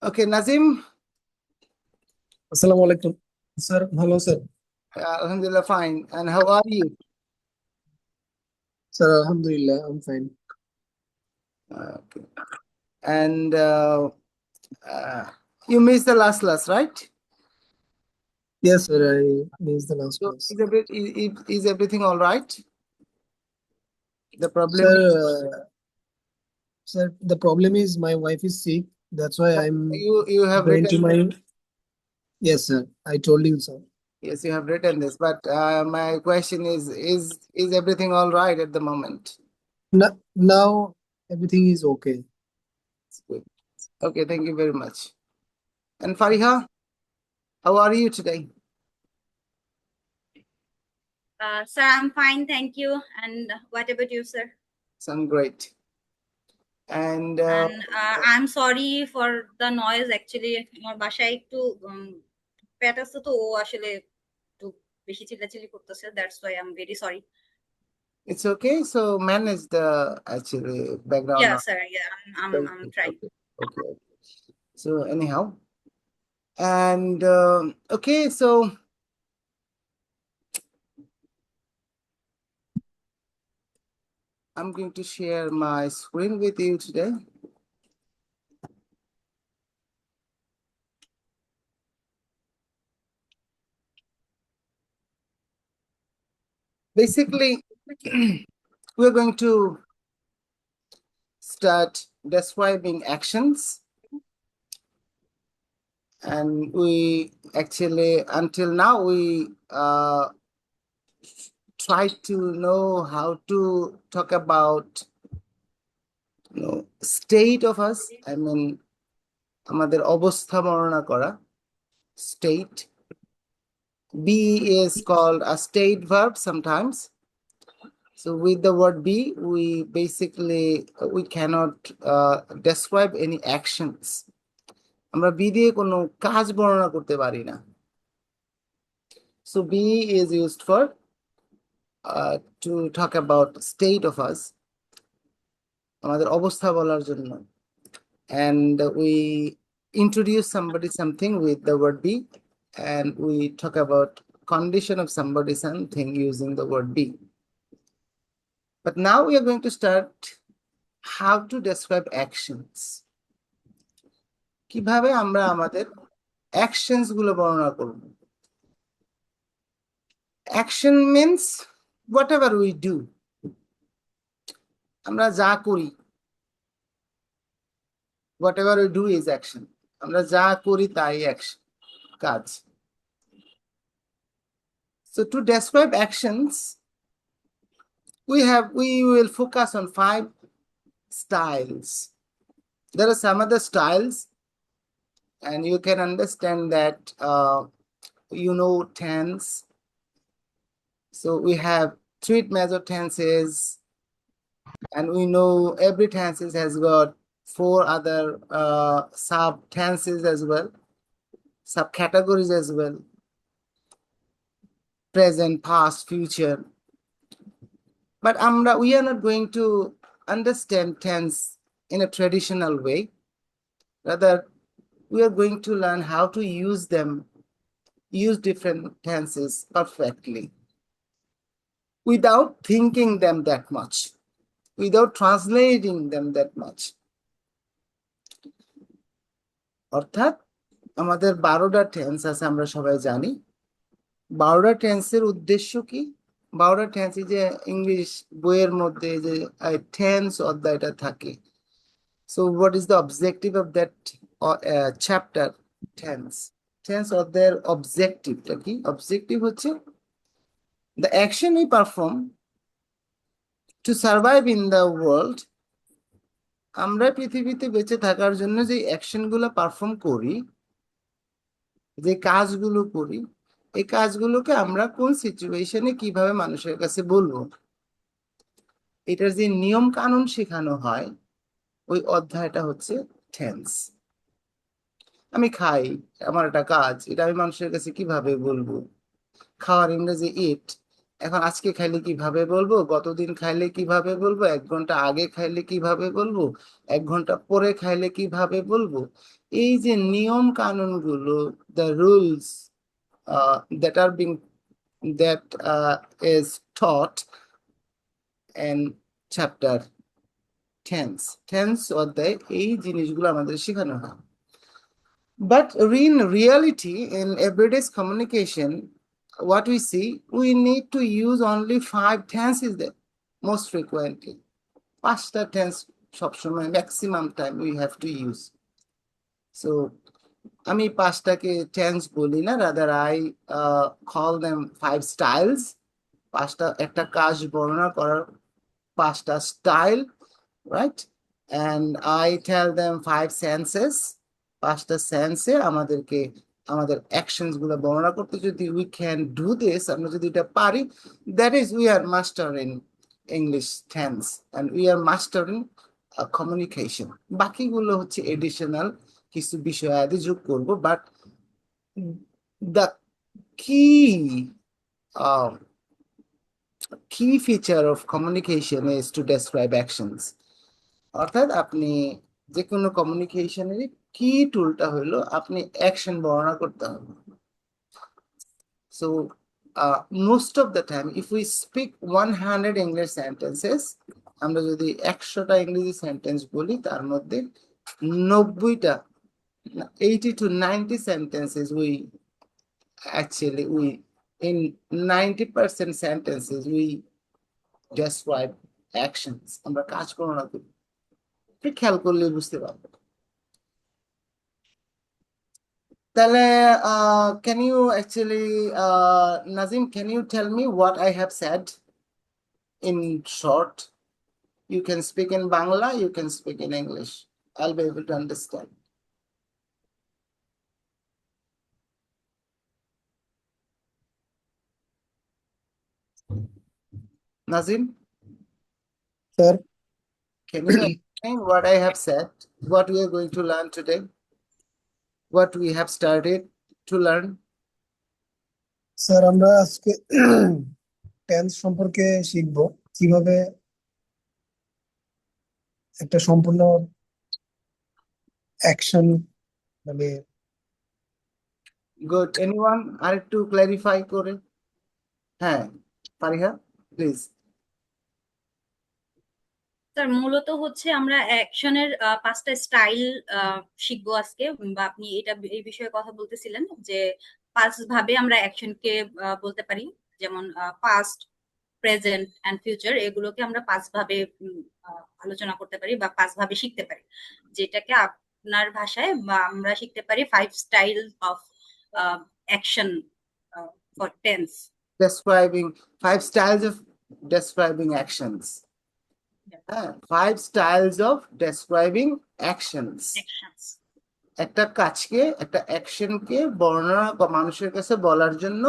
Okay, Nazim, আসসালামু আলাইকুম sir, ভালো sir? Alhamdulillah, fine. And how are you? Sir আলহামদুলিল্লাহ, I am fine. Okay. And uh, you missed the last class, right? Yes sir, I missed the last So class. is everything all right? The problem Sir, is sir, the problem is my wife is sick. That's why I'm you have going to written this. my. Yes sir, I told you sir. Yes, you have written this. But my question is everything all right at the moment? Now everything is okay. It's good. Okay, thank you very much. And Fariha, how are you today? Sir, I'm fine, thank you. And what about you, sir? Some great. And And I'm sorry for the noise. Actually, আমার বাসায় একটু পেট আছে তো ও আসলে একটু বেশি চিল্লাচিল্লি করতেছে। That's why I'm very sorry. it's okay. So manage the actually background Yeah, noise. sir. Yeah, I'm Okay, trying. okay, okay. So anyhow, and okay, so I'm going to share my screen with you today. Basically, we're going to start describing actions, and we actually until now we try to know how to talk about state of us. I mean, আমাদের অবস্থা বর্ণনা করা state. Be is called a state verb sometimes. So with the word be, we basically we cannot describe any actions. আমরা be দিয়ে কোনো কাজ বর্ণনা করতে পারি না. So be is used for to talk about state of us. আমাদের অবস্থা বলার জন্য. And we introduce somebody something with the word be, and we talk about condition of somebody something using the word be. But now we are going to start how to describe actions. কিভাবে আমরা আমাদের actions গুলো বর্ণনা করব? Action means whatever we do. আমরা যা করি, whatever we do is action. আমরা যা করি তাই action, কাজ. So to describe actions, we will focus on 5 styles. There are some other styles, and you can understand that tense. So we have 3 major tenses, and we know every tenses has got 4 other sub tenses as well, subcategories as well: present, past, future. But we are not going to understand tense in a traditional way. Rather, we are going to learn how to use them, use different tenses perfectly without thinking them that much, without translating them that much. অর্থাৎ আমাদের 12টা tense আছে, আমরা সবাই জানি। 12টা টেন্সের উদ্দেশ্য কি? 12টা tense যে ইংলিশ বইয়ের মধ্যে যে টেন্স অধ্যায়টা থাকে। So what is the objective of that chapter? Tense অধ্যায়ের অবজেক্টিভটা কি? অবজেক্টিভ হচ্ছে the action we perform to survive in the world. আমরা পৃথিবীতে বেঁচে থাকার জন্য যে অ্যাকশনগুলো পারফর্ম করি, যে কাজগুলো করি, এই কাজগুলোকে আমরা কোন সিচুয়েশনে কিভাবে মানুষের কাছে বলবো, এটার যে নিয়ম কানুন শেখানো হয়, ওই অধ্যায়টা হচ্ছে টেন্স। আমি খাই, আমার একটা কাজ, এটা আমি মানুষের কাছে কিভাবে বলবো? খাওয়ার ইংরেজি ইট। এখন আজকে খাইলে কিভাবে বলবো, গতদিন খাইলে কিভাবে বলবো, 1 ঘন্টা আগে খাইলে কিভাবে বলবো, 1 ঘন্টা পরে খাইলে কিভাবে বলবো, এই যে নিয়ম কানুনগুলো, the rules that are being that is taught in chapter tense অধ্যায়, এই জিনিসগুলো আমাদের শেখানো হয়। But in reality, in everyday communication, what we see, we need to use only 5 tenses there most frequently. 5টা tense সবসময় maximum time we have to use. So আমি 5টাকে tense বলি না, rather I call them 5 styles. 5টা একটা কাজ বর্ণনা করার 5টা style, right? And I tell them 5 senses. 5টা সেন্সে আমাদেরকে আমাদের অ্যাকশনস গুলো বর্ণনা করতে, যদি we can do this, আমরা যদি এটা পারি, that is we are mastering English tense and we are mastering communication. বাকিগুলো হচ্ছে এডিশনাল কিছু বিষয় আদি যোগ করব, but the key uh, key feature of communication is to describe actions. অর্থাৎ আপনি যে কোনো কমিউনিকেশনের কি টুলটা হলো আপনি অ্যাকশন বর্ণনা করতে হবে। So most of the time if we speak 100 English sentences, আমরা যদি 100টা ইংরেজি সেন্টেন্স বলি, তার মধ্যে 90টা 80 to 90 sentences we in 90% sentences we describe actions, আমরা কাজ বর্ণনা করি। একটু খেয়াল করলে বুঝতে পারবো। তাহলে can you actually Nazim, can you tell me what I have said in short? You can speak in Bangla, you can speak in English. I'll be able to understand. Nazim, Sir, can you explain what I have said, what we are going to learn today, what we have started to learn? Sir আমরা আজকে tense সম্পর্কে শিখবো কিভাবে একটা সম্পূর্ণ action মানে Good. Anyone are to clarify করে? হ্যাঁ, ফারিহা, please. স্যার মূলত হচ্ছে আমরা অ্যাকশনের 5টা স্টাইল শিখবো আজকে, বা আপনি এটা এই বিষয়ে কথা বলতেছিলেন যে 5 ভাবে আমরা অ্যাকশনকে বলতে পারি, যেমন পাস্ট, প্রেজেন্ট এন্ড ফিউচার, এগুলোকে আমরা 5 ভাবে আলোচনা করতে পারি বা 5 ভাবে শিখতে পারি, যেটাকে আপনার ভাষায় বা আমরা শিখতে পারি 5 style of action for tense. Describing 5 styles of describing actions. হ্যাঁ, 5 styles of describing actions. Actions. একটা কাজকে, একটা অ্যাকশনকে বর্ণনা বা মানুষের কাছে বলার জন্য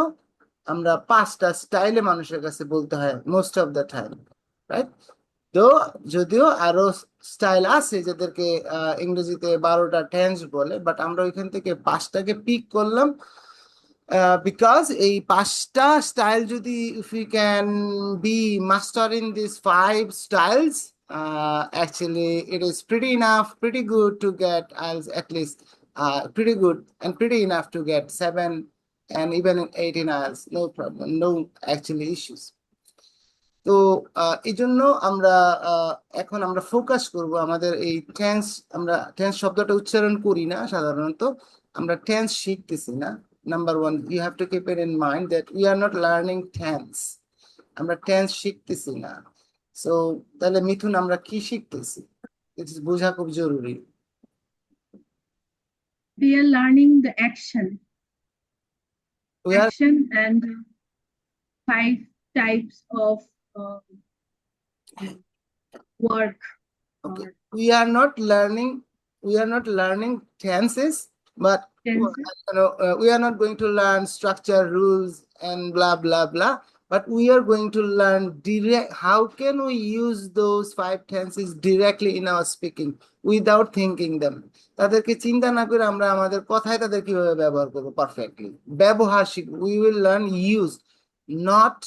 আমরা 5টা স্টাইলে মানুষের কাছে বলতে হয় most of the time, right? তো যদিও আরো স্টাইল আছে যাদেরকে ইংরেজিতে 12টা টেন্স বলে, বাট আমরা ওইখান থেকে 5টাকে পিক করলাম because এই 5টা স্টাইল যদি if we can be master in these 5 styles, actually it is pretty good to get as at least pretty good and pretty enough to get 7 and even 18 hours, no problem, no actually issues. তো এই জন্য আমরা এখন আমরা focus করব আমাদের এই tense, আমরা টেন্স শব্দটা উচ্চারণ করি না সাধারণত, আমরা টেন্স শিখতেছি না। Number 1, you have to keep it in mind that we are not learning tense, আমরা টেন্স শিখতেছি না। সো তাহলে মিথুন আমরা কি শিখতেছি, এটা বোঝা খুব জরুরি। We are learning the action We are and 5 types of work. okay. We are not learning tenses, but Tenses. we are not going to learn structure, rules, and blah blah blah. But we are going to learn direct. How can we use those 5 tenses directly in our speaking without thinking them? তাদেরকে চিন্তা না করে আমরা আমাদের কথায় তাদের কিভাবে ব্যবহার করব পারফেক্টলি, ব্যবহার শিখব। We will learn use, not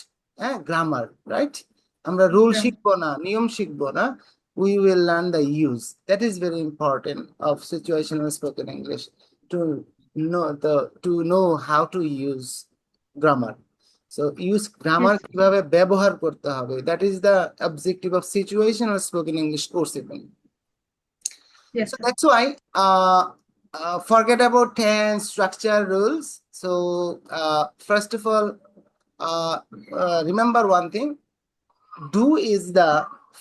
grammar, right? আমরা রুল শিখবো না, নিয়ম শিখবো না, we will learn the use. That is very important of situational spoken English, to know how to use grammar. So use grammar Yes, কিভাবে ব্যবহার করতে হবে, that is the objective of situational spoken English course even. yes, So sir. that's why forget about 10 structure rules. So first of all, remember one thing: do is the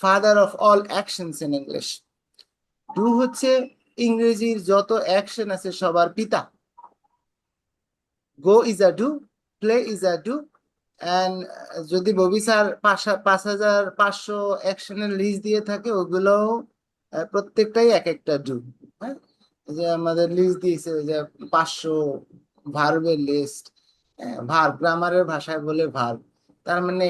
father of all actions in English. Do হচ্ছে ইংরেজির যত action আছে সবার পিতা. Go is a do, play is a do, and যদি Bobby sir 5,500 অ্যাকশনের list দিয়ে থাকে, ওগুলো প্রত্যেকটাই এক একটা ডু। হ্যাঁ, যে আমাদের লিস্ট দিয়েছে যে 500 ভার্বের লিস্ট, ভার্ব গ্রামারের ভাষায় বলে ভার্ব। তার মানে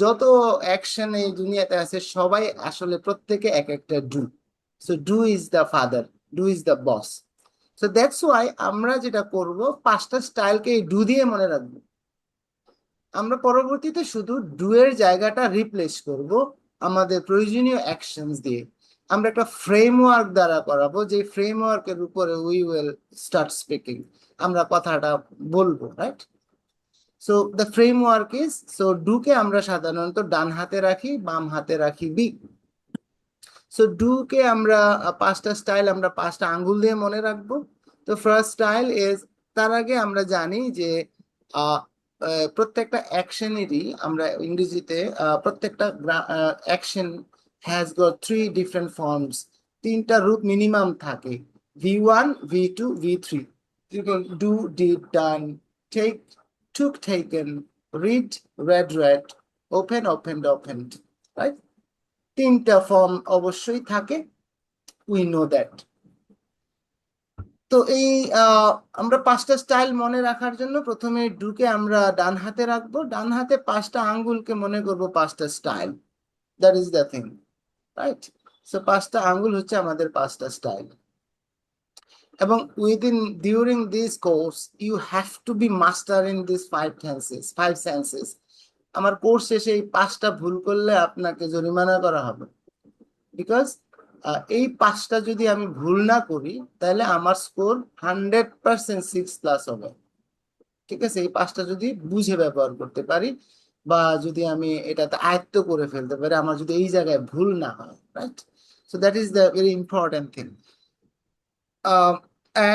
যত অ্যাকশন এই দুনিয়াতে আছে সবাই আসলে প্রত্যেকে এক একটা do. So do is the father, do is the boss. So that's why আমরা যেটা করব, 5টা স্টাইলকে ডু দিয়ে মনে রাখবো। আমরা পরবর্তীতে শুধু ডু এর জায়গাটা রিপ্লেস করব আমাদের প্রয়োজনীয় অ্যাকশনস দিয়ে। আমরা একটা ফ্রেমওয়ার্ক দ্বারা করাবো, যে ফ্রেমওয়ার্কের উপরে উই উইল স্টার্ট স্পিকিং, আমরা কথাটা বলবো, right? So the framework is, so ডুকে আমরা সাধারণত ডান হাতে রাখি, বাম হাতে রাখি বি। সো ডুকে আমরা 5টা স্টাইল আমরা 5টা আঙ্গুল দিয়ে মনে রাখবো। তো ফার্স্ট স্টাইল ইজ, তার আগে আমরা জানি যে প্রত্যেকটা অ্যাকশনেরই আমরা ইংরেজিতে প্রত্যেকটা action has got 3 different forms, 3টা রূপ মিনিমাম থাকে, V1, V2, V3। Do, did, done, take, took, taken, read, read, read, open, opened, opened, right? 3টা ফর্ম অবশ্যই থাকে, উই নো দ্যাট। তো এই আমরা 5টা স্টাইল মনে রাখার জন্য প্রথমে ডুকে আমরা ডান হাতে রাখবো, ডান হাতে 5টা আঙ্গুলকে মনে করব 5টা style. That is the thing, right? So 5টা আঙ্গুল হচ্ছে আমাদের 5টা স্টাইল। এবং during this course you have to be master in this 5 senses. আমার কোর্স শেষে এই 5টা ভুল করলে আপনাকে জরিমানা করা হবে, বিকজ এই 5টা যদি আমি ভুল না করি তাহলে আমার স্কোর 100% 6+ হবে। ঠিক আছে, এই 5টা যদি বুঝে ব্যবহার করতে পারি, বা যদি আমি এটাতে আয়ত্ত করে ফেলতে পারি, আমার যদি এই জায়গায় ভুল না হয়, right? So that is the very important thing.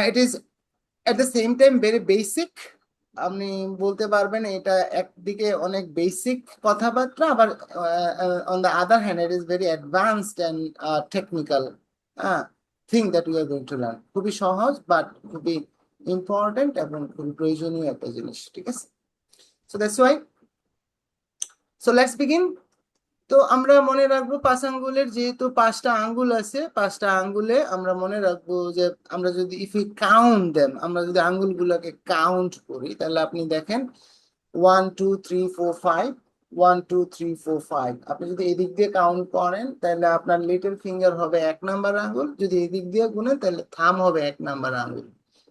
It is at the same time very basic. আপনি বলতে পারবেন এটা একদিকে অনেক বেসিক কথাবার্তা, আবার on the other hand it is very advanced and technical thing that we are going to learn. খুবই সহজ বাট খুবই ইম্পর্টেন্ট এবং খুবই প্রয়োজনীয় একটা জিনিস, ঠিক আছে? So that's why, so let's begin. তো আমরা মনে রাখবো 5 আঙ্গুলের, যেহেতু 5টা আঙ্গুল আছে, 5টা আঙ্গুলে আমরা মনে রাখবো যে আমরা যদি ইফ ইউ কাউন্ট দেম, আমরা যদি আঙ্গুলগুলোকে কাউন্ট করি, তাহলে আপনি দেখেন 1 2 3 4 5, 1 2 3 4 5। আপনি যদি এদিক দিয়ে কাউন্ট করেন তাহলে আপনার লিটল ফিঙ্গার হবে 1 নাম্বার আঙ্গুল, যদি এদিক দিয়ে গুনেন তাহলে থাম হবে 1 নাম্বার আঙ্গুল।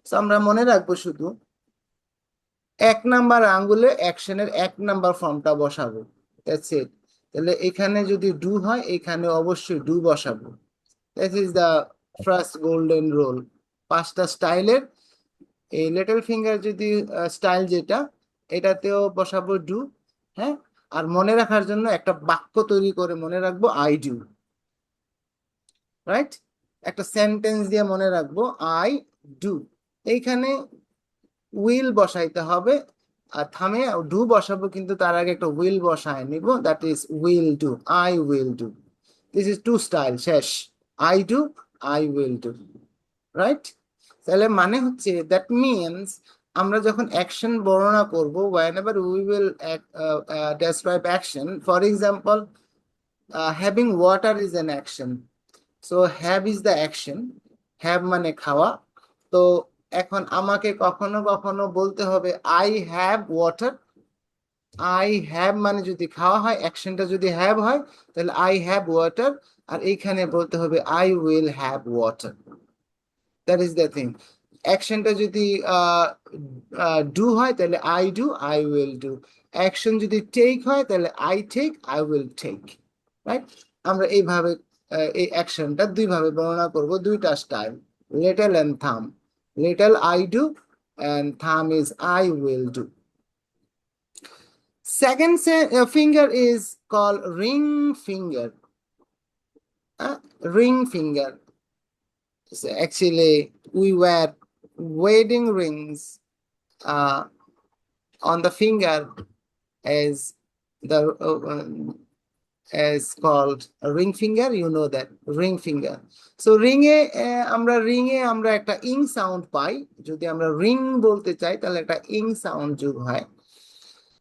তো আমরা মনে রাখবো শুধু 1 নাম্বার আঙ্গুলে অ্যাকশনের 1 নাম্বার ফর্মটা বসাবো, দ্যাটস ইট। তাহলে এখানে যদি ডু হয় এখানে অবশ্যই ডু বসাবো। That is the first golden rule. 5টা স্টাইলের এই লিটল ফিঙ্গার যদি স্টাইল যেটা, এটাতেও বসাবো ডু। হ্যাঁ, আর মনে রাখার জন্য একটা বাক্য তৈরি করে মনে রাখবো আই ডু, রাইট? একটা সেন্টেন্স দিয়ে মনে রাখবো আই ডু। এইখানে উইল বসাইতে হবে, আর থামে ডু বসাবো, কিন্তু তার আগে একটা উইল বসায় নিব, that is will do, I will do. This is 2 style, শেষ। I do, I will do, right? তাহলে মানে হচ্ছে দ্যাট মিনস আমরা যখন অ্যাকশন বর্ণনা করব, whenever we will describe action, for example, having water is an action, so have is the action, have মানে খাওয়া। তো এখন আমাকে কখনো কখনো বলতে হবে I have water. I have মানে যদি খাওয়া হয়, অ্যাকশনটা যদি হ্যাভ হয় তাহলে আই হ্যাভ ওয়াটার, আর এইখানে বলতে হবে I will have water. That is the thing. অ্যাকশনটা যদি ডু হয় তাহলে I do, I will do. Action যদি টেক হয় তাহলে I take, I will take, right? আমরা এইভাবে এই অ্যাকশনটা দুইভাবে বর্ণনা করব, দুইটা style, little and thumb. Little I do and thumb is I will do. Second finger is called ring finger. Ring finger. So actually, we wear wedding rings on the finger as the is called a ring finger. You know that ring finger. So ring এ আমরা একটা ইং sound পাই। যদি আমরা ring বলতে চাই তাহলে একটা ইং সাউন্ড যোগ হয়।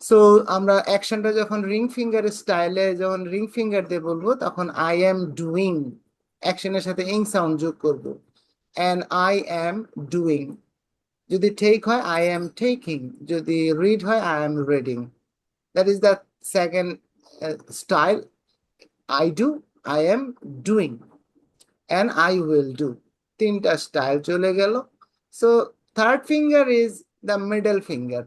সো আমরা অ্যাকশনটা যখন রিং ফিঙ্গার স্টাইলে যখন রিং ফিঙ্গার দিয়ে বলবো তখন আই এম ডুইং অ্যাকশনের সাথে ইং সাউন্ড যোগ করব, এন্ড আই এম ডুইং। যদি টেক হয় আই এম টেকিং, যদি রিড হয় I am reading. That is the second style. I do, I am doing, and I will do. তিনটা স্টাইল চলে গেল। So third finger is the middle finger.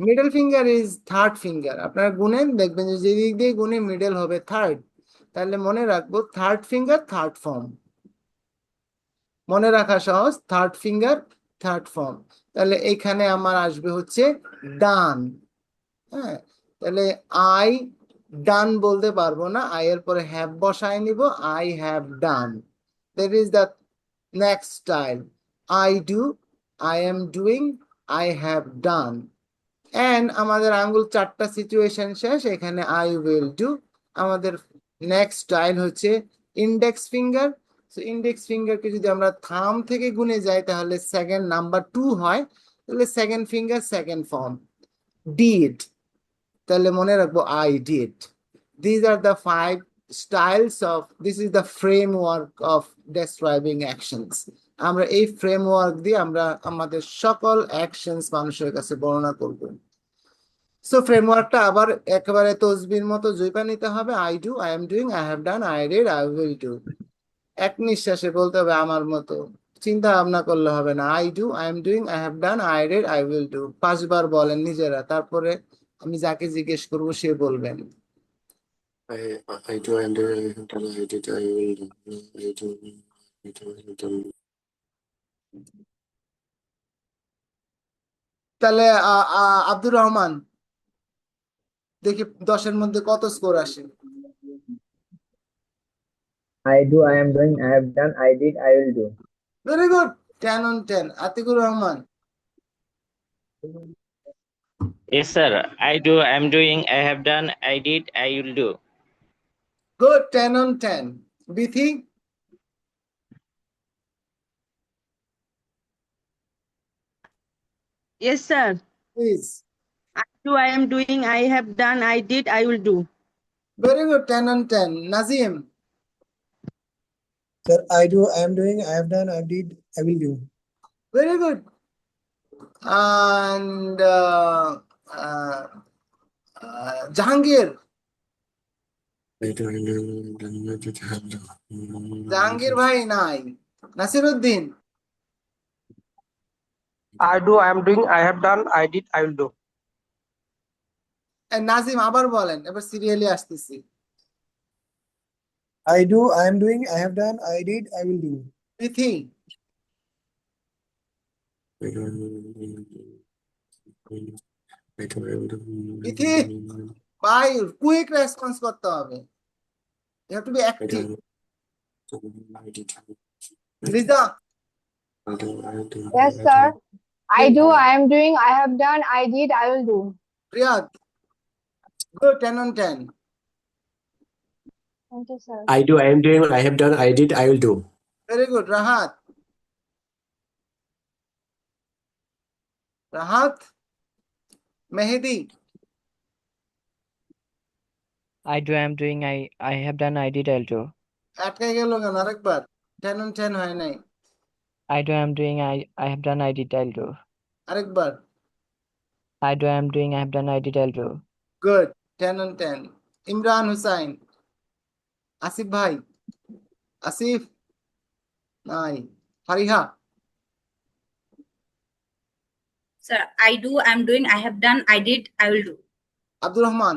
Middle finger is third finger. আপনারা গুনেন দেখবেন যে যেদিক দিয়ে গুনে মিডল হবে থার্ড, তাহলে মনে রাখবো থার্ড ফিঙ্গার থার্ড ফর্ম। মনে রাখা সহজ, থার্ড ফিঙ্গার থার্ড ফর্ম। তাহলে এখানে আমার আসবে হচ্ছে ডান। হ্যাঁ, তাহলে আই ডান বলতে পারবো না, আই এর পরে হ্যাভ বসায় নিব, I have done. That is the next style. I do, I am doing, I have done. And আমাদের আঙ্গুল চারটা সিচুয়েশন শেষ, এখানে আই উইল ডু। আমাদের নেক্সট স্টাইল হচ্ছে ইন্ডেক্স ফিঙ্গার। সো ইন্ডেক্স ফিঙ্গারকে যদি আমরা থাম থেকে গুনে যাই তাহলে সেকেন্ড নাম্বার 2 হয়, তাহলে second finger second form did. তাহলে মনে রাখবো I did. This are the 5 styles of, this is the framework of describing actions. আমরা এই ফ্রেমওয়ার্ক দিয়ে আমরা আমাদের সকল অ্যাকশনস মানুষের কাছে বর্ণনা করব। সো ফ্রেমওয়ার্কটা আবার একেবারে তসবির মতো জুইপা নিতে হবে। I do, I am doing, I have done, I did, I will do. এক নিঃশ্বাসে বলতে হবে আমার মতো, চিন্তা ভাবনা করলে হবে না। I do, I am doing, I have done, I did, I will do. 5বার বলেন নিজেরা, তারপরে আমি যাকে জিজ্ঞেস করব সে বলবেন। I do, I am doing, I have done, I did, I will do, I do, I do, I have done. তাহলে আব্দুর রহমান, দেখি 10-এর মধ্যে কত স্কোর আসে। I do, I am doing, I have done, I did, I will do. Very good, 10 on 10। Atikur Rahman, Yes, sir. I do, I'm doing, I have done, I did, I will do. Good, 10 on 10। Bithi, Yes, sir. Please. I do, I am doing, I have done, I did, I will do. Very good, 10 on 10। Nazim, Sir, I do, I am doing, I have done, I did, I will do. Very good. and Jahangir, I do, I know, I have done, I did, I have done. Jahangir ভাই নাই। Nasiruddin, I do, I am doing, I have done, I did, I will do. Nazim আবার বলেন, এবার serially আসতেছি। I do, I am doing, I have done, I did, I will do. Bithi, I do, I do, I will do. Bithi ভাই quick response করতে হবে, you have to be I active. do, I did, Liza, I do, I do. Yes, sir. I do, I am doing, I have done, I did, I will do. Riyad, good, 10 on 10। Thank you, sir. I do, I am doing, I have done, I did, I will do. Very good. Rahat, Rahat, Mehedi, I do, I am doing, I have done, I did, I'll do. আটকে গেল কেন? আরেকবার, 10 on 10 হয় নাই। I do, I am doing, I have done, I did, I'll do. আরেকবার, I do, I am doing, I have done, I did, I'll do. Good, 10 on 10। Imran Hussain, Asif ভাই, আসিফ নাই, Fariha, Sir, I do, I'm doing, I have done, I did, I will do. Abdur Rahman,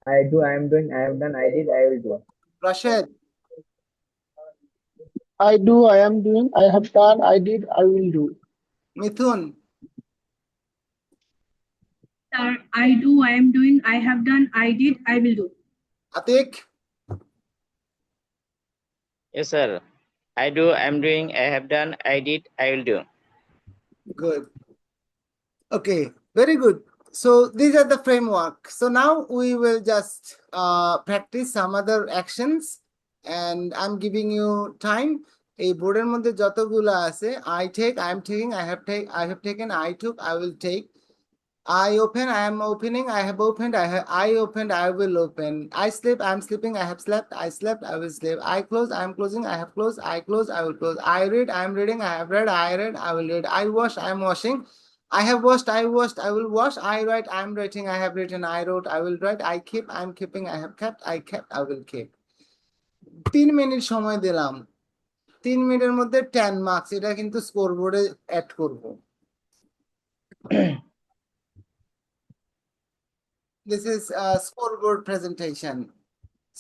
I do, I am doing, I have done, I did, I will do. Rashid, I do, I am doing, I have done, I did, I will do. Mithun, Sir, I do, I am doing, I have done, I did, I will do. Atik, Yes, sir. I do, I'm doing, I have done, I did, I will do. good. Okay, very good. So these are the framework. So now we will just practice some other actions and I'm giving you time. এই বোর্ডের মধ্যে যতগুলো আছে I take, I am taking, I have taken, I took, I will take. I open, I am opening, I have opened, I opened, I will open. I sleep, I am sleeping, I have slept, I slept, I will sleep. I close, I am closing, I have closed, I close, I will close. I read, I am reading, I have read, I read, I will read. I wash, I am washing. I have washed, I washed, I will wash. I write, I am writing, I have written, I wrote, I will write. I keep, I am keeping, I have kept, I kept, I will keep. 3 minute সময় দিলাম 3 মিনিটের মধ্যে 10 marks এটা কিন্তু score বোর্ডে add করব This is a scoreboard presentation.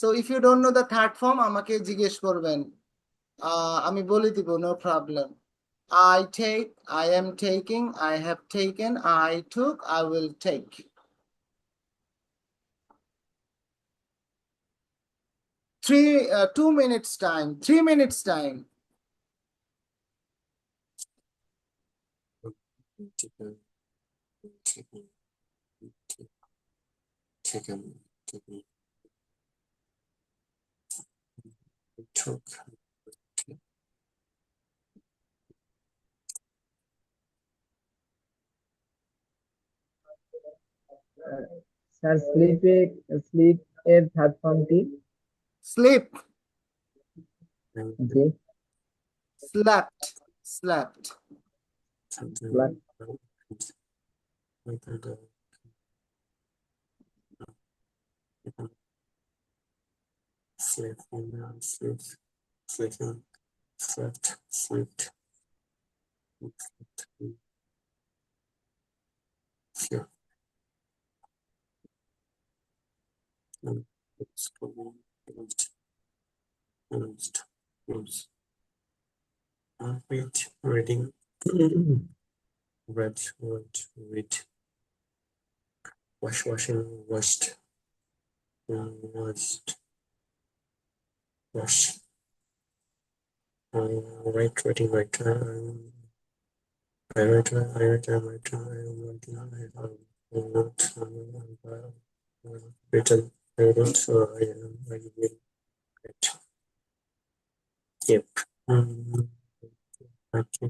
So if you don't know the third form, আমাকে জিজ্ঞেস করবেন আমি বলে দিব no problem. I take, I am taking, I have taken, I took, I will take. Three, 2 minutes time, 3 minutes time. Taken, taken, taken, taken. Took. Sir, sleep এর third ফর্মটি Sleep, G slept, slept. Something Black. like that. Sleeping, sleep, sleeping, slept, slept. Here. It's closed, closed, closed. Wait, reading. Read, read. Wash, washing, washed. Washed. Wash. Right, writing, right. I write, I write, I write, I wrote, written, I wrote, so I will write. Yep. Okay.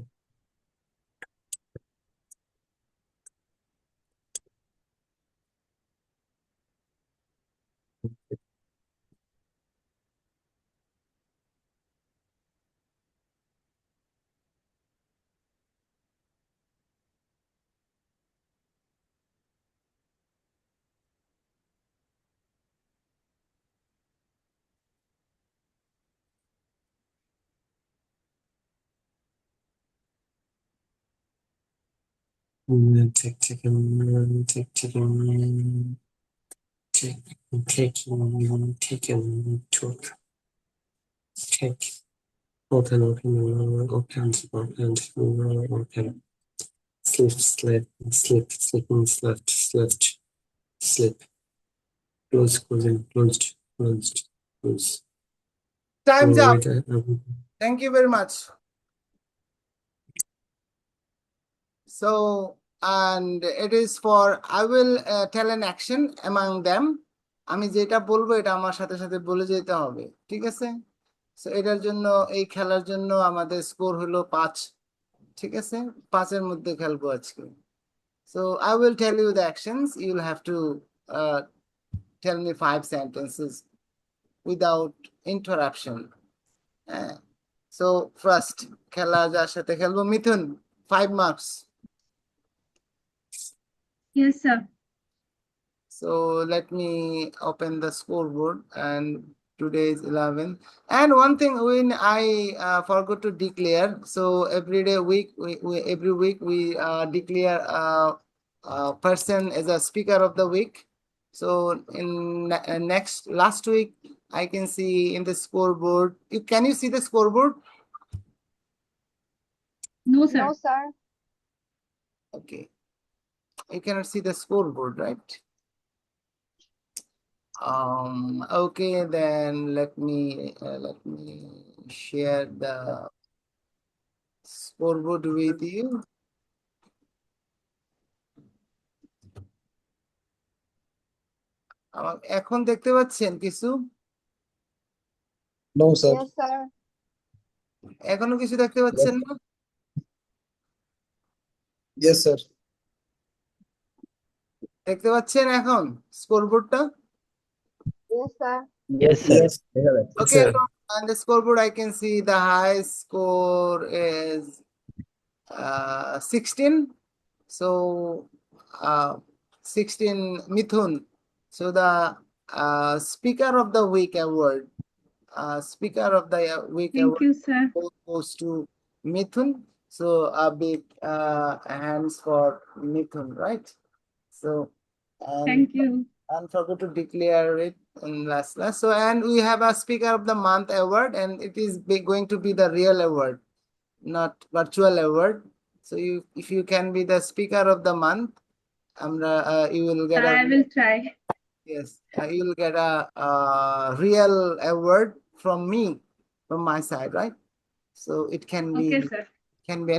Take, taken, take, taken, take, taking, taken, took, take, open, open, opened, opened, open, slip, slip, slip, slipping, slept, slept, slip, close, closing, closed, closed, close. Time's up. Wait, Thank you very much. So, and it is for, I will tell an action among them. আমি যেটা বলবো এটা আমার সাথে সাথে বলে যেতে হবে ঠিক আছে সো এটার জন্য এই খেলার জন্য আমাদের স্কোর হলো 5 ঠিক আছে 5 এর মধ্যে খেলবো আজকে So I will tell you the actions. You'll have to tell me 5 sentences without interruption. So first, খেলা যার সাথে খেলবো মিথুন 5 marks. Yes, sir. So let me open the scoreboard and today is 11. And one thing when I forgot to declare, so every week we declare a person as a speaker of the week. So last week, I can see in the scoreboard. Can you see the scoreboard? No, sir. No, sir. Okay. You cannot see the scoreboard, right? Okay, then let me share the scoreboard with you. এখন দেখতে পাচ্ছেন কিছু? No, sir. Yes, sir. এখনো কিছু দেখতে পাচ্ছেন না? Yes, sir. দেখতে পাচ্ছেন এখন স্কোরবোর্ডটা? Yes, sir. Yes, sir. Yes, I have it. Okay, sir. so on the scoreboard, I can see the highest score is 16. So 16 Mithun. So the Speaker of the Week award, Speaker of the Week Thank award you, sir. goes to Mithun. So a big hands for Mithun, right? So Thank you. and forgot to declare it in last class. So, and we have a Speaker of the Month award, and it is going to be the real award, not virtual award. So if you can be the Speaker of the Month, you will get I will try. yes, you will get a real award from me, from my side, right? So it can Okay, be sir.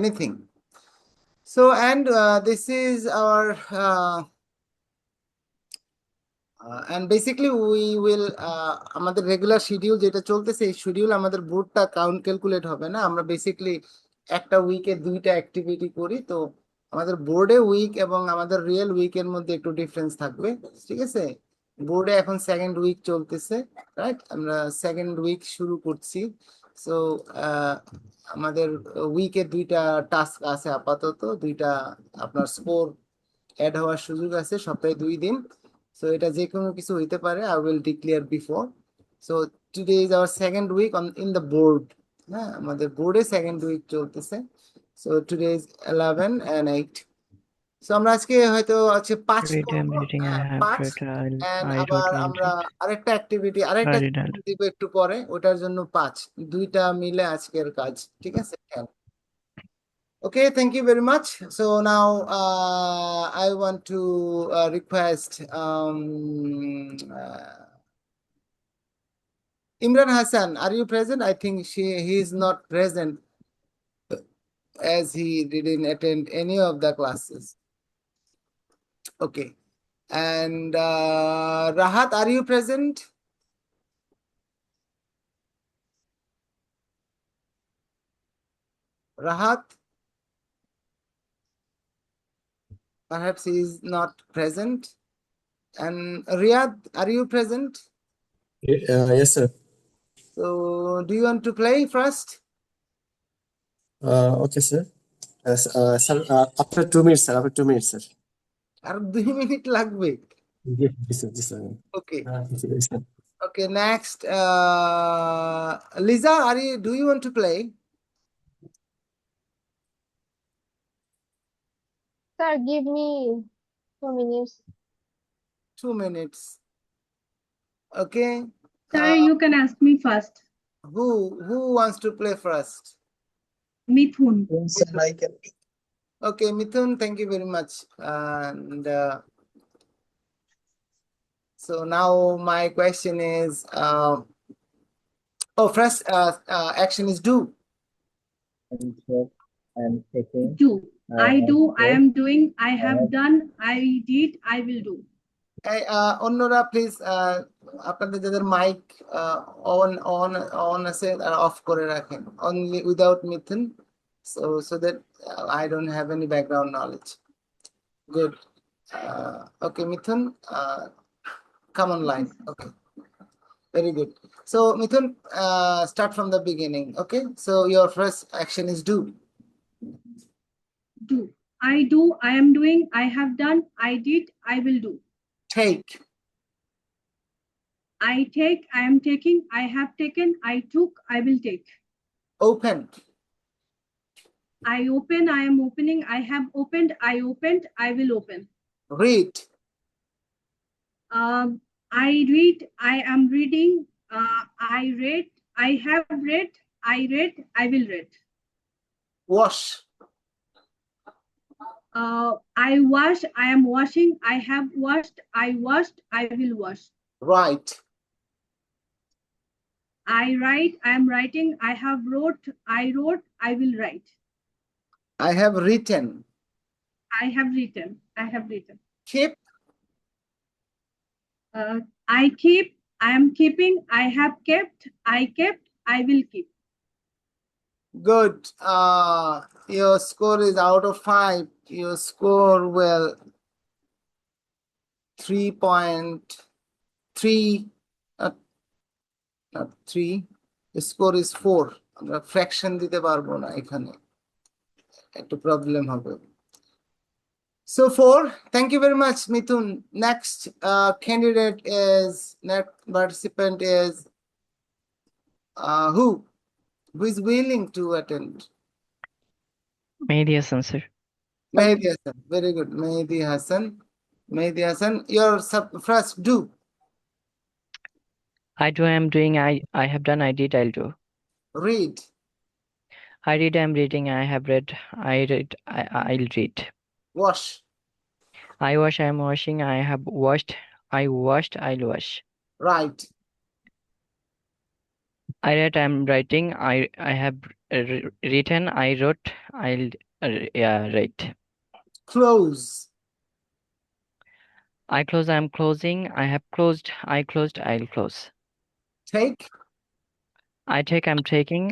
anything. So, and this is our and basically we will আমাদের regular schedule যেটা চলতেছে এই schedule আমাদের বোর্ডটা count calculate হবে না, আমরা basically একটা উইকে 2টা অ্যাক্টিভিটি করি। তো আমাদের বোর্ডে উইক এবং আমাদের রিয়েল উইকের মধ্যে একটু ডিফারেন্স থাকবে, ঠিক আছে? বোর্ডে এখন সেকেন্ড উইক চলতেছে, রাইট? আমরা সেকেন্ড উইক শুরু করছি। সো আমাদের উইকে 2টা টাস্ক আছে, আপাতত 2টা আপনার স্কোর অ্যাড হওয়ার সুযোগ আছে সপ্তাহে 2 দিন। So এটা যে কোনো কিছু হইতে পারে, I will declare before. So today is our second week in the board. হ্যাঁ, আমাদের বোর্ডে সেকেন্ড উইক চলতেছে। So today is 11 and 8. So আমরা আজকে হয়তো আছে 5 Read a meeting I have 5 read. and I আবার wrote আমরা আরেকটা অ্যাক্টিভিটি Ferdinand. দিব একটু পরে, ওটার জন্য 5, 2টা মিলে আজকের কাজ, ঠিক আছে? Okay, thank you very much. So now I want to request Imran Hassan. Are you present? I think he is not present as he didn't attend any of the classes. Okay. And Rahat, are you present? Rahat? Perhaps he is not present. And Riyadh, are you present? Yes, sir. So do you want to play first? Okay, sir. Sir, after 2 minutes, sir. After 2 minutes, sir. R 2 minute লাগবে? Yes, sir. Yes, sir. Okay. Yes, sir. Okay, next, Lisa, do you want to play? Sir, give me 2 minutes. 2 minutes. Okay. Sir, you can ask me first. Who wants to play first? Mithun. Yes, sir, I can. Okay, Mithun, thank you very much. And so now my question is, first action is do. I'm taking. Do. I do. I have am doing. I have have- done. I did. I will do. অন্যরা please আপনাদের যাদের mic on আছে তারা of করে রাখেন, only without Mithun, so that I don't have any background knowledge. Good. Okay, Mithun, come online. Okay, very good. So Mithun, start from the beginning. Okay, so your first action is do. Do. I do. I am doing. I have done. I did. I will do. Take. I take. I am taking. I have taken. I took. I will take. Open. I open. I am opening. I have opened. I opened. I will open. Read. I read, I am reading, I read, I have read, I read, I will read. Wash. I wash, I am washing, I have washed, I washed, I will wash. Write. I write, I am writing, I have wrote, I wrote, I will write. I have written. I have written, I have written. Keep. I keep, I am keeping, I have kept, I will keep. Good. Your score is out of 5. You score well 3.3. Not 3. The score is 4. আমরা fraction দিতে পারবো না এখানে, একটু problem হবে। So 4. Thank you very much, Mithun. Next candidate is, next participant is who is willing to attend? Mehdi Hassan, sir. Mehdi Hassan. Very good. Mehdi Hassan. Mehdi Hassan, your first do. I do, I am doing, I have done, I did, I'll do. Read. I read, I'm reading, I have read, I read, I'll read. Wash. I wash, I am washing, I have washed, I washed, I'll wash. Write. I read, I'm writing, I have written, I wrote, I'll write. Close. I close, I'm closing, I have closed, I closed, I'll close. Take. I take, I'm taking,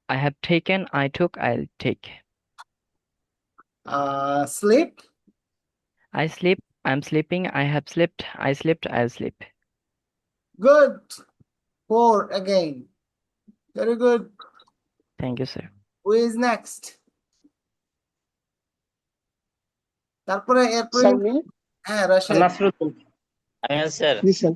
I have taken, I took, I'll take. Sleep. I sleep, I'm sleeping, I have slept, I slept, I'll sleep. Good. 4 again. Very good. Thank you, sir. Who is next? তারপরে এরপরে Sir, me? হ্যাঁ Rashed. Yes, sir. Yes, sir.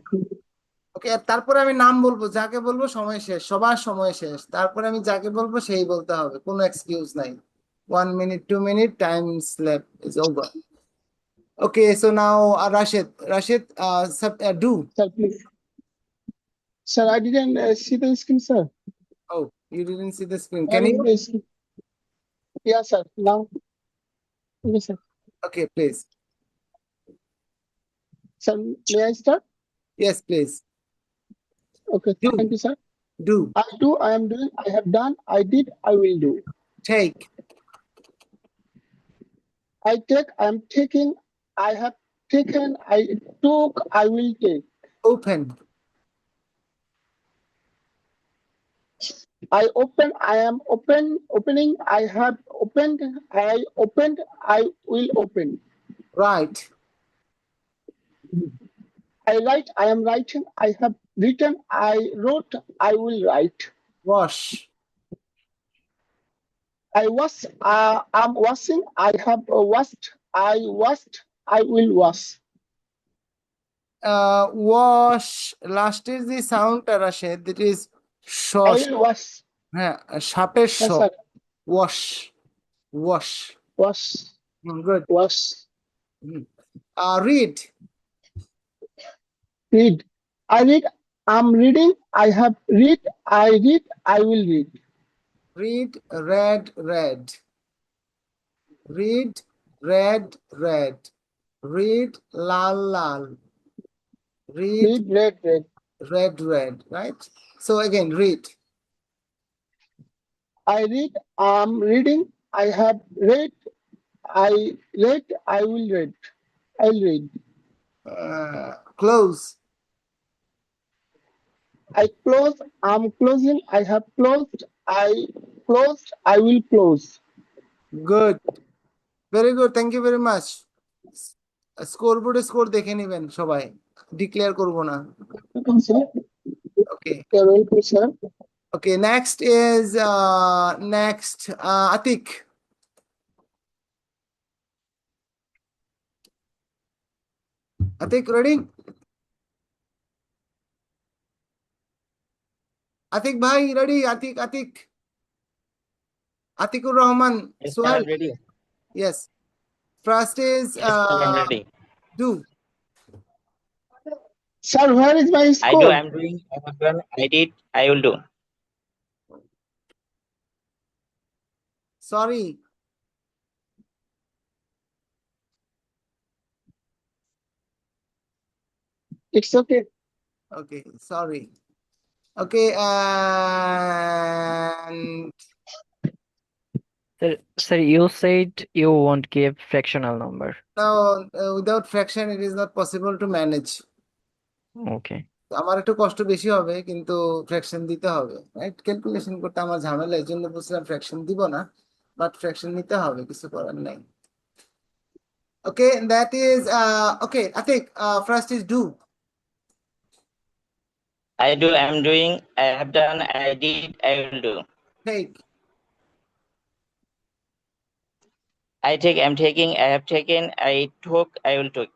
ওকে, তারপরে আমি নাম বলবো, যাকে বলবো সময় শেষ, সবার সময় শেষ। তারপরে আমি যাকে বলবো সেই বলতে হবে, কোনো এক্সকিউজ নাই। 1 minute, 2 minute, time left is over. Okay, so now Rashid, do. Sir, please. Sir, I didn't see the screen, sir. Oh, you didn't see the screen. Where Can is you? the screen? Yeah, sir. Now. Yes, sir. Okay, please. Sir, may I start? Yes, please. Okay, Do. thank you, sir. Do. I do, I am doing, I have done, I did, I will do. Take. I take, I am taking, I have taken, I took, I will take. Open. I open, I am opening, I have opened, I will open. Right. I write, I am writing, I have written, I wrote, I will write. Wash. I was, I'm washing, I have washed, I will wash. Wash. Last is the sound, Rashid. That is I shosh. will wash. হ্যাঁ, সাপের Yes, Shaw. sir. Wash. Wash. Wash, Good. wash. Read. Read. I read, I'm reading, I have read, I will read. Read, read, read. Read, read, read. Read, lal, lal. Read, Read, read. red, red. Right? So again, read. I read, I'm reading, I have read, I read, I will read. I'll read. Close. I close, I'm closing, I have closed, I will close. Good. Very good. Thank you very much. Scoreboard score দেখে নেবেন সবাই, declare করব না। Okay. You're welcome, sir. Okay, next is Atik. Atik, ready? Atik bhai, ready? Atik. Atikur Rahman. Yes, sir, Suhail. I'm ready. Yes. First is Yes, sir, I'm ready. do. Sir, where is my I do, score? I'm doing, I have done, I did, I will do. Sorry. It's okay. Okay, sorry. Okay, and Sir, you said you won't give fractional number. now without fraction it is not possible to manage. Okay. আমার একটু কষ্ট বেশি হবে কিন্তু fraction দিতে হবে, right? Calculation করতে আমার ঝামেলা, এই জন্য বলছিলাম ফ্র্যাকশন দিব না, বাট ফ্র্যাকশন নিতে হবে, কিছু করার নাই। Okay, that is okay, Atik, first is do. I do, I'm doing, I have done, I did, I will do. Take. I take, I'm taking, I have taken, I took, I will took.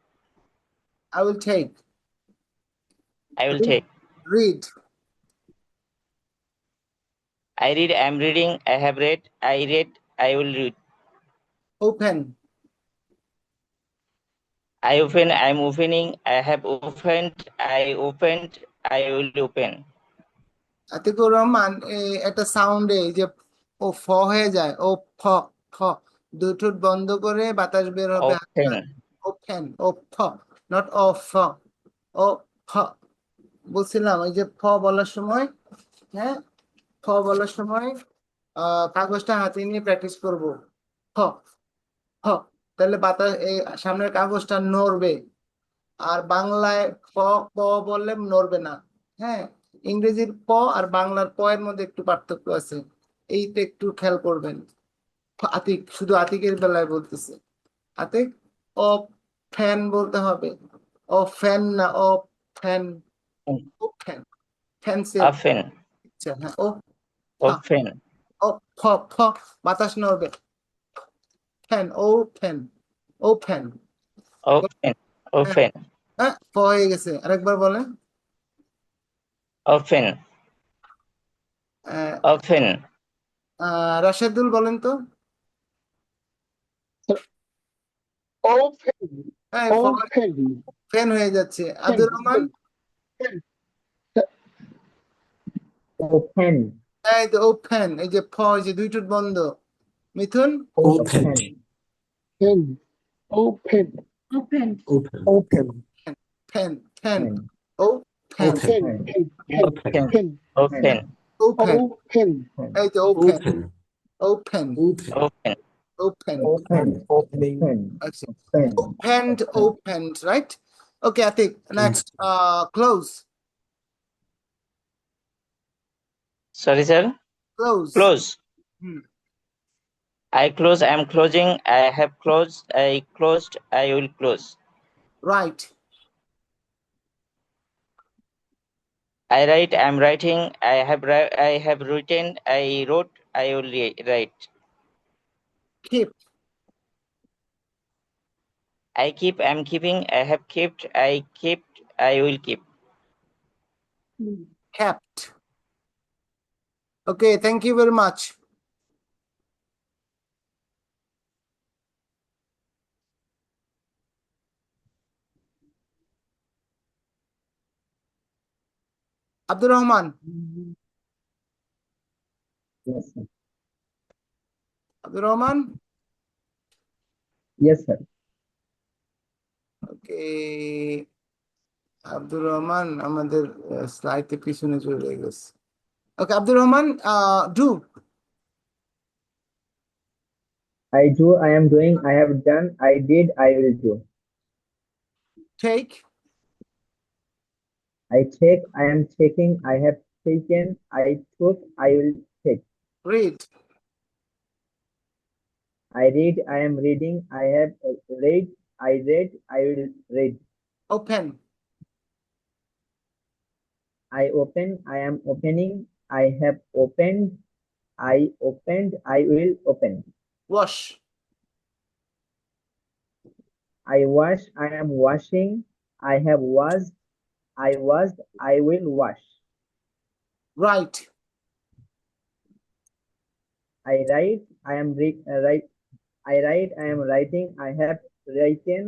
I will take. I will take. Read. I read, I'm reading, I have read, I will read. Open. I open, I'm opening, I have opened, I will open. Atikur Rahman, একটা সাউন্ডে যে ও ফ হয়ে যায়, ও ফ ফ, দুই ঠোঁট বন্ধ করে বাতাস বের হবে। Open. ওপেন, ও ফ, নট ও ফ, ও ফ। বলছিলাম ওই যে ফ বলার সময়, হ্যাঁ, ফ বলার সময় কাগজটা হাতে নিয়ে প্র্যাকটিস করব। ফ ফ, তাহলে বাতাস এই সামনের কাগজটা নড়বে। আর বাংলায় প প বললে নড়বে না। হ্যাঁ, ইংরেজির প আর বাংলার প এর মধ্যে একটু পার্থক্য আছে, এইটা একটু খেয়াল করবেন। আতিক, শুধু আতিকের বেলায় বলতেছে। আতিক, ও ফ্যান বলতে হবে, ও ফ্যান না, ও ফ্যান, ও ফ্যান, ফ্যান্সি। Open. আচ্ছা, হ্যাঁ, ও Open. ও ফ ফ, বাতাস নড়বে। ফ্যান, ও ফ্যান, ও ফ্যান। Open. Open. হ্যাঁ, প হয়ে গেছে, আরেকবার বলেন। Open. Open. রাশেদুল বলেন তো। Open. হ্যাঁ, Open. ফ্যান হয়ে যাচ্ছে। আব্দুর রহমান, Open. এই তো ওপেন, এই যে ফ, এই যে দুই ঠোঁট বন্ধ। Mithun, Opened. Pen. Open. Open. Open. Fan fan, Pen. ও fan, Open. Pen. Pen. Open. Pen. Open. Open, Open. এই তো open, Open. Open, Open. Open. Open. Open. Opening. Pen. আচ্ছা, Pen. Opened, opened, right? Okay, Atik, next, close, Sorry, sir. Close. Close. Hmm, I close, I am closing, I have closed, I closed, I will close. Right. I write, I am writing, I have written, I wrote, I will write. Keep. I keep, I am keeping, I have kept, I kept, I will keep. Kept. Okay, thank you very much. Abdur Rahman, Yes, sir. Abdur Rahman, Yes, sir. Okay, Abdur Rahman আমাদের স্লাইডে পিছনে চলে গেছে। Okay, Abdur Rahman, do. I do, I am doing, I have done, I did, I will do. Take. I take, I am taking, I have taken, I took, I will take. Read. I read, I am reading, I have read, I read, I will read. Open. I open, I am opening, I have opened, I opened, I will open. Wash. I wash, I am washing, I have washed, I washed, I will wash. Right. I write, I am write, I write, I am writing, I have written,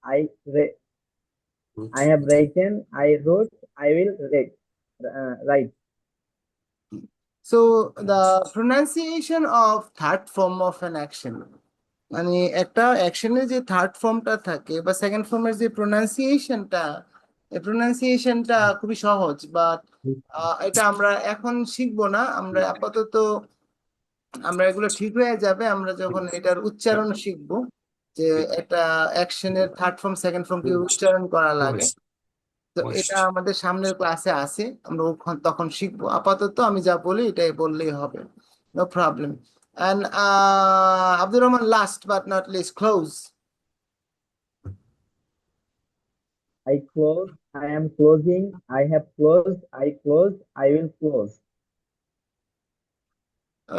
I read. I have written, I wrote, I will read, write. So the pronunciation of third form of an action, মানে একটা অ্যাকশনের যে third ফর্মটা থাকে বা second ফর্মের যে প্রোনাউন্সিয়েশনটা, এই প্রোনাউন্সিয়েশনটা খুবই সহজ, বাট এটা আমরা এখন শিখবো না। আমরা আপাতত আমরা এগুলো ঠিক হয়ে যাবে আমরা যখন এটার উচ্চারণ শিখবো, যে একটা অ্যাকশনের থার্ড ফর্ম সেকেন্ড ফর্ম কি উচ্চারণ করা লাগে। তো এটা আমাদের সামনের ক্লাসে আছে, আমরা তখন শিখবো। আপাতত আমি যা বলি এটাই বললেই হবে, no problem. And Abdul Rahman, last but not least, close. I close, I am closing, I have closed, I close, I will close.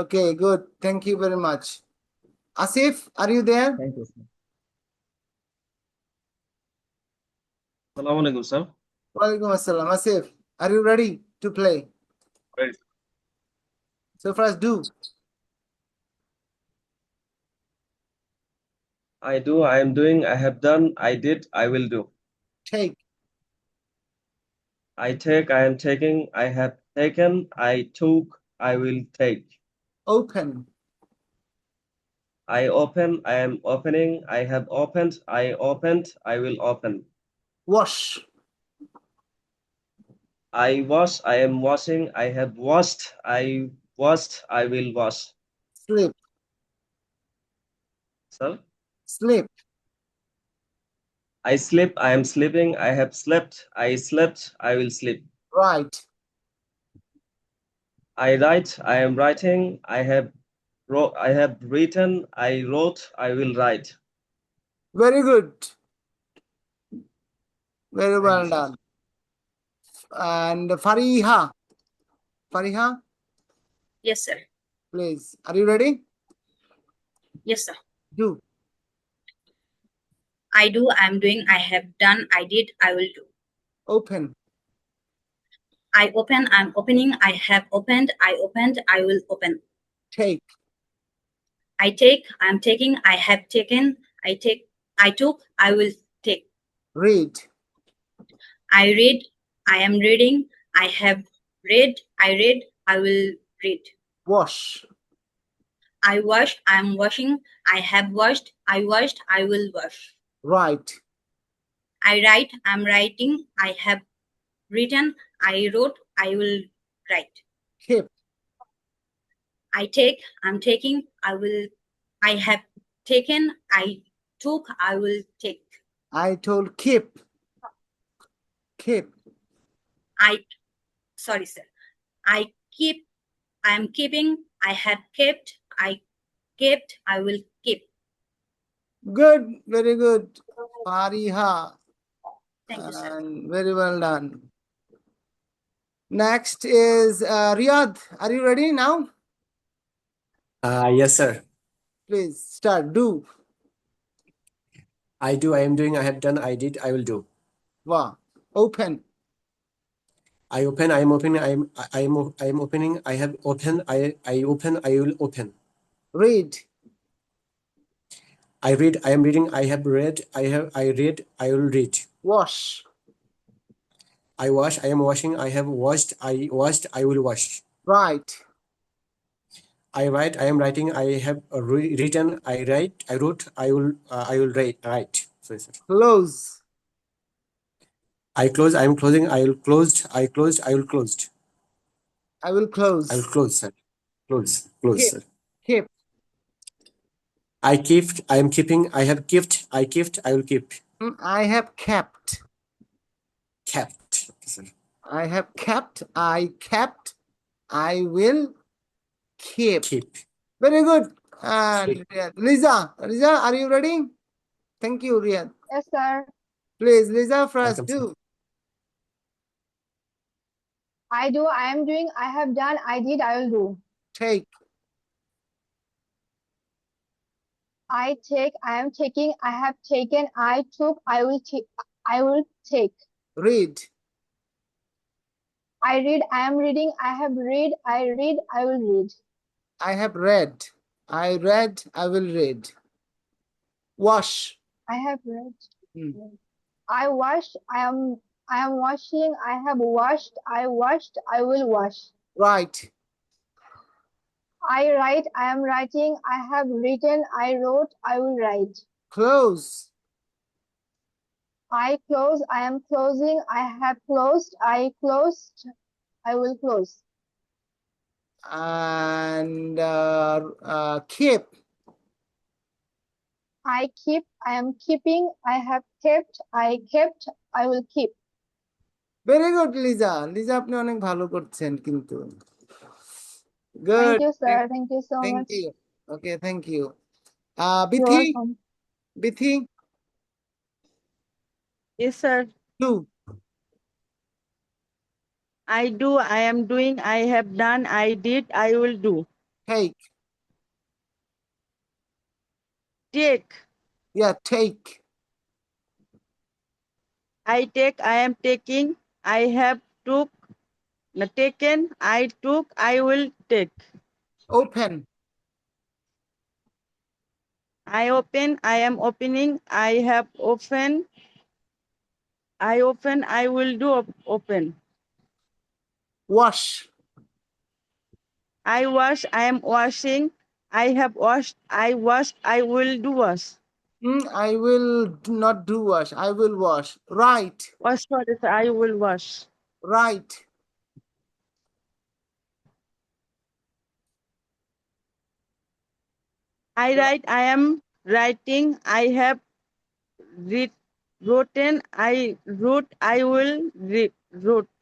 Okay, good. Thank you very much. Asif, are you there? Thank you, sir. Assalamu alaikum, sir. Walaikum assalam. Asif, are you ready to play? Ready. So first do. I do, I am doing, I have done, I did, I will do. Take. I take, I am taking, I have taken, I took, I will take. Open. I open, I am opening, I have opened, I will open. Wash. I wash, I am washing, I have washed, I will wash. Sleep. Sir? Sleep. I sleep, I am sleeping, I have slept, I will sleep. Right. I write, I am writing, I have written, I wrote, I will write. Very good. Very well done. And Fariha. Fariha, Yes, sir. please. Are you ready? Yes, sir. Do. I do, I'm doing, I have done, I did, I will do. Open. I open, I'm opening, I have opened, I will open. Take. I take, I'm taking, I have taken, I took, I will take. Read. I read, I am reading, I have read, I will read. Wash. I wash, I am washing, I have washed, I will wash. Write. I write, I'm writing, I have written, I wrote, I will write. Keep. I take, I'm taking, I have taken, I took, I will take. I told keep. Keep. Sorry, sir. I am keeping, I have kept, I will keep. Good. Very good. Fariha. Thank you, sir. And very well done. Next is Riyadh. Are you ready now? Yes, sir. Please start. Do. I do, I am doing, I have done, I did, I will do. Wow. Open. I open, I am opening, I am opening, I have opened, I open, I will open. Read. I read, I am reading, I have read, I read, I will read. Wash. I wash, I am washing, I have washed, I will wash. Write. I write, I am writing, I have written, I wrote, I will write. Sorry, sir. Close. I close, I am closing, I will closed, I closed, I will closed. I will close. I will close, sir. Close, Keep. sir. Keep. I kept, I am keeping, I have kept, I will keep. I have kept. Kept, okay, sir. I have kept. I kept. I will keep. Keep. Very good. And Keep. Riyadh. Liza, are you ready? Thank you, Riyadh. Yes, sir. Please, Liza, first Welcome, do. sir. I do, I am doing, I have done, I did, I will do. Take. I take, I am taking, I have taken, I took, I will take. Read. I read, I am reading, I have read, I will read. I have read. I read. I will read. Wash. I have read. Hmm. I wash, I am washing, I have washed, I washed, I will wash. Right. I write, I am writing, I have written, I wrote, I will write. Close. I close, I am closing, I have closed, I closed, I will close. And keep. I keep, I am keeping, I have kept, I will keep. Very good Liza, Liza আপনি অনেক ভালো করছেন কিন্তু। Thank good, you, sir. Thank you so thank much. You. Okay, thank you. You're Bithi, welcome. Bithi, Yes, sir. Two. I do, I am doing, I have done, I did, I will do. Take. Take, Yeah, take. I take, I am taking, I have took, taken, I took, I will take. Open. I open, I am opening, I have opened, I open, I will do open. Wash. I wash, I am washing, I have washed, I washed, I will do wash. I will not do wash, I will wash. Right. Wash, sorry, sir, I will wash. Right. I write, I am writing, I have written, I wrote, I will wrote.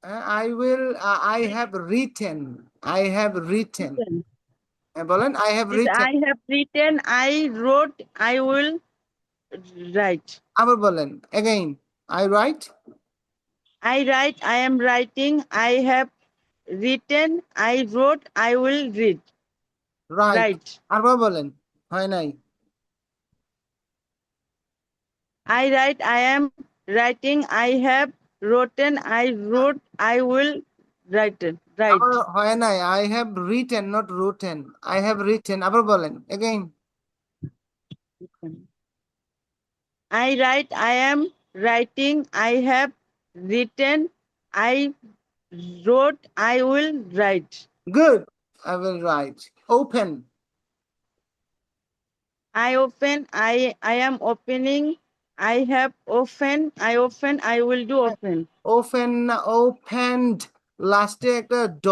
I have written. I have written. বলেন, I have Yes, written. I have written, I wrote, I will write. আবার বলেন, again. I write. I write, I am writing, I have written, I wrote, I will read. Right. Right. আবার বলেন, হয় নাই। I write, I am writing, I have written, I wrote, I will write. Right. আবার হয় নাই, I have written, not written. I have written. আবার বলেন, again. I write, I am writing, I have written, I wrote, I will write. Good. I will write. Open. I open, I am opening, I have opened, I open, I will do open. Open, opened. লাস্টে একটা ড,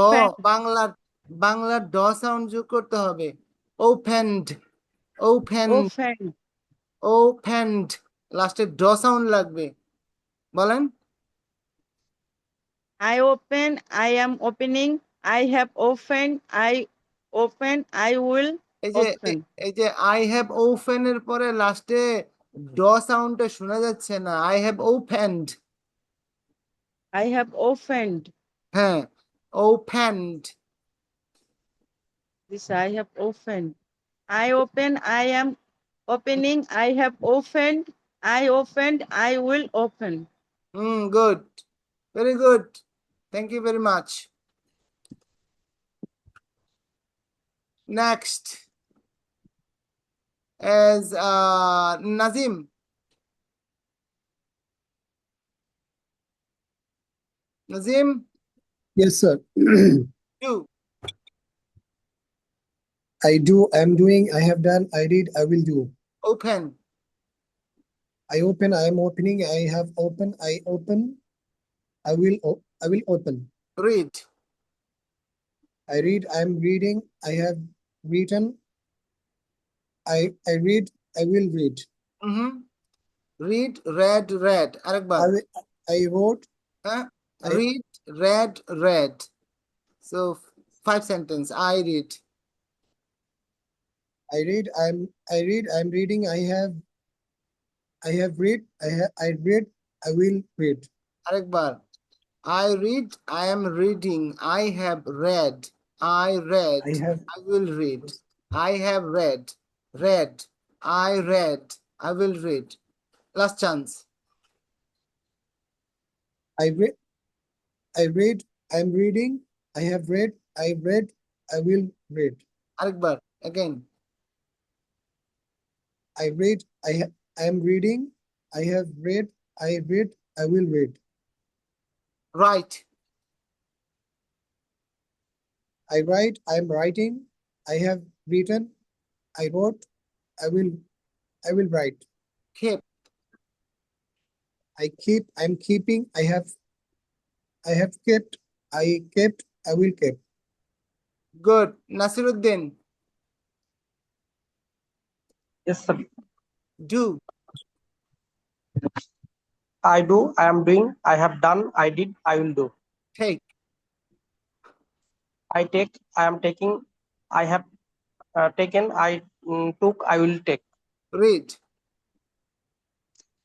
বাংলা ড sound যোগ করতে হবে। Opened. Opened. Opened. Opened. লাস্টে ড sound লাগবে। বলেন। I open, I am opening, I have opened, I open, I will open. এই যে I have open এর পরে লাস্টে ড সাউন্ডটা শোনা যাচ্ছে না। I have opened. I have opened. হ্যাঁ, opened. This I have opened. I open, I am opening, I have opened, I opened, I will open. Good. Very good. Thank you very much. Next is Nazim. Nazim? Yes, sir. Do. I do, I am doing, I have done, I did, I will do. Open. I open, I am opening, I have opened, I open, I will open. Read. I read, I am reading, I have written, I read, I will read. Read, read, read. আরেকবার। I wrote. Read, read, read. So 5 sentences. I read. I read, I read, I'm reading, I have read, I read, I will read. আরেকবার। I read, I am reading, I have read, I read, I will read, I have read, read, I read, I will read. Last chance. I read, I'm reading, I have read, I read, I will read. আরেকবার, again. I read, I am reading, I have read, I read, I will read. Right. I write, I am writing. I have written, I wrote, I will write. Keep. I keep, I am keeping, I have kept, I kept, I will keep. Good. Nasiruddin. Yes, sir. Do. I do, I am doing, I have done, I did, I will do. Take. I take, I am taking, I have taken, I took, I will take. Read.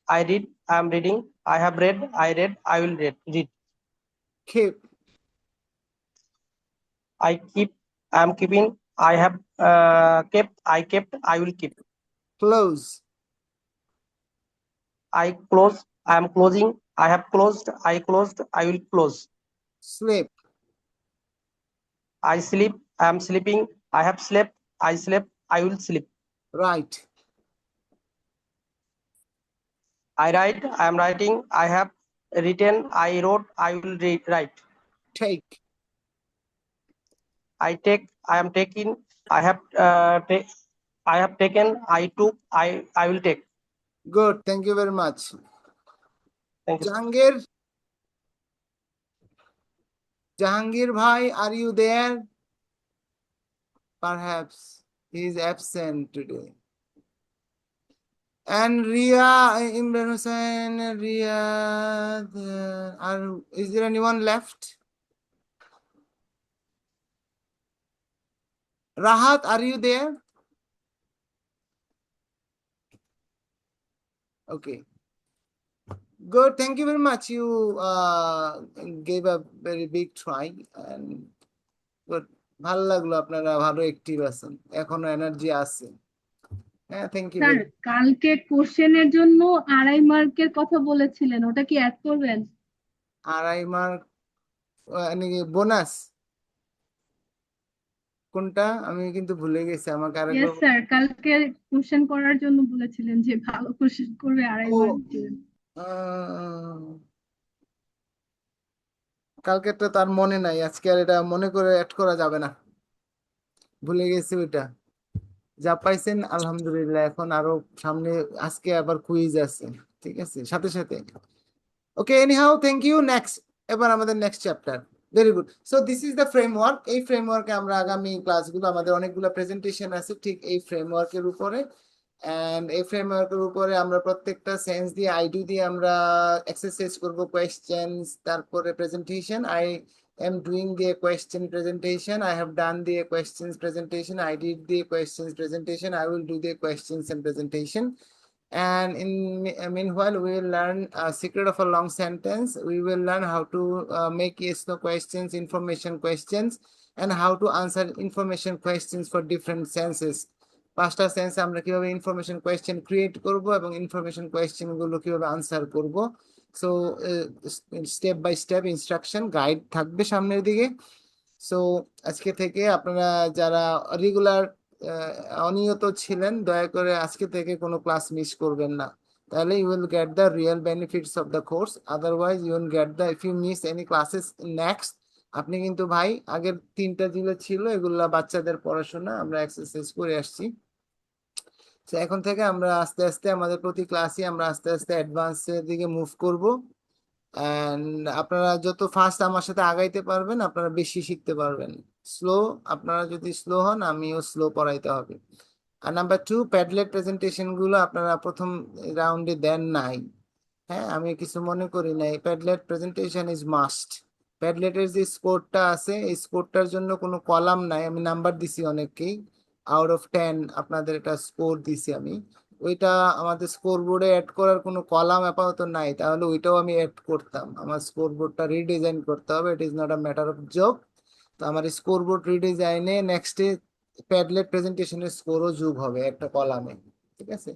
I read, I am reading, I have read, I will read. Keep. I keep, I am keeping, I have kept, I will keep. Close. I close, I am closing, I have closed, I will close. Sleep. I sleep, I am sleeping, I have slept, I slept, I will sleep. Right. I write, I am writing, I have written, I wrote, I will write. Take. I take, I am taking, I have I have taken, I took, I will take. Good. Thank you very much. Thank you, sir. Jahangir. Jahangir Bhai, are you there? Perhaps he is absent today. And Ria, Imran Hussain, Ria, is there anyone left? Rahat, are you there? Okay. Good. Thank you very much. You gave a very big try and good. ভালো লাগলো আপনারা ভালো active আছেন এখনো energy আছে হ্যাঁ thank you sir কালকে কোশ্চেনের জন্য 2.5 মার্কের কথা বলেছিলেন, ওটা কি অ্যাড করবেন? 2.5 মার্ক বোনাস কোনটা আমি কিন্তু ভুলে গেছি আমাকে ইয়েস আরেকবার স্যার, কালকে কোশ্চেন করার জন্য বলেছিলেন যে ভালো কোশ্চেন করবে 2.5 ও মার্ক দিবেন। কালকে তো তার মনে নাই আজকে আর এটা মনে করে অ্যাড করা যাবে না ভুলে গেছি ওইটা যা পাইছেন আলহামদুলিল্লাহ এখন আরো সামনে আজকে আবার কুইজ আছে ঠিক আছে সাথে সাথে ওকে এনিহাউ থ্যাংক ইউ নেক্সট এবার আমাদের next chapter very good so this is the framework এই ফ্রেমওয়ার্কে আমরা আগামী ক্লাসগুলো আমাদের অনেকগুলো প্রেজেন্টেশন আছে ঠিক এই ফ্রেমওয়ার্কের উপরে এন্ড এই ফ্রেমওয়ার্কের উপরে আমরা প্রত্যেকটা সেন্স দিয়ে আইডি দিয়ে আমরা এক্সারসাইজ করব কোয়েশ্চেনস তারপরে presentation I am doing the question presentation. I have done the questions presentation. I did the questions presentation. I will do the questions and presentation. And in meanwhile, we will learn a secret of a long sentence. We will learn how to make yes/no questions, information questions, and how to answer information questions for different senses. পাঁচটা sense আমরা কিভাবে information question create করব এবং information question গুলো কিভাবে answer করব so step by step instruction guide থাকবে সামনের দিকে সো আজকে থেকে আপনারা যারা রেগুলার অনিয়ত ছিলেন দয়া করে আজকে থেকে কোনো ক্লাস মিস করবেন না তাহলে you will get the real benefits of the course otherwise you will get the if you miss any classes next আপনি কিন্তু ভাই আগের 3টা যেগুলো ছিল এগুলা বাচ্চাদের পড়াশোনা আমরা এক্সারসাইজ করে আসছি তো এখন থেকে আমরা আস্তে আস্তে আমাদের প্রতি ক্লাসে আমরা আস্তে আস্তে অ্যাডভান্সের দিকে মুভ করব এন্ড আপনারা যত ফাস্ট আমার সাথে আগাইতে পারবেন আপনারা বেশি শিখতে পারবেন স্লো আপনারা যদি স্লো হন আমিও স্লো পড়াইতে হবে আর নাম্বার 2 প্যাডলেট প্রেজেন্টেশন গুলো আপনারা প্রথম রাউন্ডে দেন নাই হ্যাঁ আমি কিছু মনে করি নাই প্যাডলেট প্রেজেন্টেশন ইজ মাস্ট প্যাডলেটের যে স্কোরটা আছে এই স্কোরটার জন্য কোনো কলাম নাই আমি নাম্বার দিছি অনেককেই আউট অফ 10 আপনাদের এটা স্কোর দিছি আমি ওইটা আমাদের স্কোর বোর্ডে অ্যাড করার কোনো কলাম আপাতত নাই তাহলে ওইটাও আমি অ্যাড করতাম আমার স্কোর বোর্ডটা রিডিজাইন করতে হবে it is not a matter of job তো আমার স্কোর বোর্ড রিডিজাইনে নেক্সটে প্যাডলেট প্রেজেন্টেশনের স্কোরও যোগ হবে একটা কলামে ঠিক আছে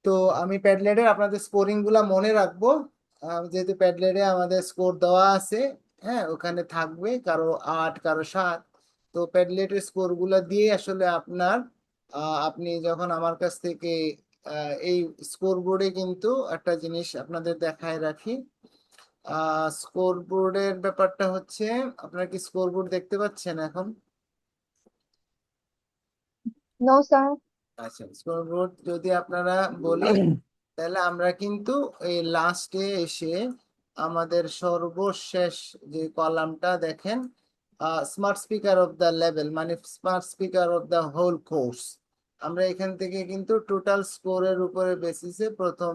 তো আমি প্যাডলেটে আপনাদের স্কোরিং গুলা মনে রাখবো যেহেতু প্যাডলেটে আমাদের স্কোর দেওয়া আছে হ্যাঁ ওখানে থাকবে কারো 8 কারো 7 তো প্যাডলেটের স্কোর গুলা দিয়ে আসলে আপনার আপনি যখন আমার কাছ থেকে এই স্কোর বোর্ডে কিন্তু একটা জিনিস আপনাদের দেখায় রাখি। স্কোর বোর্ডের ব্যাপারটা হচ্ছে, আপনারা কি স্কোর বোর্ড দেখতে পাচ্ছেন এখন? No, sir. আচ্ছা, স্কোর বোর্ড যদি আপনারা বলি, তাহলে আমরা কিন্তু এই লাস্টে এসে আমাদের সর্বশেষ যে কলামটা দেখেন, smart speaker of the level, মানে smart speaker of the whole course, আমরা এখান থেকে কিন্তু টোটাল স্কোরের উপরে বেসিসে প্রথম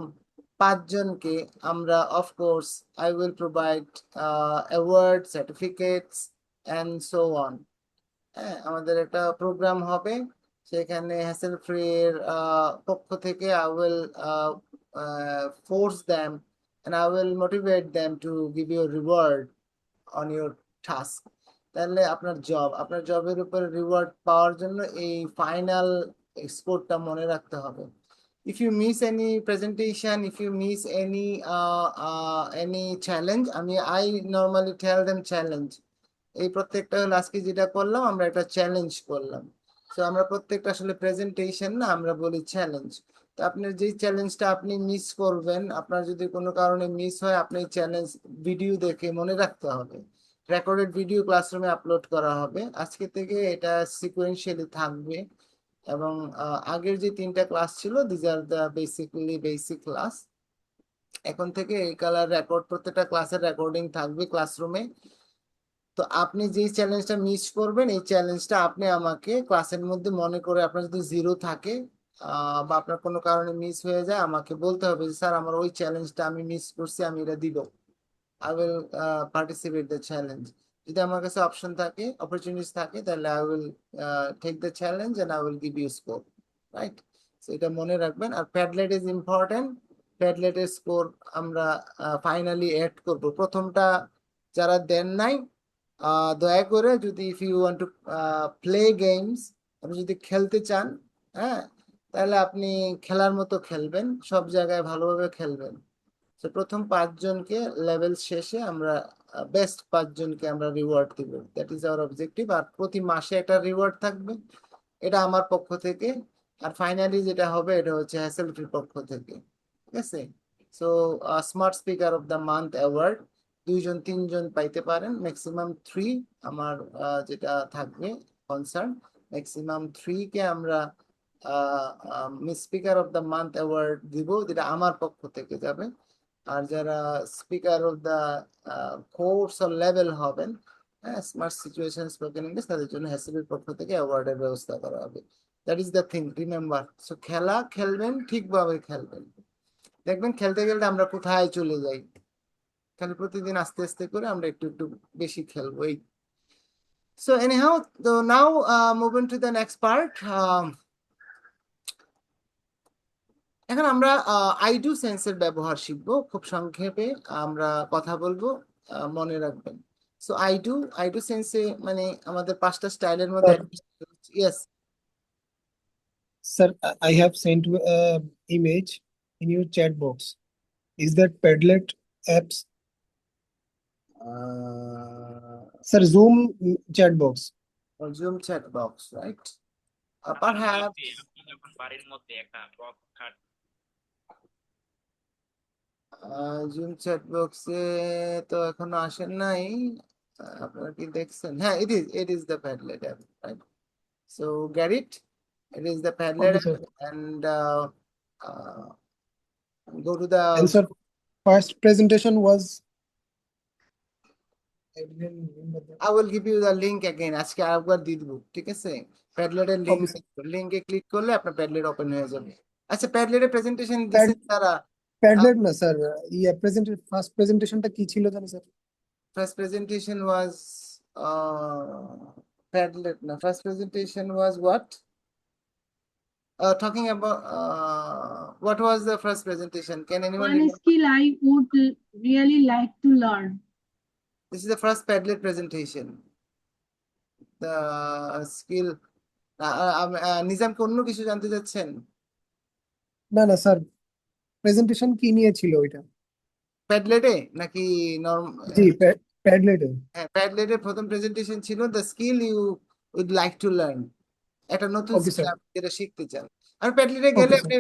5 জনকে আমরা, of course I will provide award, certificates and so on. হ্যাঁ, আমাদের একটা প্রোগ্রাম হবে, সেখানে হ্যাসেল ফ্রি এর পক্ষ থেকে I will force them and I will motivate them to give you a reward on your task. তাহলে আপনার জবের উপরে রিওয়ার্ড পাওয়ার জন্য এই ফাইনাল স্কোরটা মনে রাখতে হবে। If you miss any presentation, if you miss any challenge, I normally tell them challenge. এই প্রত্যেকটা হলো আজকে যেটা করলাম, আমরা একটা চ্যালেঞ্জ করলাম। তো আমরা প্রত্যেকটা আসলে প্রেজেন্টেশন না, আমরা বলি চ্যালেঞ্জ। তো আপনার যে চ্যালেঞ্জটা আপনি মিস করবেন, আপনার যদি কোনো কারণে মিস হয়, আপনি চ্যালেঞ্জ ভিডিও দেখে মনে রাখতে হবে। রেকর্ডেড ভিডিও ক্লাসরুমে আপলোড করা হবে আজকে থেকে, এটা সিকোয়েন্সিয়ালি থাকবে। এবং আগের যে 3টা ক্লাস ছিল, these are the basic class. এখন থেকে এই কালার রেকর্ড, প্রত্যেকটা ক্লাসের রেকর্ডিং থাকবে ক্লাসরুমে। তো আপনি যেই চ্যালেঞ্জটা মিস করবেন, এই চ্যালেঞ্জটা আপনি আমাকে ক্লাসের মধ্যে মনে করে, আপনার যদি 0 থাকে বা আপনার কোনো কারণে মিস হয়ে যায়, আমাকে বলতে হবে যে স্যার আমার ওই চ্যালেঞ্জটা আমি মিস করছি, আমি এটা দিব। I will participate the challenge. যদি আমার কাছে অপশন থাকে, অপরচুনিটিস থাকে, তাহলে I will take the challenge and I will give you score, right? So এটা মনে রাখবেন। আর প্যাডলেট ইজ ইম্পর্টেন্ট। প্যাডলেটের স্কোর আমরা ফাইনালি অ্যাড করব। প্রথমটা যারা দেন নাই, দয়া করে, যদি if you want to play games, আপনি যদি খেলতে চান, হ্যাঁ, তাহলে আপনি খেলার মতো খেলবেন, সব জায়গায় ভালোভাবে খেলবেন। তো প্রথম 5 জনকে লেভেল শেষে আমরা বেস্ট 5 জনকে আমরা রিওয়ার্ড দিব। That is our objective. আর প্রতি মাসে একটা রিওয়ার্ড থাকবে, এটা আমার পক্ষ থেকে। আর ফাইনালি যেটা হবে, এটা হচ্ছে হ্যাসেল ফ্রির পক্ষ থেকে, ঠিক আছে? So smart speaker of the month award 2 জন 3 জন পাইতে পারেন, ম্যাক্সিমাম 3 আমার যেটা থাকবে কনসার্ন, ম্যাক্সিমাম 3 কে আমরা speaker of the month award দিব, যেটা আমার পক্ষ থেকে যাবে। আর যারা speaker of the course or level হবেন, স্মার্ট সিচুয়েশন স্পোকেন ইংলিশ, তাদের জন্য হ্যাসেলের পক্ষ থেকে অ্যাওয়ার্ডের ব্যবস্থা করা হবে। That is the thing, remember. So খেলবেন, ঠিকভাবে খেলবেন। দেখবেন খেলতে খেলতে আমরা কোথায় চলে যাই, খালি প্রতিদিন আস্তে আস্তে করে আমরা একটু একটু বেশি খেলবো। এই সো এনিহাউ, তো নাও moving to the next part. এখন আমরা আই ডু সেন্সের ব্যবহার শিখবো। খুব সংক্ষেপে আমরা কথা বলবো, মনে রাখবেন। সো আই ডু সেন্সে মানে আমাদের 5টা স্টাইলের মধ্যে, yes Sir, I have sent you a image in your chat box. Is that Padlet apps? Sir, Zoom chat box. Zoom chat box, right? Perhaps zoom chat বক্সে তো এখনো আসেন নাই, আপনারা কি দেখছেন? হ্যাঁ, it is the Padlet app, right? So get it is the Padlet Okay, sir. app, and go to the And sir, first presentation was. I didn't remember that. I will give you the link again, আজকে আরেকবার দিয়ে দিব, ঠিক আছে? প্যাডলেটের লিংকে click করলে আপনার Padlet open হয়ে যাবে। আচ্ছা, প্যাডলেটের প্রেজেন্টেশন দিছেন তারা? Padlet না স্যার, ফার্স্ট প্রেজেন্টেশনটা কি ছিল জানেন sir? First presentation was Padlet. No, first presentation was what? Talking about what was the first presentation? Can anyone One remember? skill I would really like to learn. This is the first Padlet presentation. The skill. Nizam কি অন্য কিছু জানতে চাচ্ছেন? না না sir, presentation কি নিয়ে ছিল ওইটা? প্যাডলেটে নাকি জি, প্যাডলেটে। হ্যাঁ, প্যাডলেটের প্রথম প্রেজেন্টেশন ছিল the skill you would like to learn. একটা নতুন Okay, স্কিল sir. আপনি যেটা শিখতে চান। আর প্যাডলেটে গেলে Okay, আপনি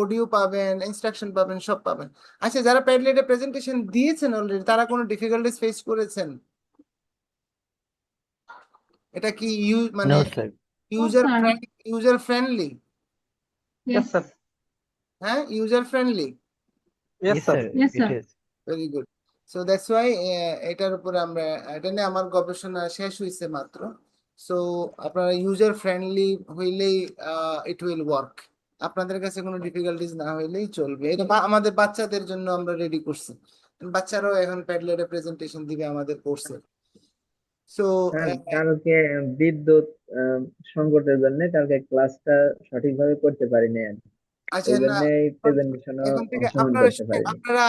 অডিও পাবেন, ইনস্ট্রাকশন পাবেন, সব পাবেন। আচ্ছা, যারা প্যাডলেটে প্রেজেন্টেশন দিয়েছেন অলরেডি, তারা কোনো ডিফিকাল্টিস ফেস করেছেন? এটা কি মানে No, sir. User sir. User friendly? Yes, sir. হ্যাঁ, user friendly. Yes, Yes, sir. sir. Yes, It sir. is. Very good. So that's why এটার উপরে আমরা, এটা নিয়ে আমার গবেষণা শেষ হয়েছে মাত্র। সো আপনারা ইউজার ফ্রেন্ডলি হইলেই ইট উইল ওয়ার্ক। আপনাদের কাছে কোনো ডিফিকাল্টিস না হইলেই চলবে। এটা আমাদের বাচ্চাদের জন্য আমরা রেডি করছি, বাচ্চারাও এখন প্যাডলেটে প্রেজেন্টেশন দিবে আমাদের কোর্সে। সো স্যার কালকে বিদ্যুৎ সংকটের জন্য কালকে ক্লাসটা সঠিকভাবে করতে পারিনি আর কি। আচ্ছা, এই না, জন্য প্রেজেন্টেশনও এখন থেকে অংশগ্রহণ আপনারা করতে পারিনি। আপনারা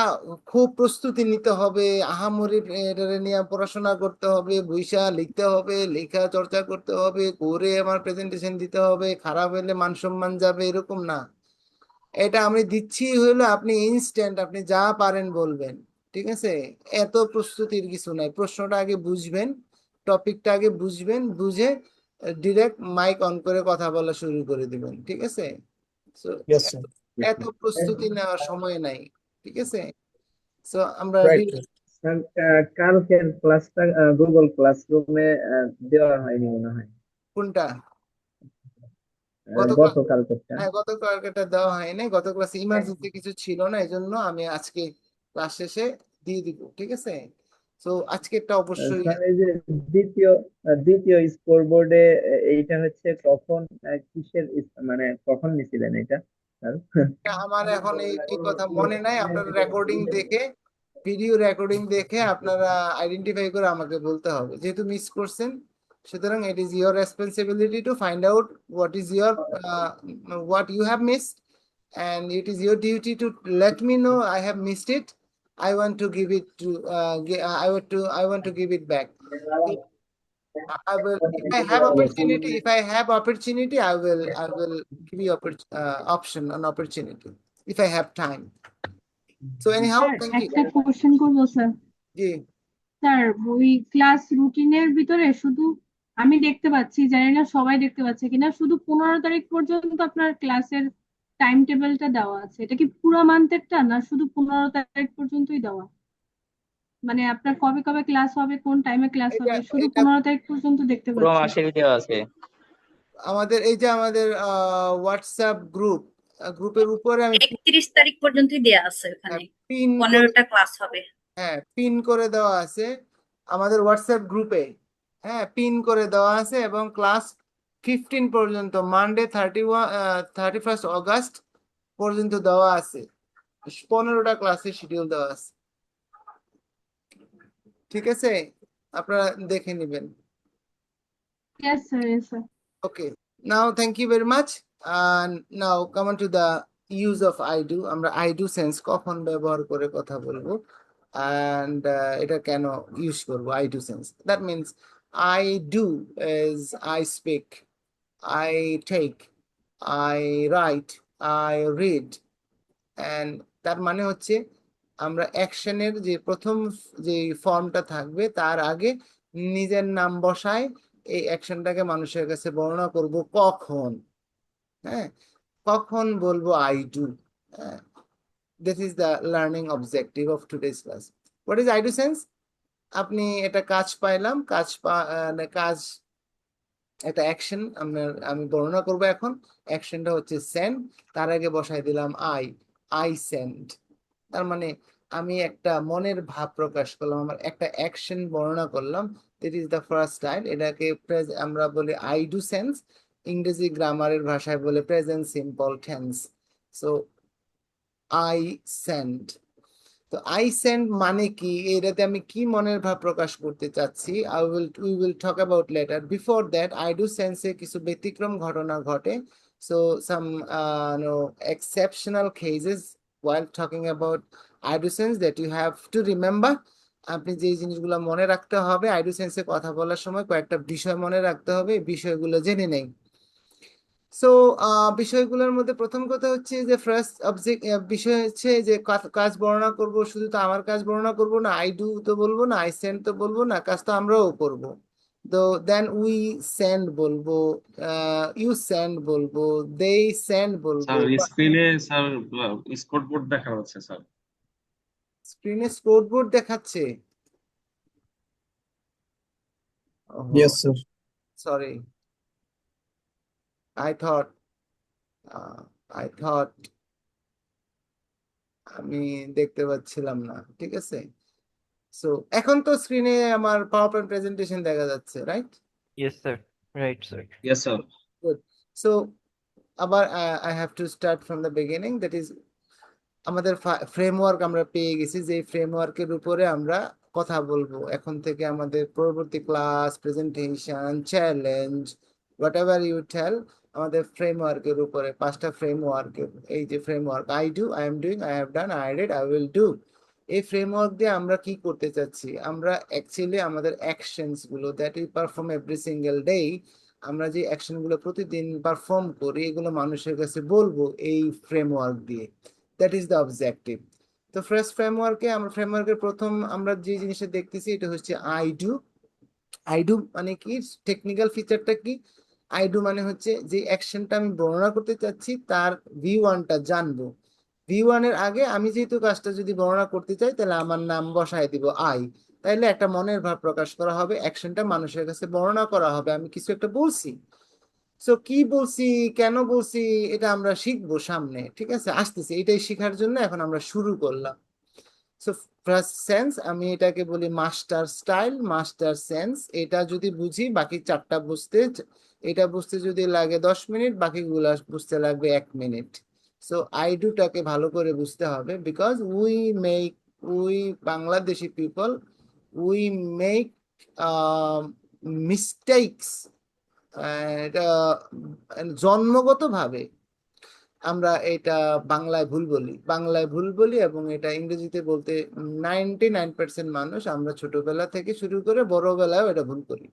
খুব প্রস্তুতি নিতে হবে, আহামরি এটা নিয়ে পড়াশোনা করতে হবে, বইসা লিখতে হবে, লেখা চর্চা করতে হবে, করে আমার প্রেজেন্টেশন দিতে হবে, খারাপ হলে মান সম্মান যাবে, এরকম না। এটা আমি দিচ্ছি হলো আপনি ইনস্ট্যান্ট, আপনি যা পারেন বলবেন, ঠিক আছে? এত প্রস্তুতির কিছু নাই। প্রশ্নটা আগে বুঝবেন, টপিকটা আগে বুঝবেন, বুঝে ডিরেক্ট মাইক অন করে কথা বলা শুরু করে দিবেন, ঠিক আছে? So, yes, sir. এত প্রস্তুতি নেওয়ার সময় নাই, ঠিক আছে? সো আমরা Right. স্যার কালকের ক্লাসটা গুগল ক্লাসরুমে দেওয়া হয়নি মনে হয়, কোনটা? গত ক্লাস, গতকালকেরটা। হ্যাঁ, গত ক্লাসটা দেওয়া হয়নি। গত ক্লাসে ইমার্জেন্সি কিছু ছিল না, এই জন্য আমি আজকে ক্লাস শেষে দিয়ে দিব, ঠিক আছে? তো আজকেরটা অবশ্যই। স্যার এই যে দ্বিতীয় স্কোর বোর্ডে এইটা হচ্ছে কখন কিসের মানে কখন নিছিলেন এটা স্যার? আমার এখন এই কথা মনে নাই। আপনারা রেকর্ডিং দেখে, ভিডিও রেকর্ডিং দেখে আপনারা আইডেন্টিফাই করে আমাকে বলতে হবে, যেহেতু মিস করছেন। সুতরাং it is your responsibility to find out what is your what you have missed, and it is your duty to let me know I have missed it. I want to give it to I want to give it back. I will, if I have opportunity, I will give you an opportunity if I have time. So anyhow, sir thank you. একটা question করবো sir. জি, sir ওই class রুটিনের ভিতরে শুধু আমি দেখতে পাচ্ছি, জানি না সবাই দেখতে পাচ্ছে কিনা, শুধু 15 তারিখ পর্যন্ত আপনার ক্লাসের টাইম টেবিলটা দেওয়া আছে। এটা কি পুরো মান্থেরটা, না শুধু 15 তারিখ পর্যন্তই দেওয়া? মানে আপনার কবে কবে ক্লাস হবে, কোন টাইমে ক্লাস হবে, শুধু এটা 15 তারিখ পর্যন্ত দেখতে পুরো পাচ্ছি। মাসের দেওয়া আছে। আমাদের এই যে আমাদের হোয়াটসঅ্যাপ গ্রুপের উপরে আমি 31 তারিখ পর্যন্তই দেয়া আছে ওখানে, পিন 15টা ক্লাস হবে। হ্যাঁ, পিন করে দেওয়া আছে আমাদের হোয়াটসঅ্যাপ গ্রুপে। হ্যাঁ, পিন করে দেওয়া আছে, এবং ক্লাস 15 পর্যন্ত, মানডে 31 অগাস্ট পর্যন্ত দেওয়া আছে। 15টা ক্লাসের শিডিউল দেওয়া আছে, ঠিক আছে? আপনারা দেখে নেবেন। Yes sir, yes sir. Okay, now thank you very much. And now come on to the use of I do. আমরা I do sense কখন ব্যবহার করে কথা বলবো, and এটা কেন ইউজ করব I do sense. That means I do is I speak, I take, I write, I read, and তার মানে হচ্ছে আমরা অ্যাকশনের যে প্রথম যে ফর্মটা থাকবে তার আগে নিজের নাম বসায় এই অ্যাকশনটাকে মানুষের কাছে বর্ণনা করব কখন। হ্যাঁ, কখন বলবো I do. This is the learning objective of today's class. What is I do sense? আপনি এটা কাজ পাইলাম, কাজ একটা অ্যাকশন আমি বর্ণনা করব এখন। অ্যাকশনটা হচ্ছে সেন্ড, তার আগে বসাই দিলাম আই সেন্ড। তার মানে আমি একটা মনের ভাব প্রকাশ করলাম, আমার একটা অ্যাকশন বর্ণনা করলাম। This is the first style. এটাকে আমরা বলি আই ডু সেন্স, ইংরেজি গ্রামারের ভাষায় বলে present simple tense. So I send. তো আই সেন্ড মানে কি, এটাতে আমি কি মনের ভাব প্রকাশ করতে চাচ্ছি we will talk about later. Before that I do সেন্সে কিছু ব্যতিক্রম ঘটনা ঘটে। So some exceptional cases while talking about I do sense that you have to remember. আপনি যে জিনিসগুলো মনে রাখতে হবে আই ডু সেন্সে কথা বলার সময়, কয়েকটা বিষয় মনে রাখতে হবে, এই বিষয়গুলো জেনে নেই। সো বিষয়গুলোর মধ্যে প্রথম কথা হচ্ছে যে ফার্স্ট বিষয় হচ্ছে যে কাজ বর্ণনা করব, শুধু তো আমার কাজ বর্ণনা করব না, আই ডু তো বলবো না, আই সেন্ড তো বলবো না, কাজ তো আমরাও করব। তো দেন উই সেন্ড বলবো, ইউ সেন্ড বলবো, দে সেন্ড বলবো। স্যার স্ক্রিনে স্যার স্কোরবোর্ড দেখা যাচ্ছে স্যার। স্ক্রিনে স্কোরবোর্ড দেখাচ্ছে? Yes, sir. Sorry, I thought I thought আমি দেখতে পাচ্ছিলাম না। ঠিক আছে, সো এখন তো স্ক্রিনে আমার পাওয়ার পয়েন্ট প্রেজেন্টেশন দেখা যাচ্ছে, right? Yes, sir. Right, sir. Yes sir. Good. So আবার I have to start from the beginning, that is আমাদের ফ্রেমওয়ার্ক আমরা পেয়ে গেছি, যে ফ্রেমওয়ার্কের উপরে আমরা কথা বলবো এখন থেকে। আমাদের পরবর্তী class, presentation, challenge, whatever you tell, আমাদের ফ্রেমওয়ার্কের উপরে 5টা ফ্রেমওয়ার্কের, এই যে framework I do, I am doing, I have done, I did, I will do, এই ফ্রেমওয়ার্ক দিয়ে আমরা কি করতে চাচ্ছি? আমরা অ্যাকচুয়ালি আমাদের অ্যাকশনস গুলো that we perform every single day, আমরা যে অ্যাকশন গুলো প্রতিদিন পারফর্ম করি, এগুলো মানুষের কাছে বলবো এই ফ্রেমওয়ার্ক দিয়ে। That is the objective. তো ফার্স্ট ফ্রেমওয়ার্কের প্রথম আমরা যে জিনিসটা দেখতেছি, এটা হচ্ছে আই ডু। আই ডু মানে কি? টেকনিক্যাল ফিচারটা কি? আই ডু মানে হচ্ছে যে অ্যাকশনটা আমি বর্ণনা করতে চাচ্ছি তার V1টা জানবো। V1 এর আগে আমি যেহেতু কাজটা যদি বর্ণনা করতে চাই, তাহলে আমার নাম বসায় দিব আই, তাইলে একটা মনের ভাব প্রকাশ করা হবে, অ্যাকশনটা মানুষের কাছে বর্ণনা করা হবে, আমি কিছু একটা বলছি। সো কি বলছি, কেন বলছি, এটা আমরা শিখবো সামনে। ঠিক আছে, আসতেছি, এটাই শেখার জন্য এখন আমরা শুরু করলাম। সো ফার্স্ট সেন্স, আমি এটাকে বলি মাস্টার স্টাইল, মাস্টার সেন্স। এটা যদি বুঝি, বাকি 4টা বুঝতে, এটা বুঝতে যদি লাগে 10 মিনিট, বাকিগুলা বুঝতে লাগবে 1 মিনিট। সো আই ডুটাকে ভালো করে বুঝতে হবে, because we Bangladeshi people, we make mistakes. এটা জন্মগতভাবে আমরা এটা বাংলায় ভুল বলি এবং এটা ইংরেজিতে বলতে 99% মানুষ আমরা ছোটবেলা থেকে শুরু করে বড়বেলায় এটা ভুল করি।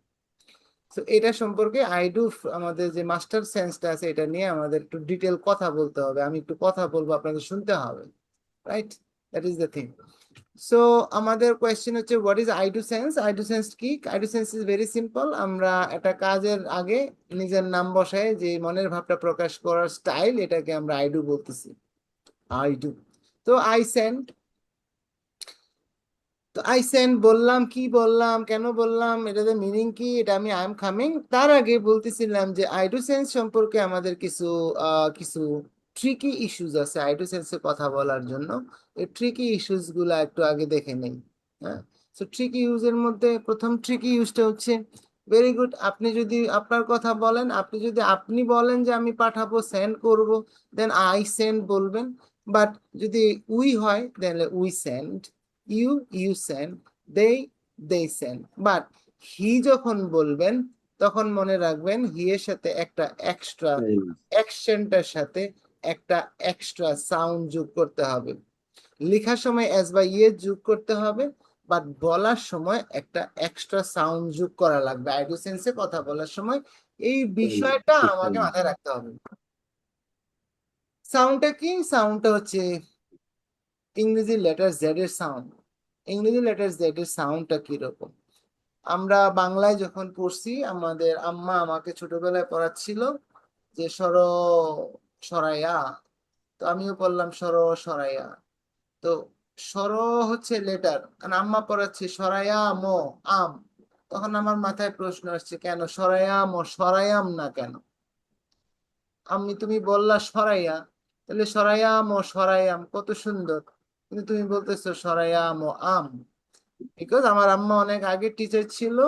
তো এটা সম্পর্কে আই ডু, আমাদের যে মাস্টার সেন্সটা আছে, এটা নিয়ে আমাদের একটু ডিটেল কথা বলতে হবে। আমি একটু কথা বলবো, আপনাদের শুনতে হবে, right? That is the thing. So আমাদের কোয়েশ্চেন হচ্ছে what is I do sense? I do sense কি? I do sense is very simple. আমরা একটা কাজের আগে নিজের নাম বসায় যে মনের ভাবটা প্রকাশ করার স্টাইল, এটাকে আমরা আই ডু বলতেছি, আই ডু। তো আই সেন্ড বললাম, কি বললাম, কেন বললাম, এটাতে মিনিং কি, এটা আমি আই এম কামিং। তার আগে বলতেছিলাম যে আই ডু সেন্স সম্পর্কে আমাদের কিছু ট্রিকি ইস্যুস আছে আই ডু সেন্সে কথা বলার জন্য। এই ট্রিকি ইস্যুস গুলা একটু আগে দেখে নেই। হ্যাঁ, সো ট্রিকি ইউজের মধ্যে প্রথম ট্রিকি ইউজটা হচ্ছে, ভেরি গুড, আপনি যদি আপনার কথা বলেন, আপনি বলেন যে আমি পাঠাবো, সেন্ড করব, দেন আই সেন্ড বলবেন। বাট যদি উই হয়, তাহলে we send, you send, they send। But he যখন বলবেন, তখন মনে রাখবেন হি এর সাথে একটা এক্সট্রা অ্যাকশনটার সাথে একটা এক্সট্রা সাউন্ড যোগ করতে হবে। লেখার সময় এস বা ইয়ে যোগ করতে হবে, বাট বলার সময় একটা এক্সট্রা সাউন্ড যোগ করা লাগবে। আই ডু সেন্সে কথা বলার সময় এই বিষয়টা আমাকে মাথায় রাখতে হবে। সাউন্ডটা কি? সাউন্ডটা হচ্ছে ইংরেজি লেটার জেড এর সাউন্ড। ইংরেজি লেটার জেড এর সাউন্ডটা কিরকম? আমরা বাংলায় যখন পড়ছি, আমাদের আম্মা আমাকে ছোটবেলায় পড়াচ্ছিল যে সরাইয়া, তো আমিও পড়লাম সরাইয়া। তো সর হচ্ছে লেটার, আর আম্মা পড়াচ্ছে সরাইয়া মো আম। তখন আমার মাথায় প্রশ্ন আসছে, কেন সরাইয়া মো, সরাইয়াম না কেন? তুমি বললা সরাইয়া, তাহলে সরাইয়াম ও সরাইয়াম কত সুন্দর, কিন্তু তুমি বলতেছো সরাইয়াম ও আম। বিকজ আমার আম্মা অনেক আগে টিচার ছিল,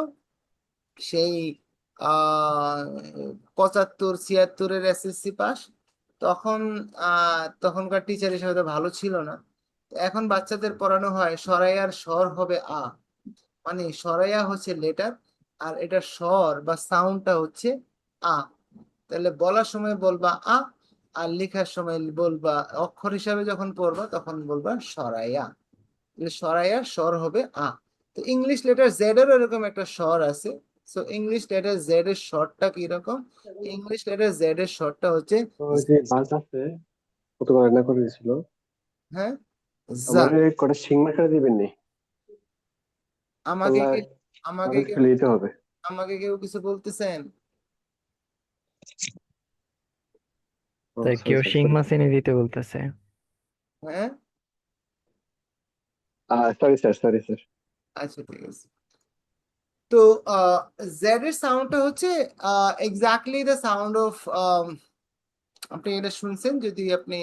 সেই 75-76-এর SSC পাস। তখন তখনকার টিচার হিসেবে তো ভালো ছিল না। এখন বাচ্চাদের পড়ানো হয় সরাইয়ার স্বর হবে আ, মানে সরাইয়া হচ্ছে লেটার, আর এটা স্বর বা সাউন্ডটা হচ্ছে আ। তাহলে বলার সময় বলবা আ, আর লেখার সময় বলবা, অক্ষর হিসাবে যখন পড়বা তখন বলবা সরাইয়া। সরাইয়ার স্বর হবে আ। তো ইংলিশ লেটার জেড এর এরকম একটা স্বর আছে। সো ইংলিশ লেটার জেড এর স্বরটা কিরকম? ইংলিশ লেটার জেড এর স্বরটা হচ্ছে, যে বাস আছে কত রান্না করে দিয়েছিল, হ্যাঁ, জা। আমার কটা শিং মাছ দিবেন নি? আমাকে আল্লাহ, আমাকে ফেলে দিতে হবে। আমাকে কেউ কিছু বলতেছেন? স্যার সরি কেউ স্যার শিং সরি মাছ এনে দিতে বলতেছে। হ্যাঁ, সরি স্যার সরি স্যার আচ্ছা ঠিক আছে। তো জেড এর সাউন্ডটা হচ্ছে এক্স্যাক্টলি দ্য সাউন্ড অফ, আপনি এটা শুনছেন যদি আপনি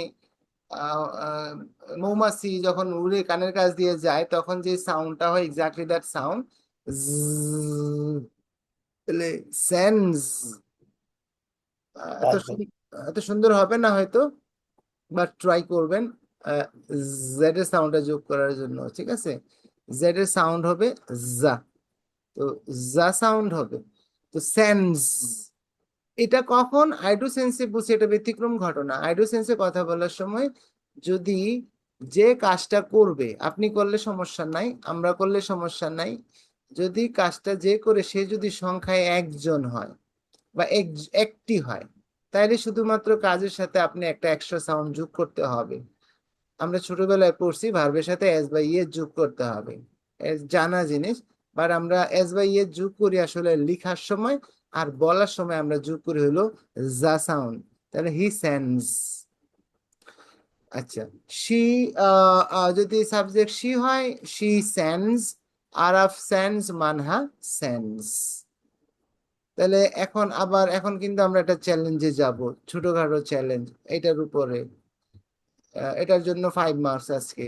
আহ, আহ, মৌমাছি যখন উড়ে কানের কাছ দিয়ে যায় তখন যে সাউন্ডটা হয় এক্স্যাক্টলি দ্যাট সাউন্ড, তাহলে সেন্স। এত এত সুন্দর হবে না হয়তো, বাট ট্রাই করবেন জেড এর সাউন্ডটা যোগ করার জন্য, ঠিক আছে? জেড এর সাউন্ড হবে জা, তো জা সাউন্ড হবে। তো সেন্স, এটা কখন আইডু সেন্সে বুঝি, এটা ব্যতিক্রম ঘটনা। আইডু সেন্সে কথা বলার সময় যদি যে কাজটা করবে, আপনি করলে সমস্যা নাই, আমরা করলে সমস্যা নাই, যদি কাজটা যে করে সে যদি সংখ্যায় একজন হয় বা একটি হয়, তাইলে শুধুমাত্র কাজের সাথে আপনি একটা এক্সট্রা সাউন্ড যোগ করতে হবে। আমরা ছোটবেলায় পড়ছি ভার্বের সাথে এস বা ইয়ে যোগ করতে হবে, জানা জিনিস। বাট আমরা এস বা ইয়ে যোগ করি আসলে লিখার সময়, আর বলার সময় আমরা যোগ করি হলো যা সাউন্ড। তাহলে হি সেন্স। আচ্ছা, শি, যদি সাবজেক্ট শি হয়, she sense, Araf sense, Manha sense. তাহলে এখন কিন্তু আমরা একটা চ্যালেঞ্জে যাব, ছোটখাটো চ্যালেঞ্জ এটার উপরে। এটার জন্য 5 মার্কস আজকে,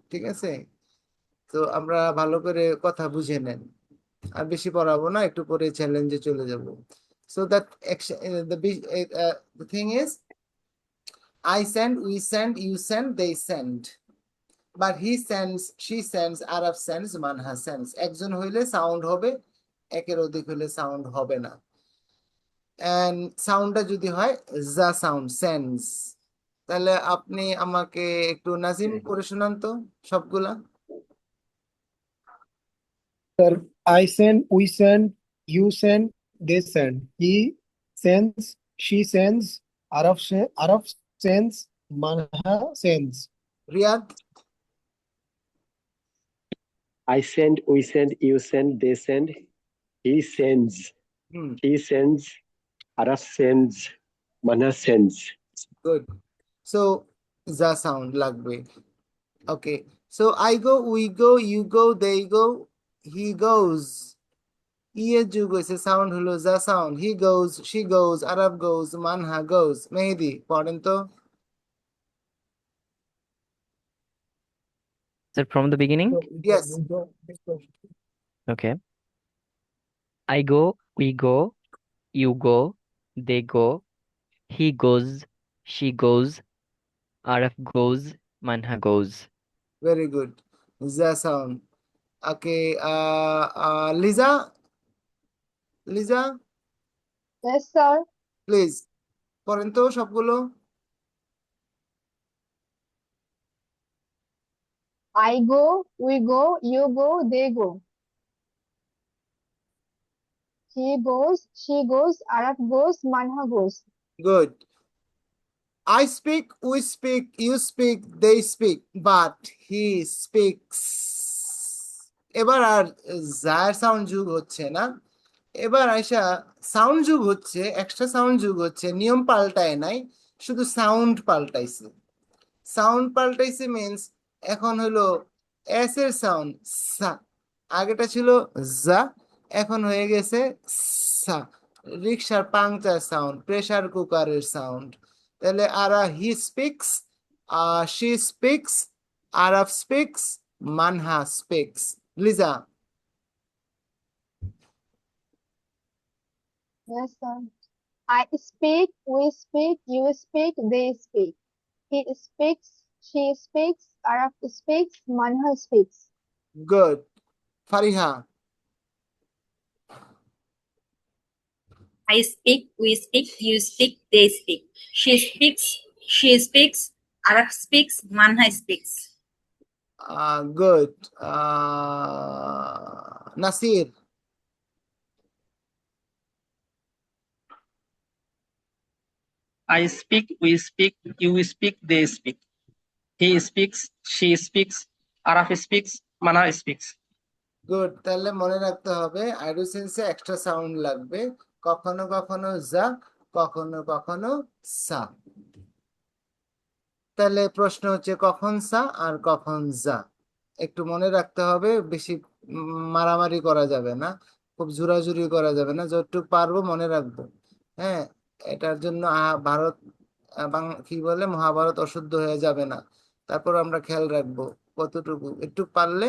ঠিক আছে? তো আমরা ভালো করে কথা বুঝে নেন, আর বেশি পড়াবো না, একটু পরে চ্যালেঞ্জে চলে যাব। So that the thing is, I send, we send, you send, they send, but he sends, she sends, Araf sends, Manha sends। একজন হইলে সাউন্ড হবে, একের অধিক হইলে সাউন্ড হবে না। এন্ড সাউন্ডটা যদি হয় যা সাউন্ড, সেন্স। তাহলে আপনি আমাকে একটু নাজিম করে শোনান তো সবগুলা। Sir, I send, we send, you send, they send. He sends, she sends, Araf sends, Manha sends. Riyad, I send, we send, you send, they send, he sends, hmm, he sends, Araf sends, Mana sends. Good. So যা sound লাগবে। Okay, so I go, we go, you go, they go, he goes, এর যুগ হয়েছে, sound হলো যা sound. He goes, she goes, Araf goes, Manha goes. Mehedi পড়েন তো। Sir from the beginning. Yes, okay, I go, we go, you go, they go, he goes, she goes, Araf goes, Manha goes. Very good, যা sound. Okay, Liza, Liza Yes, sir. Please পড়েন তো সবগুলো। I go, we go, you go, they go. He goes, she goes, Araf goes, Manha goes. Good. I speak, we speak, you speak, they speak, but he speaks। এবার আর যার sound যুগ হচ্ছে না, এবার আইসা সাউন্ড যুগ হচ্ছে, এক্সট্রা সাউন্ড যুগ হচ্ছে, নিয়ম পাল্টায় নাই, শুধু সাউন্ড পাল্টাইছে। সাউন্ড পাল্টাইছে মিন্স এখন হলো এস এর সাউন্ড সা, আগেটা ছিল যা, এখন হয়ে গেছে সা। রিক্সার পাংচার সাউন্ড, প্রেসার কুকারের সাউন্ড। তাহলে he speaks, she speaks, Araf speaks, Manha speaks. Liza, Yes, sir. I speak, we speak, you speak, they speak. He speaks, she speaks, Araf speaks, Manha speaks. Good. Fariha, I speak, we speak, you speak, they speak. She speaks, Araf speaks, Manha speaks. Good. Nasir, I speak, we speak, you speak, they speak. He speaks, she speaks, Araf speaks, Mana speaks. Good, তাহলে মনে রাখতে হবে আইডোসেন্সে extra sound লাগবে, কখনো কখনো যা, কখনো কখনো সা। তাহলে প্রশ্ন হচ্ছে কখন সা আর কখন যা, একটু মনে রাখতে হবে, বেশি মারামারি করা যাবে না, খুব জোরাজুরি করা যাবে না, যতটুকু পারবো মনে রাখবো। হ্যাঁ, এটার জন্য ভারত কি বলে মহাভারত অশুদ্ধ হয়ে যাবে না, তারপর আমরা খেয়াল রাখবো কতটুকু, একটু পারলে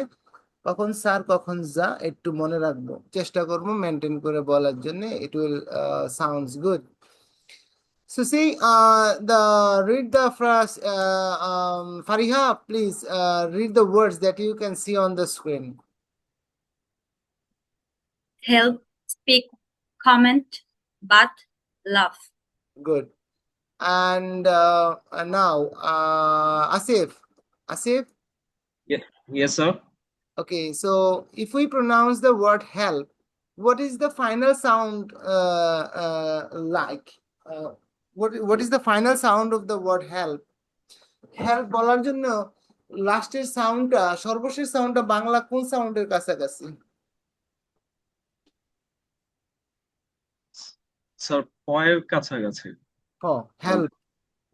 কখন স্যার কখন যা একটু মনে রাখবো, চেষ্টা করবো মেনটেন করে বলার জন্য, it will sounds good. So see, read the phrase, Fariha, please read the words that you can see on the screen. Help, speak, comment, but, laugh. Good. And now, Asif, Yeah. Yes, sir. okay, so if we pronounce the word help, what is the final sound like? What is the final sound of the word help? Help বলার জন্য লাস্টের সাউন্ডটা, সর্বশেষ সাউন্ডটা বাংলা কোন সাউন্ডের কাছাকাছি? Sir পয়ের কাছাকাছি। Help,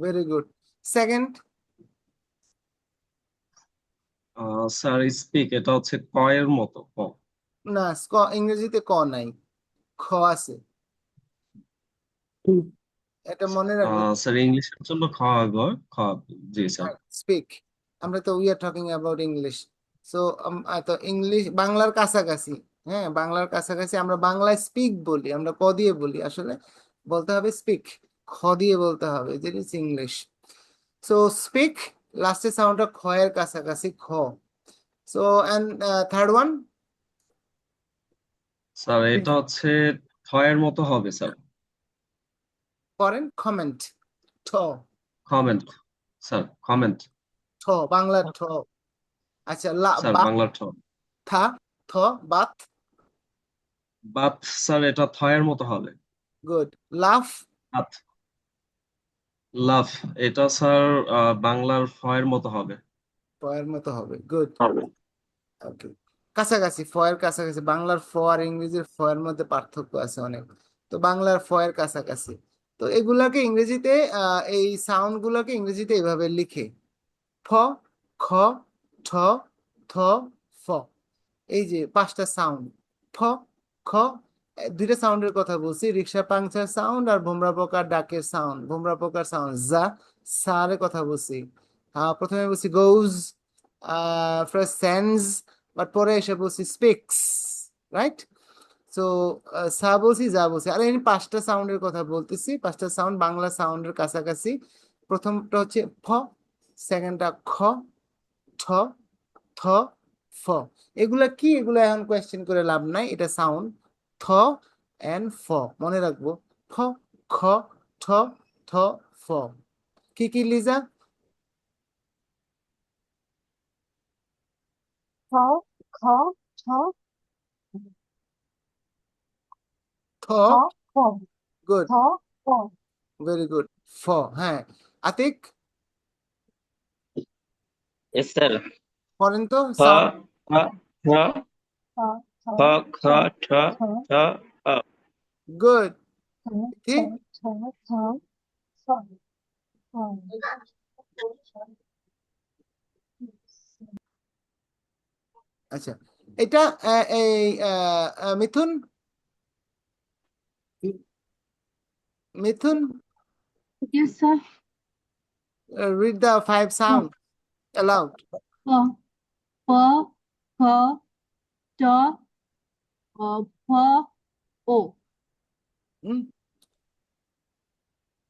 very good. Second? Sir speak, এটা হচ্ছে ক এর মতো, ক। না, ইংরেজিতে ক নাই, খ আছে, এটা মনে রাখবেন। স্যার ইংলিশের জন্য খ আগে, খ। জি স্যার। স্পিক, আমরা তো we are talking about English, so তো ইংলিশ বাংলার কাছাকাছি। হ্যাঁ, বাংলার কাছাকাছি, আমরা বাংলায় স্পিক বলি, আমরা ক দিয়ে বলি, আসলে বলতে হবে স্পিক, খ দিয়ে বলতে হবে, this is English. So speak, লাস্টের সাউন্ডটা খ এর কাছাকাছি, খ। So and third one? Sir এটা হচ্ছে থ এর মতো হবে স্যার। করেন কমেন্ট, ঠ। Comment, sir comment. ঠ, বাংলার ঠ। আচ্ছা, স্যার বাত, বাংলার ঠ। থা, থ, বাত। বাত, স্যার এটা থ এর মতো হবে। গুড। লাফ? বাত, লাফ, এটা স্যার বাংলার ফ এর মতো হবে। ফ এর মতো হবে, গুড। ওকে, কাছাকাছি, ফ এর কাছাকাছি, বাংলার ফ আর ইংরেজির ফ এর মধ্যে পার্থক্য আছে অনেক, তো বাংলার ফ এর কাছাকাছি। তো এগুলাকে ইংরেজিতে, এই সাউন্ড গুলোকে ইংরেজিতে এইভাবে লিখে, ফ, খ, ঠ, থ, ফ। এই যে পাঁচটা সাউন্ড, ফ, খ, দুইটা সাউন্ডের কথা বলছি, রিক্সা পাংচার সাউন্ড আর ভোমরা পোকার ডাকের সাউন্ড, ভোমরা পোকার সাউন্ড, যা, সারের কথা বলছি। প্রথমে বলছি গোজ, সেন্স, বাট পরে এসে বলছি স্পিক্স, রাইট? সো সা বলছি, যা বলছি, আর এই পাঁচটা সাউন্ডের কথা বলতেছি, পাঁচটা সাউন্ড বাংলা সাউন্ডের কাছাকাছি। প্রথমটা হচ্ছে ফ, সেকেন্ডটা খ, ঠ, থ, ফ। এগুলা কি? এগুলা এখন কোয়েশ্চেন করে লাভ নাই, এটা সাউন্ড, থ এন্ড ফ, মনে রাখবো, ফ, খ, ঠ, থ, ফ। কি কি লিজা? খ, খ, ছ, থ, খ, খ, গুড, খ, খ, ভেরি গুড। ফ, হ্যাঁ। Atik, Yes, sir. পড়েন তো খ, সাউন্ড। খ, খ, খ, খ, খ, খ, খ, ঠ, খ, ঠ, ঠ। গুড। ছ, কি? ছ, ছ, ছ, ছ। আচ্ছা, এটা এই মিথুন, মিথুন, Yes, sir. read the 5 sound aloud. P, P, P, T, P, O.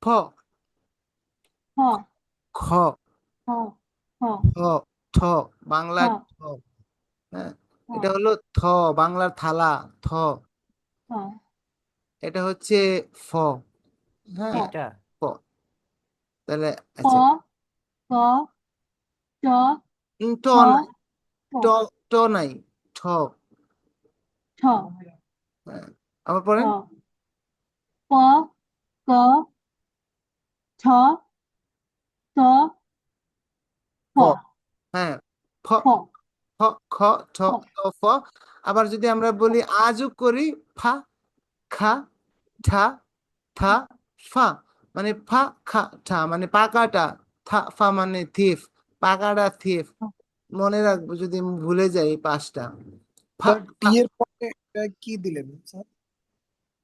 फ, খ, খ, খ, খ, ঠ, ঠ, বাংলার খ, ঠ। হ্যাঁ, খ, এটা হলো থ, বাংলার থালা, থ। খ, এটা হচ্ছে ফ। হ্যাঁ, এটা ফ। তাহলে ক, আচ্ছা, ক, চ, ট ছ, নাই, ঠ, ট, ট নাই, ঠ। ছ, হ্যাঁ, আবার ছ, পড়েন। প, ক, ছ, চ, ফ, ক, হ্যাঁ, ফ, ফ, খ, খ, ঠ, ফ, ট, ফ। আবার যদি আমরা বলি আ যোগ করি ফা খা ঠা থা ফা, মানে ফা খা ঠা মানে পাকাটা, থা ফা মানে থিফ, পাকাটা থিফ। মনে রাখবো যদি আমি ভুলে যাই এই পাঁচটা। ফা স্যার টি এর পরে এটা কি দিলেন স্যার?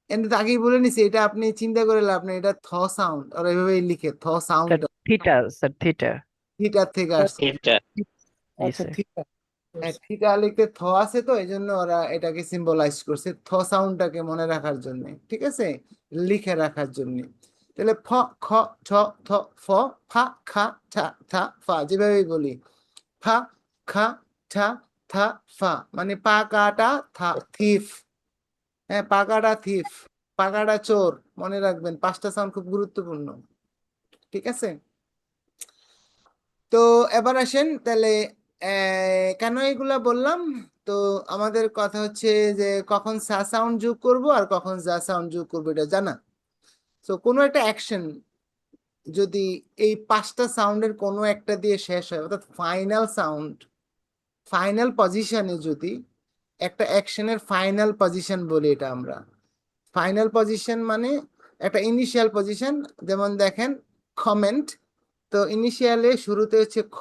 এমনি তো আগেই বলে নিছি, এটা আপনি চিন্তা করে লাভ নেই, এটা থ সাউন্ড, আর এভাবেই লিখে থ sound, sir theta, sir theta. থিটার থেকে আসছে। এটা জি আচ্ছা স্যার। ঠিক আছে। হ্যাঁ, থিটা লিখতে থ আছে তো এই জন্য ওরা এটাকে সিম্বলাইজ করছে থ সাউন্ডটাকে মনে রাখার জন্য, ঠিক আছে, লিখে রাখার জন্য। তাহলে ফ খ ছ থ ফ ফা খা ঠা থা ফা, যেভাবে বলি ফা খা ঠা থা ফা, মানে পাকাটা থা থিফ। হ্যাঁ, পাকাটা থিফ, পাকাটা চোর, মনে রাখবেন পাঁচটা সাউন্ড খুব গুরুত্বপূর্ণ, ঠিক আছে। তো এবার আসেন তাহলে কেন এগুলা বললাম, তো আমাদের কথা হচ্ছে যে কখন সা সাউন্ড যোগ করব আর কখন যা সাউন্ড যোগ করবো এটা জানা। তো কোনো একটা অ্যাকশন যদি এই পাঁচটা সাউন্ডের কোনো একটা দিয়ে শেষ হয়, অর্থাৎ ফাইনাল সাউন্ড, ফাইনাল পজিশনে যদি একটা অ্যাকশনের ফাইনাল পজিশন বলি এটা আমরা। ফাইনাল পজিশন মানে একটা ইনিশিয়াল পজিশন, যেমন দেখেন কমেন্ট, তো ইনিশিয়ালে শুরুতে হচ্ছে খ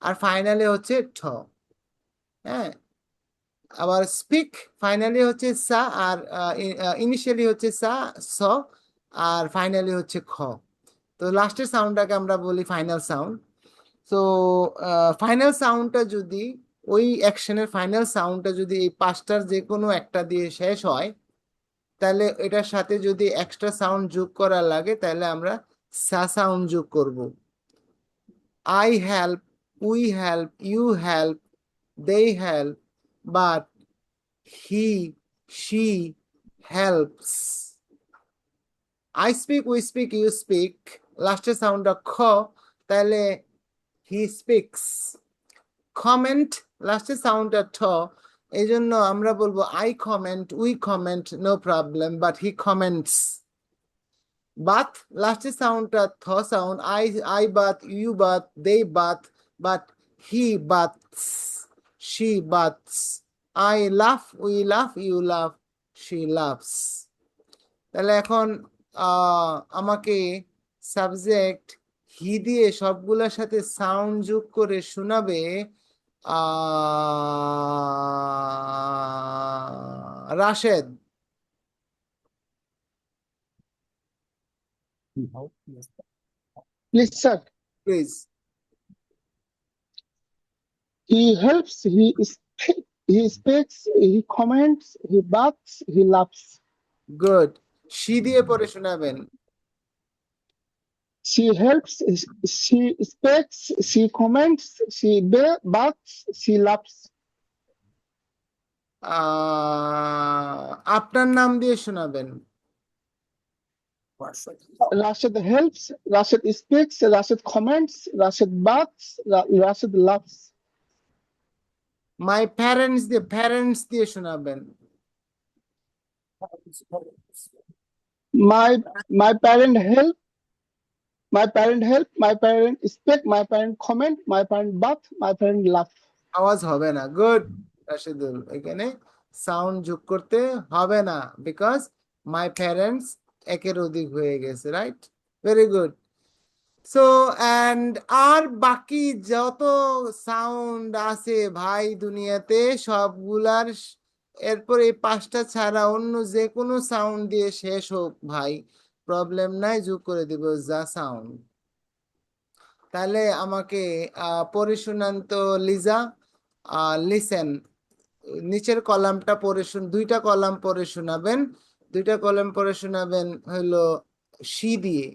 আর ফাইনালে হচ্ছে ঠ। হ্যাঁ, আবার স্পিক ফাইনালি হচ্ছে সা আর ইনিশিয়ালি হচ্ছে সা স আর ফাইনালি হচ্ছে খ। তো লাস্টের সাউন্ডটাকে আমরা বলি ফাইনাল সাউন্ড। তো ফাইনাল সাউন্ডটা যদি ওই অ্যাকশনের ফাইনাল সাউন্ডটা যদি এই পাঁচটার যে কোনো একটা দিয়ে শেষ হয়, তাহলে এটার সাথে যদি এক্সট্রা সাউন্ড যোগ করা লাগে তাহলে আমরা সা সাউন্ড যোগ করব। I help, we help, you help, they help, but he, she helps. I speak, we speak, you speak. লাস্টের সাউন্ডটা খ, তাহলে he speaks. Comment, লাস্টের সাউন্ডটা ঠ, এই জন্য আমরা বলবো I comment, we comment, no problem, but he comments. Bath, লাস্টের সাউন্ডটা থ sound, I bath, you bath, they bath, but he baths, she baths. I laugh, we laugh, you laugh, she laughs. তাহলে এখন আমাকে সাবজেক্ট হি দিয়ে সবগুলোর সাথে sound যোগ করে শোনাবে Rashed, Please, sir. Please. He helps, he speaks, he comments, he barks, he laughs. Good, she দিয়ে পরে শোনাবেন। She helps, she speaks, she comments, she barks, she laughs. আপনার নাম দিয়ে শোনাবেন। Rashid helps, Rashid speaks, Rashid comments, Rashid barks, Rashid laughs. My parents দিয়ে শোনাবেন। My parent help, my parent help, my parent speak, my parent comment, my parent bark, my parent laugh. আওয়াজ হবে না। Good Rashidul, এখানে sound যোগ করতে হবে না, বিকজ মাই প্যারেন্টস একের অধিক হয়ে গেছে, right? Very good. So and আর বাকি যত সাউন্ড আছে ভাই দুনিয়াতে সবগুলার এরপর এই পাঁচটা ছাড়া অন্য যে কোনো সাউন্ড দিয়ে শেষ হোক ভাই, প্রবলেম নাই, যোগ করে দিব যা সাউন্ড। তাহলে আমাকে পড়ে শোনান তো লিজা। লিসেন, নিচের কলামটা পড়ে দুইটা কলাম পড়ে শোনাবেন, দুইটা কলাম পড়ে শোনাবেন হলো শি দিয়ে।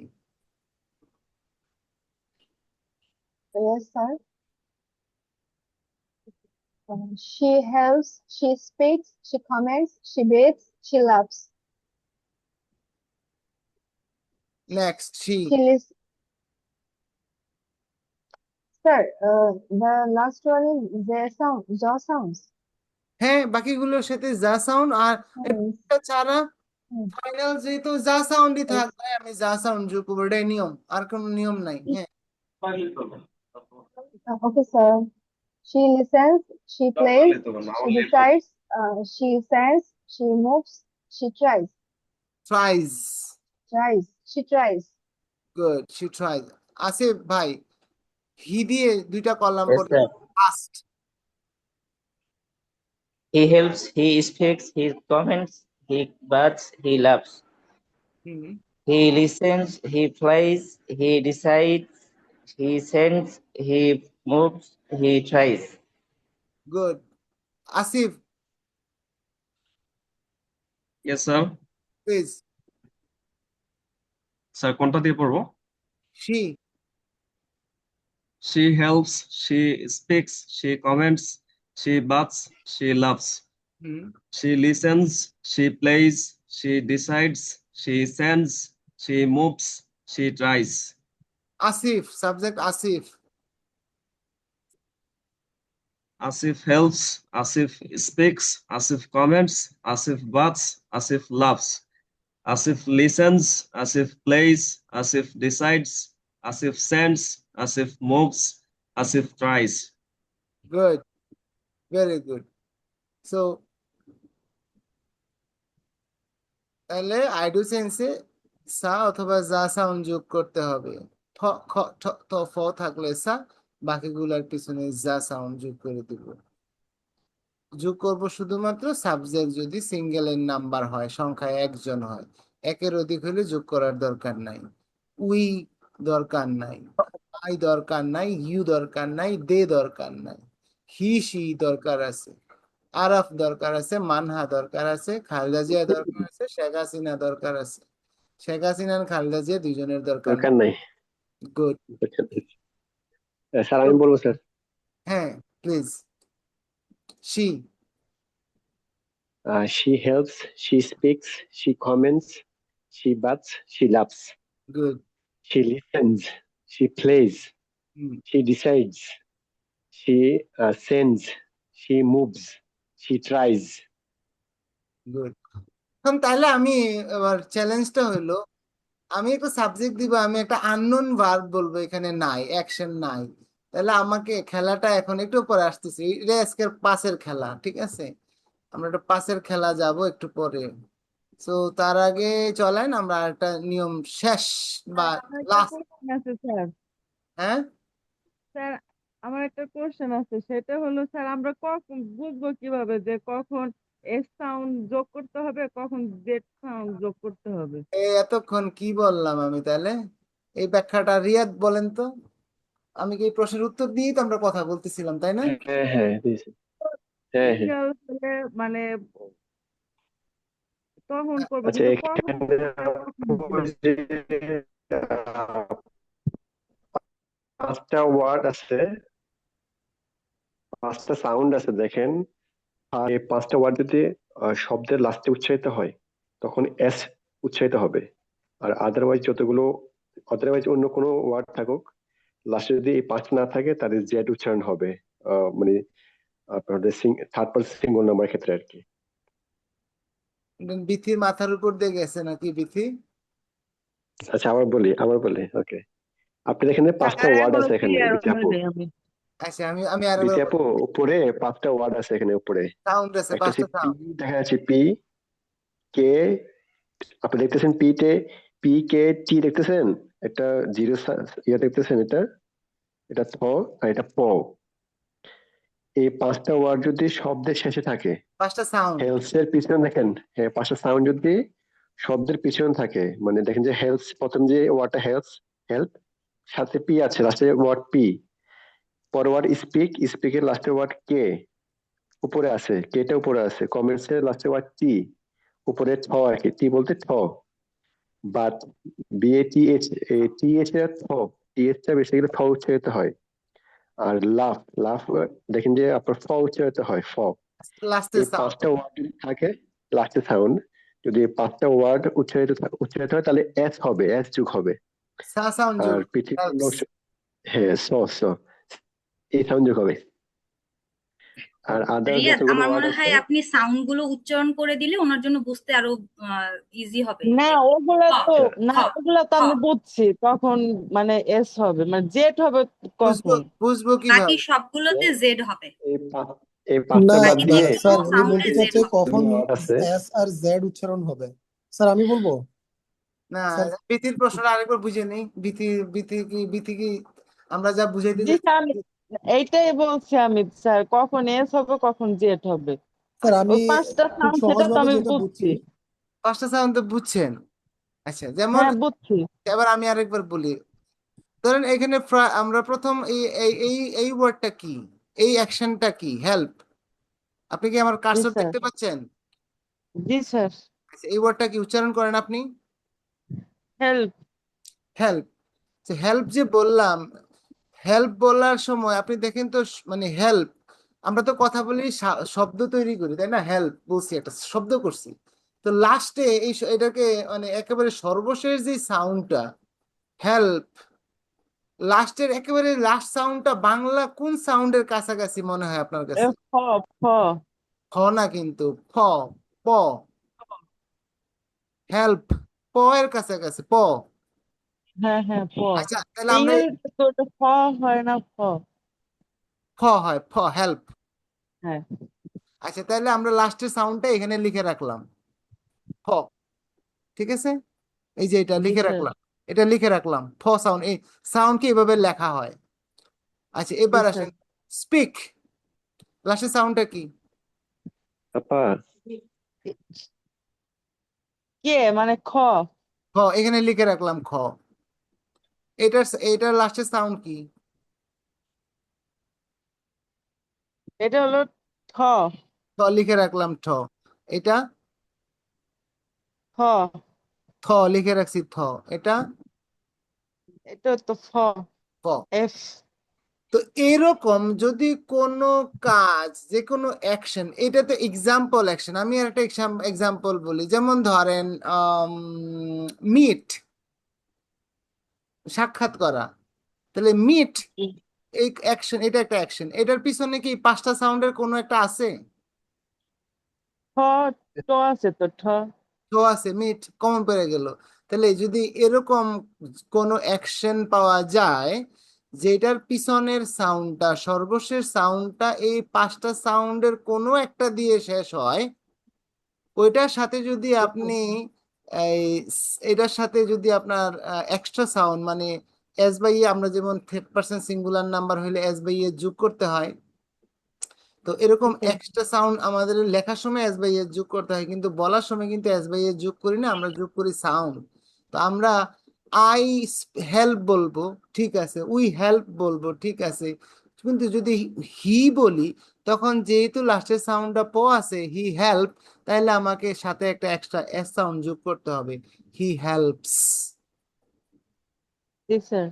Yes, sir. She helps, she speaks, she comments, she bathes, she laughs. Next she. She listens. Sir, the last one is their sound, jaw sounds. হ্যাঁ, বাকিগুলোর সাথে যা সাউন্ড আর এটা ছাড়া ফাইনাল যেহেতু যা সাউন্ডই থাকবে আমি যা সাউন্ড যোগ করবো, এটাই নিয়ম, আর কোনো নিয়ম নাই। হ্যাঁ, Okay, sir. She listens, she plays, she decides, she sends, she moves, she tries. tries. She tries. Good, she tries. Asif ভাই, হি দিয়ে দুইটা কলাম Yes, পড়ে sir. First. He helps, he speaks, he comments, he buts, he laughs. He listens, he plays, he decides, he sends, he moves, he tries. Good. Asif Yes, sir. Please. Sir কোনটা দিয়ে পড়বো? she She helps, she speaks, she comments, she buts, she laughs. She listens, she plays, she decides, she sends, she moves, she tries. Asif subject Asif. Asif helps, Asif speaks, Asif comments, Asif buts, Asif laughs. Asif listens, Asif plays, Asif decides, Asif sends, Asif moves, Asif tries. Good, very good. So তাহলে আইডু সেন্সে সা অথবা যা sound যোগ করতে হবে। ফ খ ঠ ত ফ থাকলে সা, বাকিগুলোর পিছনে যা সাউন্ড যোগ করে দিব। যোগ করব শুধুমাত্র সাবজেক্ট যদি সিঙ্গেলের নাম্বার হয়, সংখ্যায় একজন হয়। একের অধিক হলে যোগ করার দরকার নাই। উই দরকার নাই, আই দরকার নাই, ইউ দরকার নাই, দে দরকার নাই। হি সি দরকার আছে, আরাফ দরকার আছে, মানহা দরকার আছে, খালেদা জিয়া দরকার আছে, শেখ হাসিনা দরকার আছে। শেখ হাসিনা আর খালেদা জিয়া দুইজনের দরকার দরকার নাই। গুড। স্যার আমি বলবো স্যার। হ্যাঁ please. she She helps, she speaks, she comments, she buts, she laughs. good. She listens, she plays, she decides, she sends, she moves, she tries. Good. এখন তাহলে আমি এবার চ্যালেঞ্জটা হলো, আমি একটা সাবজেক্ট দিব, আমি একটা আননোন ভার্ব বলবো, এখানে নাই, অ্যাকশন নাই। তাহলে আমাকে খেলাটা এখন একটু পরে আসতেছি, এটা আজকের পাসের খেলা, ঠিক আছে? আমরা একটা পাসের খেলা যাব একটু পরে। তো তার আগে চলেন আমরা একটা নিয়ম শেষ বা আমার একটা লাস্ট। কোশ্চেন আছে স্যার। হ্যাঁ স্যার আমার একটা কোশ্চেন আছে, সেটা হলো স্যার আমরা কখন বুঝবো কিভাবে যে কখন এস সাউন্ড যোগ করতে হবে, কখন জেড সাউন্ড যোগ করতে হবে? এতক্ষণ কি বললাম আমি তাহলে? এই ব্যাখ্যাটা রিয়াদ বলেন তো। আমি কি এই প্রশ্নের উত্তর দিয়েই তো আমরা কথা বলতেছিলাম, তাই না? হ্যাঁ হ্যাঁ দিয়েছি। হ্যাঁ হ্যাঁ। সিঙ্গেল হলে মানে তখন করবো, আচ্ছা কিন্তু কখন এখানে কখন যে, পাঁচটা ওয়ার্ড আছে, পাঁচটা সাউন্ড আছে দেখেন। আর এই পাঁচটা ওয়ার্ড যদি শব্দের লাস্টে উচ্চারিত হয় তখন এস উচ্চারিত হবে। আর আদারওয়াইজ অন্য কোনো ওয়ার্ড থাকুক, লাস্টে যদি এই পাঁচটা না থাকে তাদের জেড উচ্চারণ হবে। মানে আপনাদের থার্ড পারসন সিঙ্গল নাম্বার ক্ষেত্রে আর কি। বিথির মাথার উপর দিয়ে গেছে নাকি বিথি? আচ্ছা আবার বলি ওকে। আপনাদের এখানে পাঁচটা ওয়ার্ড আছে এখানে বিথি আপু। আচ্ছা আমি আর বিথি আপু উপরে পাঁচটা ওয়ার্ড আছে এখানে উপরে। সাউন্ড আছে, একটা হচ্ছে পাঁচটা পি, সাউন্ড দেখা যাচ্ছে পি কে, আপনি দেখতেছেন পি কে টি দেখতেছেন, একটা জিরো ইয়ে দেখতেছেন, এটা থ আর এটা প। এই পাঁচটা ওয়ার্ড যদি শব্দের শেষে থাকে, পাঁচটা সাউন্ড। হেলস এর পিছনে দেখেন, হ্যাঁ পাঁচটা সাউন্ড যদি শব্দের পিছনে থাকে, মানে দেখেন যে হেলস, প্রথম যে ওয়ার্ডটা হেল্প, সাথে পি আছে, লাস্টে ওয়ার্ড পি, পরের ওয়ার্ড স্পিকের লাস্টের ওয়ার্ড কে উপরে আছে, কেটা উপরে আছে, কমেন্টস এর লাস্টের ওয়ার্ড টি, উপরে ঠ আর কি, টি বলতে ঠ, বাট বিএটিএইচ, টিএইচ এর টিএইচ টা বেসিক্যালি ফ উচ্চারিত হয়। আর লাফ দেখেন যে আপনার ফ উচ্চারিত হয়, ফ। লাস্টে এই পাঁচটা ওয়ার্ড যদি থাকে লাস্টে সাউন্ড, যদি পাঁচটা ওয়ার্ড উচ্চারিত হয় তাহলে এস হবে, এস যুগ হবে। সা সাউন্ড আর পৃথিবীর হ্যাঁ স এই সাউন্ড যুগ হবে। আর আদার রিয়াদ, যতগুলো আমার ওয়ার্ড মনে আছে, হয় আপনি সাউন্ড গুলো উচ্চারণ করে দিলে ওনার জন্য বুঝতে আরো ইজি হবে। না ওগুলা তো ওগুলা তো আমি বুঝছি, তখন মানে এস হবে, মানে জেড হবে কখন? বুঝবো বাকি কিভাবে? সবগুলোতে জেড হবে। এই পাঁচটা না বাদ এখানে দিয়ে স্যার কোনো উনি সাউন্ড বলতে জেড চাচ্ছে কখন ওয়ার্ড আছে। এস আর জেড উচ্চারণ হবে। স্যার আমি বলবো না, স্যার বিথির প্রশ্নটা আরেকবার বুঝে নেই। বিথি কি আমরা যা বুঝাইতে জি যাচ্ছি। স্যার, আমি এইটাই বলছি আমি স্যার, কখন এস হবে কখন জেড হবে। স্যার আমি ওই পাঁচটা খুব সাউন্ড সেটা তো সহজভাবে আমি যেটা বুঝছি বুঝছি। পাঁচটা সাউন্ড তো বুঝছেন। আচ্ছা, যেমন হ্যাঁ বুঝছি। এবার আমি আরেকবার বলি। ধরেন এখানে আমরা প্রথম এই এই এই এই ওয়ার্ডটা কি, এই অ্যাকশনটা কি, হেল্প। আপনি কি আমার জি কার্সর স্যার। দেখতে পাচ্ছেন? জি স্যার। আচ্ছা, এই ওয়ার্ডটা কি উচ্চারণ করেন আপনি? হেল্প। হেল্প। হেল্প যে বললাম, হেল্প বলার সময় আপনি দেখেন তো মানে হেল্প, আমরা তো কথা বলি শব্দ তৈরি করি, তাই না? হেল্প বলছি, একটা শব্দ করছি। তো লাস্টে এটাকে মানে একেবারে সর্বশেষ যে সাউন্ডটা হেল্প, লাস্টের একেবারে লাস্ট সাউন্ডটা বাংলা কোন সাউন্ডের কাছাকাছি মনে হয় আপনার এ কাছে? ফ ফ। খ না কিন্তু, ফ, প। হেল্প প এর কাছাকাছি, প। হ্যাঁ হ্যাঁ প। আচ্ছা, তাহলে আমরা ইংরেজিতে তো ওটা ফ হয় না, ফ। ফ হয়, ফ, হেল্প। হ্যাঁ। আচ্ছা, তাহলে আমরা লাস্টের সাউন্ডটা এখানে লিখে রাখলাম, ফ। ঠিক আছে, এই যে এটা জি লিখে স্যার। রাখলাম, এটা লিখে রাখলাম, ফ সাউন্ড। এই সাউন্ডকে এভাবে লেখা হয়। আচ্ছা, জি এবার স্যার। আসেন স্পিক, লাস্টের সাউন্ডটা কি? আপা কে মানে খ। খ, এখানে লিখে রাখলাম খ। এটার লাস্টের সাউন্ড কি? এটা হলো ঠ। ঠ, লিখে রাখলাম ঠ। এটা খ। থ, লিখে রাখছি থ। এটা এটা তো ফ। ক। এফ। তো এরকম যদি কোনো কাজ, যে কোনো অ্যাকশন, এটা তো এক্সাম্পল অ্যাকশন। আমি আর একটা এক্সাম্পল বলি, যেমন ধরেন মিট, সাক্ষাৎ করা। তাহলে মিট এই অ্যাকশন, এটা একটা অ্যাকশন। এটার পিছনে কি পাঁচটা সাউন্ডের কোনো একটা আছে? ঠ। ট আছে তো, ঠ। তো আছে, মিট কমন পড়ে গেল। তাহলে যদি এরকম কোনো অ্যাকশন পাওয়া যায় যেটার পিছনের সাউন্ডটা, সর্বশেষ সাউন্ডটা এই পাঁচটা সাউন্ডের কোনো একটা দিয়ে শেষ হয়, ওইটার সাথে যদি আপনি এই এটার সাথে যদি আপনার এক্সট্রা সাউন্ড মানে এস বাই এ, আমরা যেমন থার্ড পার্সন সিঙ্গুলার নাম্বার হইলে এস বাই এ যোগ করতে হয়, তো এরকম এক্সট্রা সাউন্ড আমাদের লেখার সময় এস বাই এর যোগ করতে হয়, কিন্তু বলার সময় কিন্তু এস বাই এর যোগ করি না, আমরা যোগ করি সাউন্ড। তো আমরা আই হেল্প বলবো, ঠিক আছে, উই হেল্প বলবো, ঠিক আছে, কিন্তু যদি হি বলি তখন যেহেতু লাস্টের সাউন্ডটা প আছে, হি হেল্প, তাহলে আমাকে সাথে একটা এক্সট্রা এস সাউন্ড যোগ করতে হবে, he helps. G sir.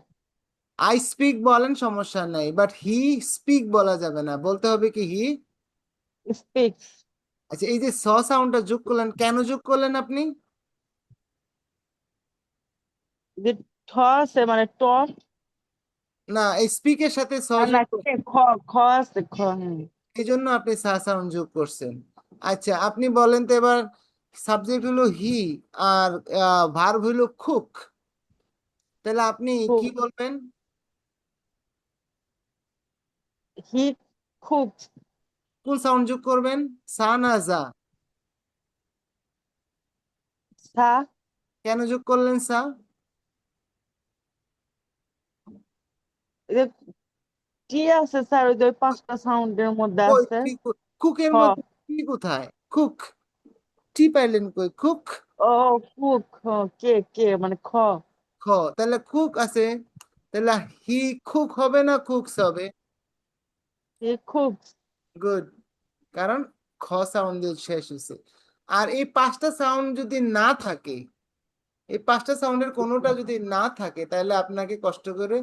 I speak বলেন, সমস্যা নাই, বাট হি স্পিক বলা যাবে না, বলতে হবে কি হি স্পিক্স। আচ্ছা, এই যে স সাউন্ডটা যোগ করলেন, কেন যোগ করলেন আপনি? যে ঠ আছে মানে ট। না, এই স্পিকের সাথে স না না, যোগ খ খ আছে, খ। হ্যাঁ। এই জন্য আপনি সা সাউন্ড যোগ করছেন। আচ্ছা, আপনি বলেন তো এবার, সাবজেক্ট হলো হি আর ভার্ব হলো কুক, তাহলে আপনি কি বলবেন? হি খুব। কোন সাউন্ড যোগ করবেন, সা না যা? সা। কেন যোগ করলেন সা? কি আছে স্যার, ওই যে ওই পাঁচটা সাউন্ডের মধ্যে কই আছে। কুকের খ। মধ্যে কি কোথায়? কুক, টি পাইলেন কই? কুক, ও কুক, কে কে মানে খ। খ, তাহলে কুক আছে, তাহলে হি কুক হবে না কুকস হবে? হি খুব। গুড, কারণ খ সাউন্ড দিয়ে শেষ হয়েছে। আর এই পাঁচটা সাউন্ড যদি না থাকে, এই পাঁচটা সাউন্ডের কোনোটা যদি না থাকে, তাহলে আপনাকে কষ্ট করে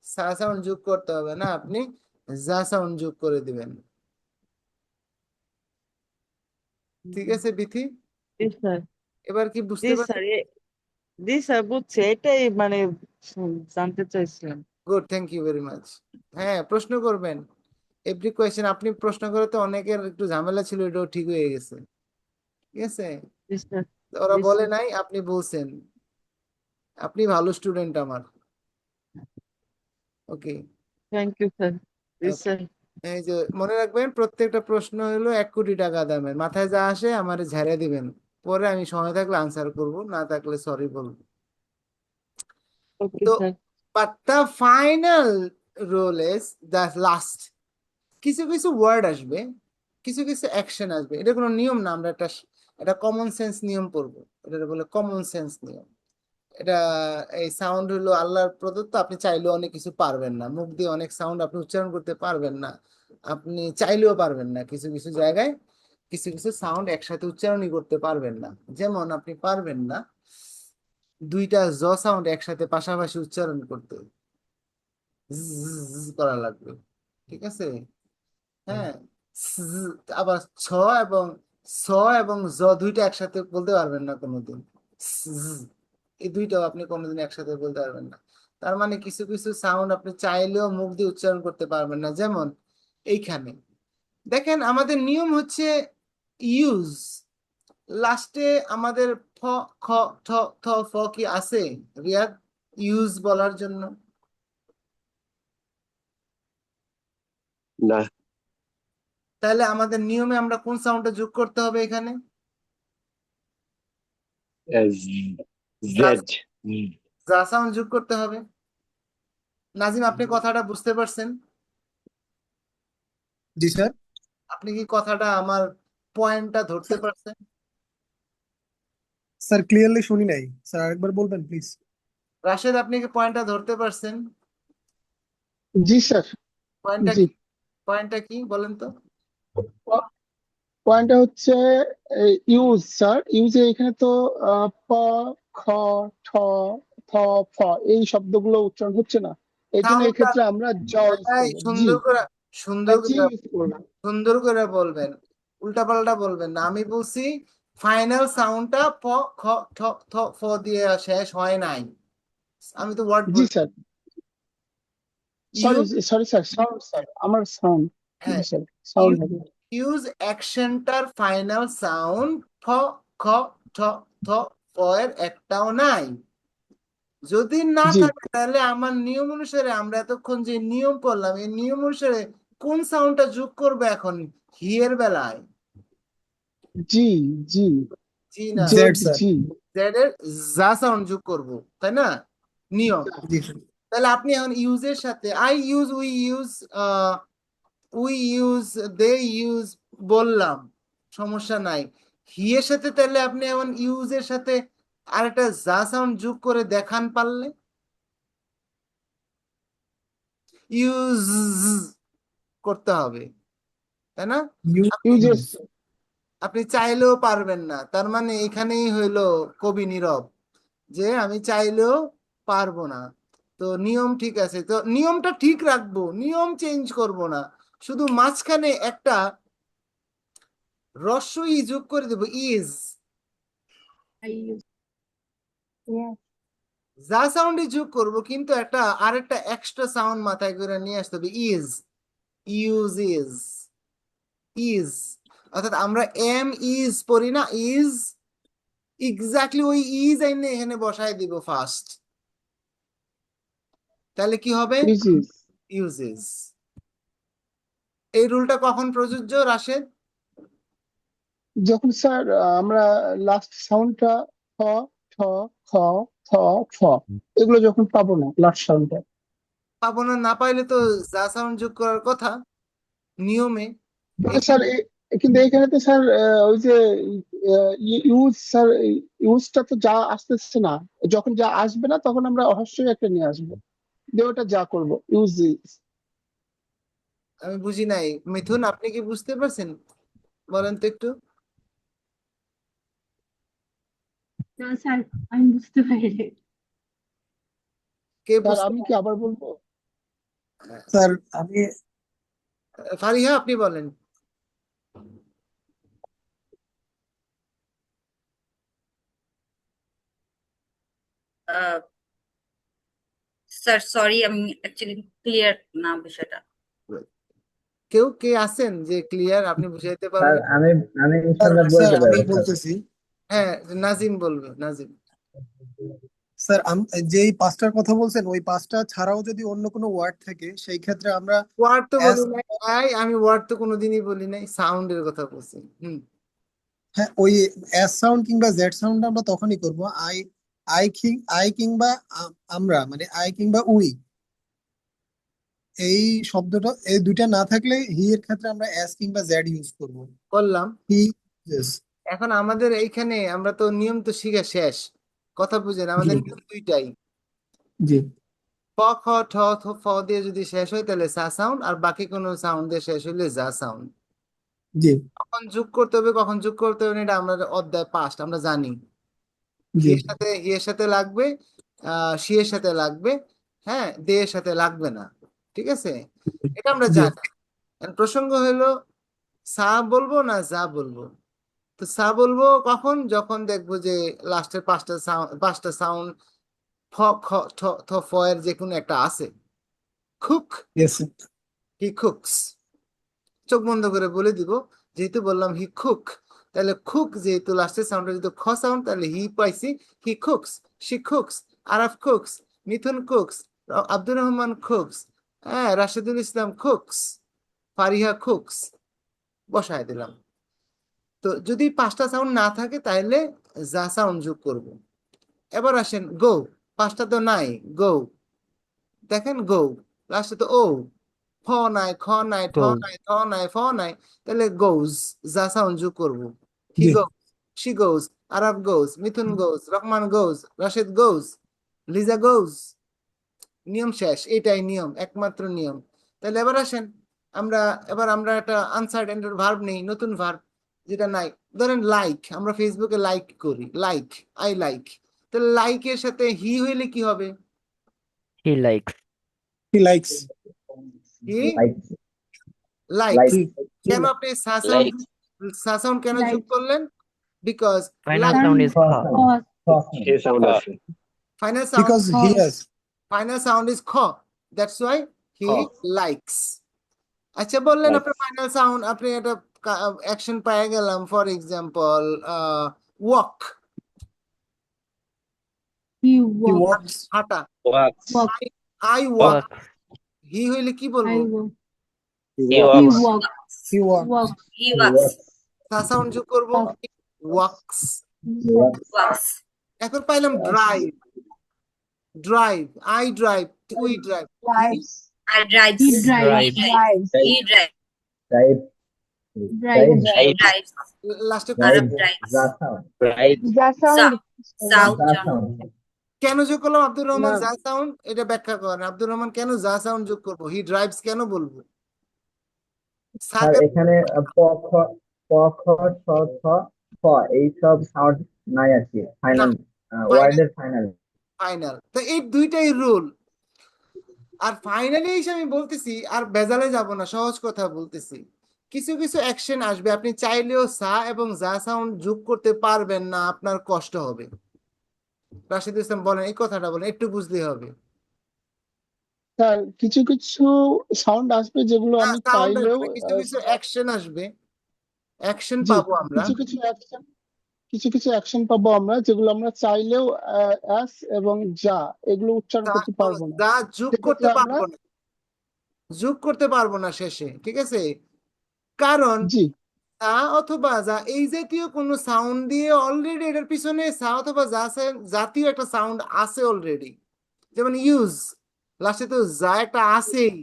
সা সাউন্ড যোগ করতে হবে না, আপনি যা সাউন্ড যোগ করে দিবেন। ঠিক আছে বিথি, জি স্যার। এবার কি জি বুঝতে স্যার। পারছেন? জি স্যার বুঝছি, এটাই মানে জানতে চাইছিলাম। Good, thank you very much. হ্যাঁ, প্রশ্ন করবেন, এভরি কোয়েশ্চেন আপনি প্রশ্ন করে তো অনেকের একটু ঝামেলা ছিল, এটাও ঠিক হয়ে গেছে। ঠিক আছে, জি স্যার। ওরা জি বলে স্যার। নাই, আপনি বলছেন, আপনি ভালো স্টুডেন্ট আমার। ওকে। Thank you sir. জি স্যার। এই যে মনে রাখবেন, প্রত্যেকটা প্রশ্ন হলো 1 কোটি টাকা দামের, মাথায় যা আসে আমারে ঝেড়ে দিবেন, পরে আমি সময় থাকলে আনসার করব, না থাকলে সরি বলবো। ওকে তো sir. But the final role is the last. কিছু কিছু ওয়ার্ড আসবে, কিছু কিছু অ্যাকশন আসবে, এটা কোনো নিয়ম না, আমরা এটা কমন সেন্স নিয়ম পড়বো, এটা বলে কমন সেন্স নিয়ম। এটা এই সাউন্ড হলো আল্লাহর প্রদত্ত, আপনি চাইলেও অনেক কিছু পারবেন না, মুখ দিয়ে অনেক সাউন্ড আপনি উচ্চারণ করতে পারবেন না, আপনি চাইলেও পারবেন না, কিছু কিছু জায়গায় কিছু কিছু সাউন্ড একসাথে উচ্চারণই করতে পারবেন না। যেমন আপনি পারবেন না 2টা জ সাউন্ড একসাথে পাশাপাশি উচ্চারণ করতে, করা লাগবে, ঠিক আছে? হ্যাঁ, আবার এবং ছ এবং জ 2টা একসাথে বলতে পারবেন না কোনোদিন, এই 2টাও আপনি কোনোদিন একসাথে বলতে পারবেন না। তার মানে কিছু কিছু সাউন্ড আপনি চাইলেও মুখ দিয়ে উচ্চারণ করতে পারবেন না। যেমন এইখানে দেখেন, আমাদের নিয়ম হচ্ছে ইউজ, লাস্টে আমাদের ফ, খ, ঠ, থ, ফ কি আছে রিয়াদ ইউজ বলার জন্য? না। তাহলে আমাদের নিয়মে আমরা কোন সাউন্ডটা যোগ করতে হবে এখানে? জেড। যা সাউন্ড যোগ করতে হবে। নাজিম, আপনি কথাটা বুঝতে পারছেন? জি স্যার। আপনি কি কথাটা আমার পয়েন্টটা ধরতে পারছেন? স্যার ক্লিয়ারলি শুনি নাই স্যার, আরেকবার বলবেন প্লিজ। রাশেদ, আপনি কি পয়েন্টটা ধরতে পারছেন? জি স্যার। পয়েন্টটা জি। কি? পয়েন্টটা কি বলেন তো? পয়েন্টটা হচ্ছে ইউজ স্যার, ইউজে এখানে তো প, খ, ঠ, থ, ফ এই শব্দগুলো উচ্চারণ হচ্ছে না, এই জন্য সাউন্ডটা এক্ষেত্রে আমরা জ ইউজ করবো। জি, সুন্দর জি করে ইউজ করবো। সুন্দর করে বলবেন, উল্টাপাল্টা বলবেন না। আমি বলছি ফাইনাল সাউন্ডটা প, খ, ঠ, থ, ফ দিয়ে শেষ হয় নাই। আমি তো ওয়ার্ড জি বলছি। Sir. You sorry sorry sir, sound sir, আমার সাউন্ড। জি হ্যাঁ, স্যার, সাউন্ড হবে। ইউজ অ্যাকশনটার ফাইনাল সাউন্ড ফ, খ, ঠ, থ, ফ এর একটাও নাই। যদি না জি থাকে তাহলে আমার নিয়ম অনুসারে, আমরা এতক্ষণ যে নিয়ম করলাম এই নিয়ম অনুসারে কোন সাউন্ডটা যোগ করবে এখন হি এর বেলায়? জি জি জি না, জেড জেড স্যার। জি। জেড এর যা সাউন্ড যোগ করব, তাই না? নিয়ম। জি স্যার। তাহলে আপনি এখন ইউজের সাথে I use, we use, they use বললাম, সমস্যা নাই। হি এর সাথে তাহলে আপনি এখন ইউজের সাথে আরেকটা যা সাউন্ড যোগ করে দেখান পারলে। ইউজ করতে হবে, তাই না? আপনি ইউজেস। আপনি চাইলেও পারবেন না, তার মানে এখানেই হইলো কবি নীরব, যে আমি চাইলেও পারবো না। তো নিয়ম ঠিক আছে, তো নিয়মটা ঠিক রাখবো, নিয়ম চেঞ্জ করব না, শুধু মাঝখানে একটা হ্রস্ব ই যোগ করে দেবো, ইজ। Yes. যা সাউন্ডই যোগ করব, কিন্তু একটা আরেকটা এক্সট্রা সাউন্ড মাথায় করে নিয়ে আসতে হবে, ইজ, ইউজ, ইজ। অর্থাৎ আমরা এম ইজ পড়ি না, ইজ, এক্স্যাক্টলি ওই ইজ আইনে এখানে বসায় দিব ফার্স্ট। তাহলে কি হবে? ইউজেস। ইউজেস। এই রুলটা কখন প্রযোজ্য রাশেদ? যখন স্যার আমরা লাস্ট সাউন্ডটা খ, ঠ, খ, থ, ফ এগুলো যখন পাবো না, লাস্ট সাউন্ডটা। পাবো না, না পাইলে তো যা সাউন্ড যোগ করার কথা নিয়মে। স্যার কিন্তু এখানে তো স্যার ওই যে ইউজ স্যার, ইউজটা তো যা আসতেছে না, যখন যা আসবে না তখন আমরা অবশ্যই একটা নিয়ে আসবো, দিয়ে ওটা যা করবো ইউজ। আমি বুঝি নাই, মিথুন আপনি কি বুঝতে পারছেন? বলেন তো একটু। না স্যার, আমি বুঝতে পারিনি। কে স্যার বুঝতে? আমি কি আবার বলবো? স্যার আমি ফারিহা, আপনি বলেন। স্যার সরি, আমি অ্যাকচুয়ালি ক্লিয়ার না বিষয়টা। কেউ কে আছেন যে ক্লিয়ার, আপনি বুঝাইতে স্যার পারবেন? আমি আমি স্যার ইনশাল্লাহ স্যার বলতে আমি পারবো স্যার। বলতেছি। হ্যাঁ, নাজিম বলবে, নাজিম। স্যার যেই পাঁচটার কথা বলছেন ওই পাঁচটা ছাড়াও যদি অন্য কোনো ওয়ার্ড থাকে সেই ক্ষেত্রে আমরা ওয়ার্ড তো অ্যাস, বলি নাই, আমি ওয়ার্ড তো কোনোদিনই বলি নাই, সাউন্ডের কথা বলছি। হ্যাঁ ওই এস সাউন্ড কিংবা জেড সাউন্ড আমরা তখনই করব। আই আই কিংবা আমরা মানে আই কিংবা উই, এই শব্দটা এই দুইটা না থাকলে হি এর ক্ষেত্রে আমরা এস কিংবা জেড ইউজ করব। করলাম। হি ইয়েস। এখন আমাদের এইখানে আমরা তো নিয়ম তো শিখা শেষ, কথা বুঝেন, জি আমাদের নিয়ম দুইটাই। জি প খ ঠ ফ দিয়ে যদি শেষ হয় তাহলে সা সাউন্ড, আর বাকি কোনো সাউন্ড দিয়ে শেষ হইলে যা সাউন্ড। জি কখন যোগ করতে হবে কখন যোগ করতে হবে না, এটা আমরা অধ্যায় 5 আমরা জানি। জি হি এর সাথে লাগবে, শি এর সাথে লাগবে, হ্যাঁ, দে এর সাথে লাগবে না, ঠিক আছে, এটা আমরা জি জানি। এখন প্রসঙ্গ হলো সা বলবো না যা বলবো। তো সা বলবো কখন, যখন দেখবো যে লাস্টের পাঁচটা সাউন্ড ফ খ ঠ থ ফ এর যে কোনো একটা আছে। কুক, ইয়েস হি কুকস, চোখ বন্ধ করে বলে দিব, যেহেতু বললাম হি কুক, তাহলে কুক যেহেতু লাস্টের সাউন্ডটা যদি খ সাউন্ড, তাহলে হি পাইছি, he cooks, she cooks, Araf cooks, Mithun cooks, Abdur Rahman cooks, হ্যাঁ, রাশেদুল ইসলাম কুকস, ফারিহা কুকস, বসায় দিলাম। তো যদি 5টা সাউন্ড না থাকে তাহলে যা সাউন্ড যোগ করব। এবার আসেন গো, 5টা তো নাই, গো, দেখেন গো, লাস্টে তো ও, ফ নাই, খ নাই, ঠ go, নাই, থ নাই, ফ নাই, তাহলে গোজ, যা সাউন্ড যোগ করবো। হি জি গোজ, শি গোজ, আরব গোজ, মিথুন গোজ, রহমান গোজ, রাশেদ গোজ, লিজা গোজ। নিয়ম শেষ, এটাই নিয়ম, একমাত্র নিয়ম। তাহলে এবার আসেন আমরা, আমরা একটা আনসার্টেন ভার্ব নেই, নতুন ভার্ব যেটা নাই। ধরেন লাইক, আমরা ফেসবুকে লাইক করি, লাইক, আই লাইক, তাহলে লাইকের সাথে হি হইলে কি হবে? he likes, he likes he like likes. জি কেন আপনি Like সা সাউন্ড কেন যোগ লাইক করলেন? বিকজ final কারণ sound is kha, হে সাউন্ড আছে final because sound, he has is খ, দ্যাটস ওয়াই হি খ লাইকস। আচ্ছা, বললেন লাইক আপনার ফাইনাল সাউন্ড, আপনি একটা অ্যাকশন পেয়ে গেলাম, for example walk, he he walk works হাঁটা। walks, walk I walk, work, হি হইলে কি আই বলবো? Walk he he walks, walk he work walk He works. সা সাউন্ড যোগ করবো, ওয়াকস। Works. এখন পাইলাম drive, drive, I drive, we drive, Drives. I drives. He He drives drives, drives. He drives. Right drives He right, drives. লাস্টে Arab right drives. যা sound right, The sound. Sound. যা John. Sound কেন যোগ করলাম আব্দুর না রহমান যা sound, এটা ব্যাখ্যা করেন। আব্দুর রহমান কেন যা সাউন্ড যোগ করবো, হি ড্রাইভস কেন বলবো? স্যার এখানে প খ প খ ছ ছ ফ এই সব সাউন্ড নাই আর কি, ফাইনাল ওয়ার্ডের ফাইনাল। ফাইনাল, তো এই দুইটাই রুল। আর ফাইনালি এসে আমি বলতেছি, আর ভেজালে যাব না, সহজ কথা বলতেছি। কিছু কিছু অ্যাকশন আসবে, আপনি চাইলেও সা এবং যা সাউন্ড যোগ করতে পারবেন না, আপনার কষ্ট হবে। রাশিদ ইসলাম বলেন, এই কথাটা বলেন, একটু বুঝতে হবে। স্যার কিছু কিছু সাউন্ড আসবে যেগুলো আমি সাউন্ড চাইলেও আসবে, কিছু কিছু অ্যাকশন আসবে, অ্যাকশন জি পাবো আমরা। কিছু কিছু অ্যাকশন পাবো আমরা যেগুলো আমরা চাইলেও অ্যাস এবং যা এগুলো উচ্চারণ করতে পারবো না, যা যোগ করতে সেক্ষেত্রে আমরা পারবো না, যোগ করতে পারবো না শেষে, ঠিক আছে? কারণ জি সা অথবা যা এই জাতীয় কোনো সাউন্ড দিয়ে অলরেডি এটার পিছনে সা অথবা যা জাতীয় একটা সাউন্ড আছে অলরেডি, যেমন ইউজ, লাস্টে তো যা একটা আছেই।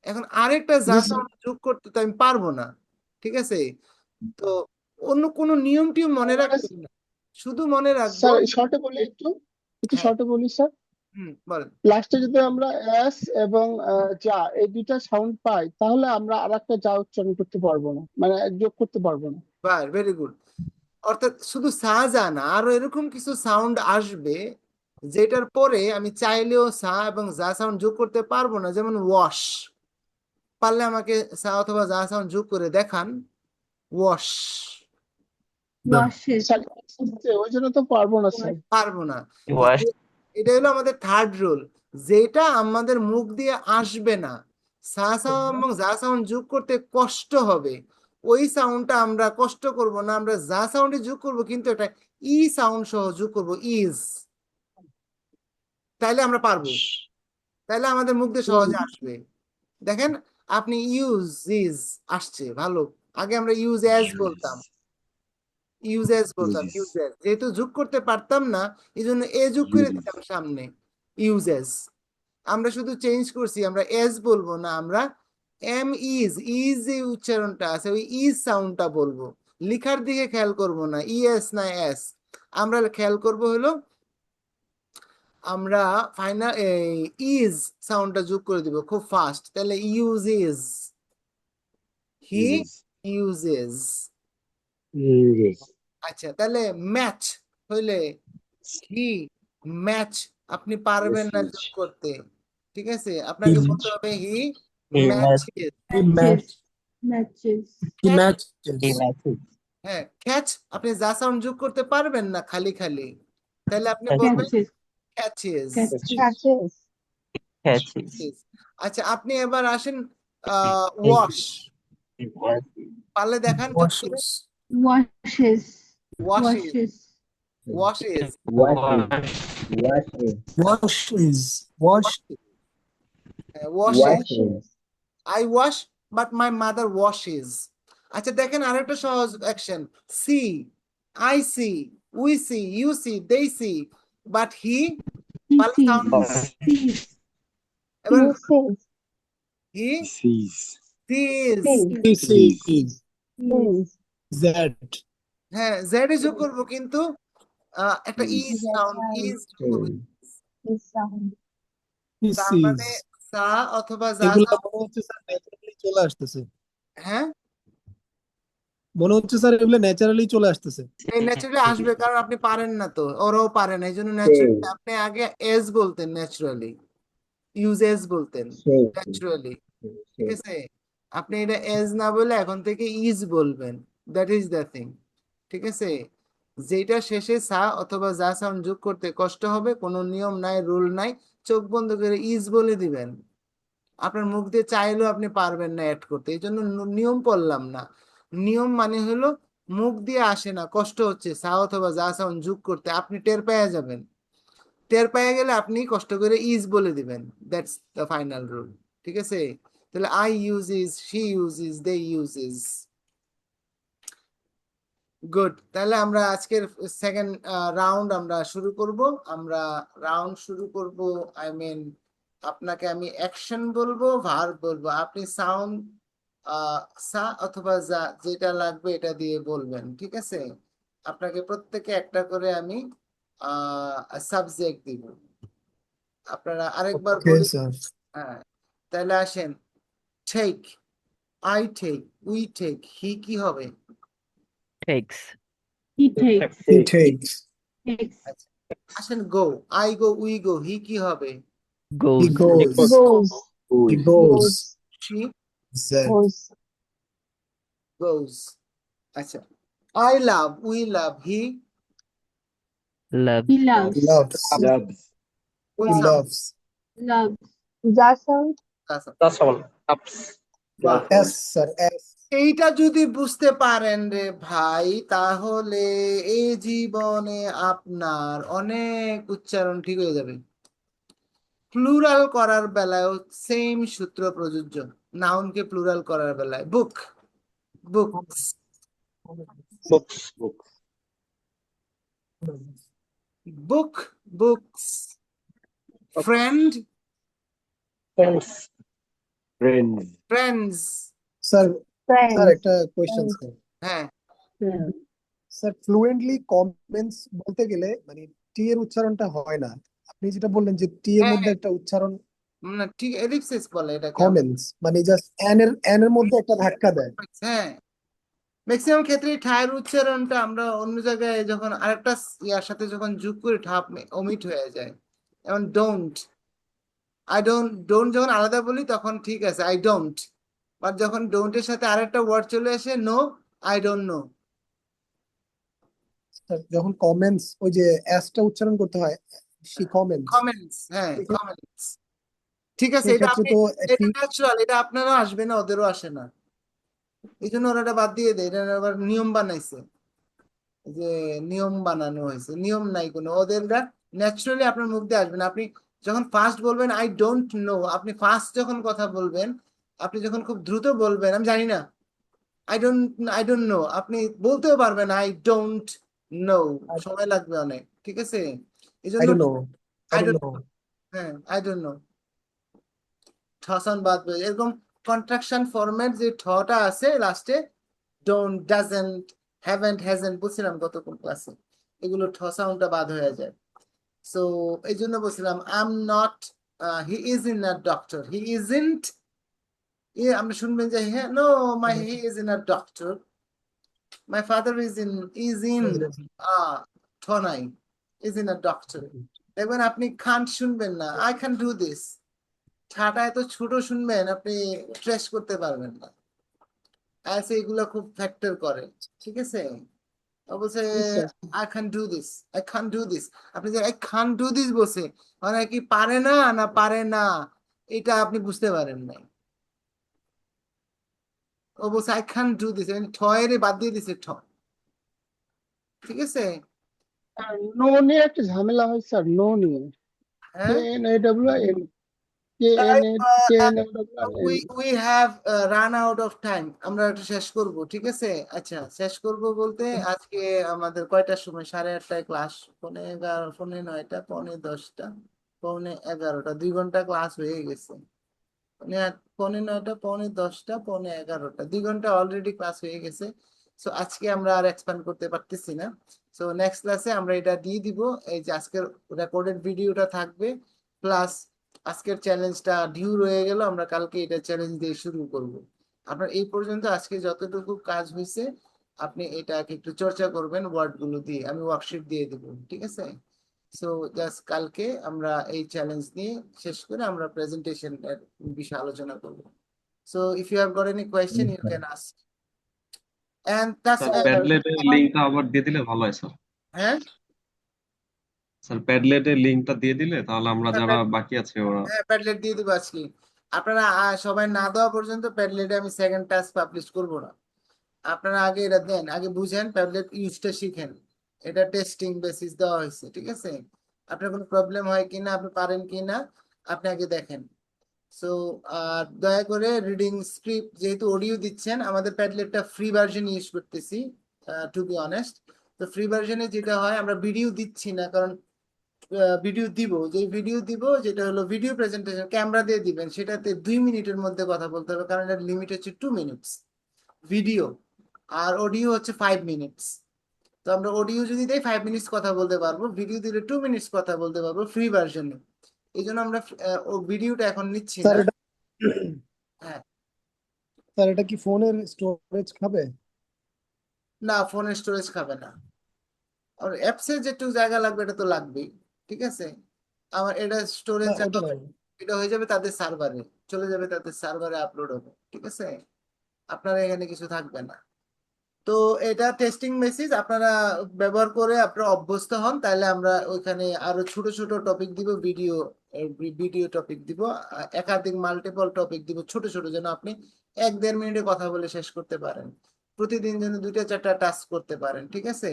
এখন আরেকটা যা জি স্যার সাউন্ড যোগ করতে তো আমি পারবো না, ঠিক আছে? তো অন্য কোনো নিয়ম টিয়ম মনে রাখবো না, শুধু মনে রাখবো। স্যার শর্টে বলি একটু হ্যাঁ, শর্টে বলি স্যার। বলেন। লাস্টে যদি আমরা এস এবং যা এই দুইটা সাউন্ড পাই তাহলে আমরা আরেকটা যা উচ্চারণ করতে পারবো না, মানে যোগ করতে পারবো না। Very good. অর্থাৎ শুধু সা যা না, আরো এরকম কিছু সাউন্ড আসবে যেটার পরে আমি চাইলেও সা এবং যা সাউন্ড যোগ করতে পারবো না, যেমন ওয়াশ। পারলে আমাকে সা অথবা যা সাউন্ড যোগ করে দেখান। ওয়াশ, ওয়াশেস স্যার ওই জন্য তো পারবো না স্যার। পারবো না। wash, এটা হলো আমাদের থার্ড রুল, যেটা আমাদের মুখ দিয়ে আসবে না, সা সাউন্ড এবং যা সাউন্ড যোগ করতে কষ্ট হবে, ওই সাউন্ডটা আমরা কষ্ট করব না, আমরা যা সাউন্ডে যোগ করব কিন্তু এটা ই সাউন্ড সহ যোগ করব, ইজ। তাইলে আমরা পারবো, তাইলে আমাদের মুখ দিয়ে সহজে আসবে। দেখেন আপনি ইউজ ইজ আসছে ভালো, আগে আমরা ইউজ অ্যাজ বলতাম, ইউজ অ্যাজ বলতাম, ইউজ অ্যাজ যেহেতু যোগ করতে পারতাম না এই জন্য এ যোগ করে দিতাম সামনে, ইউজ অ্যাজ। আমরা শুধু চেঞ্জ করছি, আমরা এস বলবো না, আমরা এম ইজ, ইজ যে উচ্চারণটা আছে ওই ইজ সাউন্ডটা বলবো, লিখার দিকে খেয়াল করব না ইএস না এস, আমরা খেয়াল করব হলো আমরা ফাইনাল ইজ সাউন্ডটা যোগ করে দিব খুব ফাস্ট, তাহলে ইউজ ইজ, হি ইউজেস। আচ্ছা তাহলে ম্যাচ হইলে হি ম্যাচ, আপনি পারবেন না যোগ করতে, ঠিক আছে, আপনাকে বলতে হবে হি ম্যাচেস। হ্যাঁ ক্যাচ, আপনি যা সাউন্ড যোগ করতে পারবেন না খালি খালি, তাহলে আপনি বলবেন ক্যাচেস। আচ্ছা আপনি এবার আসেন ওয়াশ, পারলে দেখান যোগ করে। washes washes, washes, washes, I wash but my mother washes. আচ্ছা দেখেন আরেকটা সহজ action, see, I see, we see, you see, they see, but he এবার he sees, হ্যাঁ জেড যোগ করবো কিন্তু একটা ই সাউন্ড, ইজ তার মানে সা অথবা যা চলে আসতেছে, হ্যাঁ মনে হচ্ছে স্যার এগুলো ন্যাচারালি চলে আসতেছে। এই ন্যাচারালি আসবে কারণ আপনি পারেন না তো, ওরাও পারে না, এই জন্য ন্যাচারালি আপনি আগে এস বলতেন, ন্যাচারালি ইউজ এস বলতেন ন্যাচারালি, ঠিক আছে, আপনি এটা এস না বলে এখন থেকে ইজ বলবেন, দ্যাট ইজ দ্য থিং, ঠিক আছে। যেটা শেষে সা অথবা যা সাউন্ড যোগ করতে কষ্ট হবে, কোনো নিয়ম নাই, রুল নাই, চোখ বন্ধ করে ইজ বলে দিবেন, আপনার মুখ দিয়ে চাইলেও আপনি পারবেন না অ্যাড করতে, এই জন্য নিয়ম পড়লাম না। নিয়ম মানে হলো মুখ দিয়ে আসে না, কষ্ট হচ্ছে সা অথবা যা সাউন্ড যোগ করতে, আপনি টের পেয়ে যাবেন, টের পেয়ে গেলে আপনি কষ্ট করে ইজ বলে দিবেন, দ্যাটস দ্য ফাইনাল রুল, ঠিক আছে। তাহলে I use is, she use is, they use is, good. তাহলে আমরা আজকের সেকেন্ড রাউন্ড আমরা শুরু করব, আমরা রাউন্ড শুরু করব, আই মিন আপনাকে আমি অ্যাকশন বলবো, ভার্ব বলবো, আপনি সাউন্ড সা অথবা যা যেটা লাগবে এটা দিয়ে বলবেন, ঠিক আছে। আপনাকে প্রত্যেকে একটা করে আমি সাবজেক্ট দিব, আপনারা আরেকবার বলি, হ্যাঁ তাহলে আসেন, take, I take, we take, he কি হবে? Takes. he takes আচ্ছা আসেন, গো, আই গো, উই গো, হি কি হবে? Goes. She goes. আচ্ছা I love, we love, he Loves. he loves কোন sound? The sound. Ups. বাহ। S sir, S. এইটা যদি বুঝতে পারেন রে ভাই, তাহলে এই জীবনে আপনার অনেক উচ্চারণ ঠিক হয়ে যাবে। প্লুরাল করার বেলায় সেম সূত্র প্রযোজ্য, নাউনকে প্লুরাল করার বেলায়, book, books, book, books, friend, friends. Sir sir একটা কোয়েশ্চেন স্যার, হ্যাঁ স্যার ফ্লুয়েন্টলি কমেন্টস বলতে গেলে মানে টি এর উচ্চারণটা হয় না, আপনি যেটা বললেন যে টি এর মধ্যে একটা উচ্চারণ, না ঠিক এলিপসিস বলে এটাকে, কমেন্টস মানে জাস্ট এন এর মধ্যে একটা ধাক্কা দেয়। হ্যাঁ ম্যাক্সিমাম ক্ষেত্রে ঠায়ের উচ্চারণটা আমরা অন্য জায়গায় যখন আরেকটা ইয়ার সাথে যখন যোগ করি ঠাপ ওমিট হয়ে যায়, যেমন ডোন্ট, আই ডোন্ট, ডোন্ট যখন আলাদা বলি তখন ঠিক আছে আই ডোন্ট, বাট যখন ডোন্টের সাথে আরেকটা ওয়ার্ড চলে আসে নো, আই ডোন্ট নো। যখন কমেন্টস ওই যে এসটা উচ্চারণ করতে হয়, সি কমেন্টস, কমেন্টস, হ্যাঁ কমেন্টস, ঠিক আছে, এটা সেক্ষেত্রে আপনি, তো এটা ন্যাচারাল, এটা আপনারও আসবে না ওদেরও আসে না, এই জন্য ওরা এটা বাদ দিয়ে দেয়, এটা আবার নিয়ম বানাইছে, যে নিয়ম বানানো হয়েছে, নিয়ম নাই কোনো, ওদের ন্যাচারালি আপনার মুখ দিয়ে আসবে না, আপনি যখন ফাস্ট বলবেন আই ডোন্ট নো, আপনি ফাস্ট যখন কথা বলবেন, আপনি যখন খুব দ্রুত বলবেন আমি জানি না, আই ডোন্ট নো, আপনি বলতেও পারবেন আই ডোন্ট নো, সময় লাগবে অনেক, ঠিক আছে? এই I জন্য don't know. I I don't don't, know. হ্যাঁ আই ডোন্ট নো, ঠসান বাদ হয়ে এরকম কন্ট্রাকশন ফরম্যাট যে ঠটা আছে লাস্টে, ডোন্ট, ডাজন্ট, হ্যাভেন্ট, হ্যাজেন্ট, বুঝছিলাম গতক্ষণ ক্লাসে, এগুলো ঠ সাউন্ডটা বাদ হয়ে যায়। সো এই জন্য বলছিলাম I am not, he is in a doctor, he isn't, আপনি শুনবেন যে হ্যাঁ no, my he is in a doctor, my father is in ঠ নাই, ইজ ইন আ ডক্টর। দেখবেন আপনি খান শুনবেন না, আই ক্যান ডু দিস, ঠাটা এত ছোট শুনবেন আপনি ট্রেস করতে পারবেন না। আইএলটিএস এগুলো খুব ফ্যাক্টর করে, ঠিক আছে? অবশ্যই Yes, sir. I can do this, I can do this, আপনি যে আই ক্যান ডু দিস বলছে মানে কি পারে না, না পারে না, এটা আপনি বুঝতে পারেন নাই। ও বলছে আই ক্যান ডু দিস, ঠ এর বাদ দিয়ে দিছে ঠ, ঠিক আছে? আর নো নিয়ে একটা ঝামেলা হয় স্যার, নো নিয়ে, কে হ্যাঁ, N A W N, K N A, K N A W N. We have run out of time, আমরা একটু শেষ করব, ঠিক আছে? আচ্ছা শেষ করব বলতে আজকে আমাদের কয়টার সময়, 8:30টায় ক্লাস, 11:30, 9:30, 10:30, 11:30, 2 ঘন্টা ক্লাস হয়ে গেছে, 9:30, 10:30, 11:30, 2 ঘন্টা অলরেডি ক্লাস হয়ে গেছে। সো আজকে আমরা আর এক্সপ্যান্ড করতে পারতেছি না। সো নেক্সট ক্লাসে আমরা এটা দিয়ে দিব, এই যে আজকের রেকর্ডেড ভিডিওটা থাকবে, প্লাস আজকের চ্যালেঞ্জটা ডিউ রয়ে গেল, আমরা কালকে এটা চ্যালেঞ্জ দিয়ে শুরু করব। আপনার এই পর্যন্ত আজকে যতটুকু কাজ হয়েছে আপনি এটাকে একটু চর্চা করবেন ওয়ার্ড গুলো দিয়ে, আমি ওয়ার্কশিট দিয়ে দিব, ঠিক আছে? সো জাস্ট কালকে আমরা এই চ্যালেঞ্জ নিয়ে শেষ করে আমরা প্রেজেন্টেশন এর বিষয়ে আলোচনা করব। So if you have got any question you can ask, and that's sir প্যাডলেটের লিঙ্কটা আবার দিয়ে দিলে ভালো হয় স্যার। হ্যাঁ স্যার প্যাডলেটের লিঙ্কটা দিয়ে দিলে তাহলে আমরা যারা বাকি আছে ওরা। হ্যাঁ প্যাডলেট দিয়ে দেবো আজকে। আপনারা সবাই না দেওয়া পর্যন্ত প্যাডলেটে আমি সেকেন্ড টাস্ক পাবলিশ করব না। আপনারা আগে এটা দেন, আগে বুঝেন, প্যাডলেট ইউজটা শিখেন, এটা টেস্টিং বেসিস দেওয়া হয়েছে, ঠিক আছে? আপনার কোনো প্রবলেম হয় কিনা, আপনি পারেন কিনা, আপনি আগে দেখেন। সো দয়া করে রিডিং স্ক্রিপ্ট, যেহেতু অডিও দিচ্ছেন, আমাদের প্যাডলেটটা ফ্রি ভার্সন ইউজ করতেছি, টু বি অনেস্ট। তো ফ্রি ভার্সনে যেটা হয়, আমরা ভিডিও দিচ্ছি না, কারণ ভিডিও দিব, যে ভিডিও দিব যেটা হলো ভিডিও প্রেজেন্টেশন, ক্যামেরা দিয়ে দিবেন, সেটাতে 2 মিনিটের মধ্যে কথা বলতে হবে, কারণ এর লিমিট হচ্ছে 2 মিনিটস ভিডিও, আর অডিও হচ্ছে 5 মিনিটস। তো আমরা অডিও যদি দেই 5 মিনিটস কথা বলতে পারবো, ভিডিও দিলে 2 মিনিটস কথা বলতে পারবো ফ্রি ভার্সনে। এই জন্য আমরা ও ভিডিওটা এখন নিচ্ছি স্যার না। এটা হ্যাঁ, স্যার এটা কি ফোনের স্টোরেজ খাবে? না ফোনের স্টোরেজ খাবে না, আর অ্যাপসে যেটু জায়গা লাগবে এটা তো লাগবেই, ঠিক আছে? আমার এটা স্টোরেজ না ওটা নাই। এটা হয়ে যাবে তাদের সার্ভারে, চলে যাবে তাদের সার্ভারে, আপলোড হবে, ঠিক আছে? আপনার এখানে কিছু থাকবে না। তো এটা টেস্টিং মেসেজ, আপনারা ব্যবহার করে আপনারা অভ্যস্ত হন, তাহলে আমরা ওইখানে আরো ছোট ছোট টপিক দিব, ভিডিও টপিক দিব, একাধিক মাল্টিপল টপিক দিব, ছোট ছোট, যেন আপনি 1-1.5 মিনিটে কথা বলে শেষ করতে পারেন, প্রতিদিন যেন 2টা 4টা টাস্ক করতে পারেন, ঠিক আছে?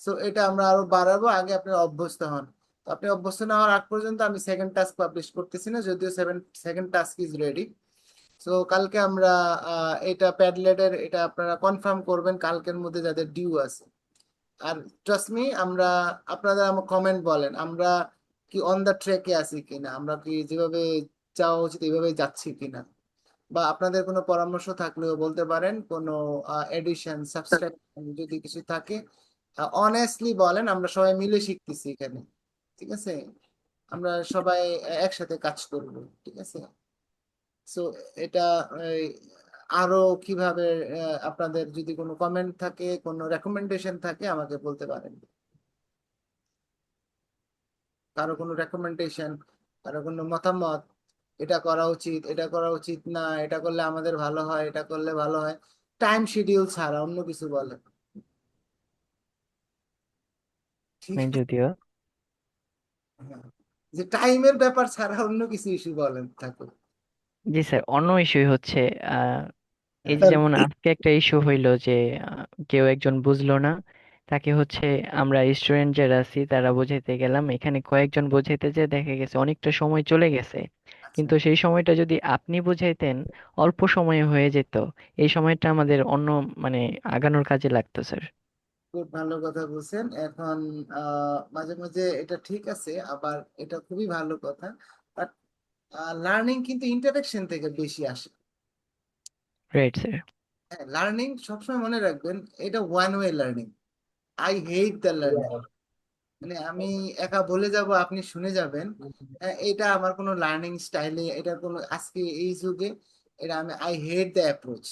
সো এটা আমরা আরো বাড়াবো, আগে আপনি অভ্যস্ত হন। তো আপনি অভ্যস্ত না হওয়ার আগ পর্যন্ত আমি সেকেন্ড টাস্ক পাবলিশ করতেছি না, যদিও second task is ready. So কালকে আমরা এটা প্যাডলেটের এটা আপনারা কনফার্ম করবেন কালকের মধ্যে যাদের ডিউ আছে। আর ট্রাস্ট মি, আমরা আপনারা আমার কমেন্ট বলেন আমরা কি অন দ্য ট্র্যাকে আছি কিনা, আমরা কি যেভাবে যাওয়া উচিত এইভাবে যাচ্ছি কিনা, বা আপনাদের কোনো পরামর্শ থাকলেও বলতে পারেন, কোনো এডিশন সাবস্ক্রাইব যদি কিছু থাকে অনেস্টলি বলেন, আমরা সবাই মিলে শিখতেছি এখানে, ঠিক আছে? আমরা সবাই একসাথে কাজ করব, ঠিক আছে? সো এটা এই, আরো কিভাবে আপনাদের যদি কোনো কমেন্ট থাকে, কোনো রেকমেন্ডেশন থাকে আমাকে বলতে পারেন, কারো কোনো রেকমেন্ডেশন, কারো কোনো মতামত, এটা করা উচিত, এটা করা উচিত না, এটা করলে আমাদের ভালো হয়, এটা করলে ভালো হয়, টাইম শিডিউল ছাড়া অন্য কিছু বলে, ঠিক আমি আছে? যদিও হ্যাঁ। যে টাইমের ব্যাপার ছাড়া অন্য কিছু ইস্যু বলেন থাকুন। জি স্যার, অন্য ইস্যু হচ্ছে আহ এই যে স্যার যেমন আজকে একটা ইস্যু হইলো যে কেউ একজন বুঝলো না, তাকে হচ্ছে আমরা স্টুডেন্ট যারা আছি তারা বোঝাইতে গেলাম, এখানে কয়েকজন বোঝাইতে যে দেখা গেছে অনেকটা সময় চলে গেছে, কিন্তু সেই সময়টা যদি আপনি বুঝাইতেন অল্প সময়ে হয়ে যেত। এই সময়টা আমাদের অন্য মানে আগানোর কাজে লাগতো স্যার। খুব ভালো কথা বলছেন। এখন মাঝে মাঝে এটা ঠিক আছে, আবার এটা খুবই ভালো কথা, বাট লার্নিং কিন্তু ইন্টারাকশন থেকে বেশি আসে। Right sir. হ্যাঁ, লার্নিং সবসময় মনে রাখবেন, এটা one way learning. I hate the learning, মানে আমি একা বলে যাব আপনি শুনে যাবেন, এটা আমার কোনো লার্নিং স্টাইলে, এটা কোনো আজকে এই যুগে এটা I hate the approach.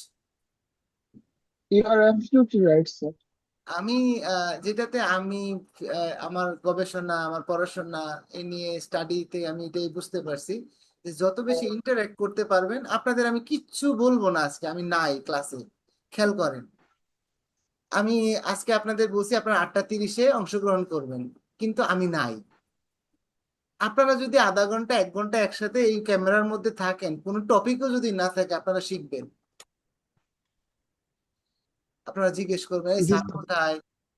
You are absolutely right sir. আমি যেটাতে আমি আমার গবেষণা, আমার পড়াশোনা এ নিয়ে স্টাডিতে আমি এটাই বুঝতে পারছি যে যত বেশি ইন্টারঅ্যাক্ট করতে পারবেন, আপনাদের আমি কিচ্ছু বলবো না আজকে আমি নাই ক্লাসে, খেয়াল করেন। আমি আজকে আপনাদের বলছি আপনারা 8:30-এ অংশগ্রহণ করবেন, কিন্তু আমি নাই। আপনারা যদি আধা ঘন্টা 1 ঘন্টা একসাথে এই ক্যামেরার মধ্যে থাকেন, কোনো টপিকও যদি না থাকে, আপনারা শিখবেন। আপনারা জিজ্ঞেস করবেন এই জি স্যার স্যার। কোথায়,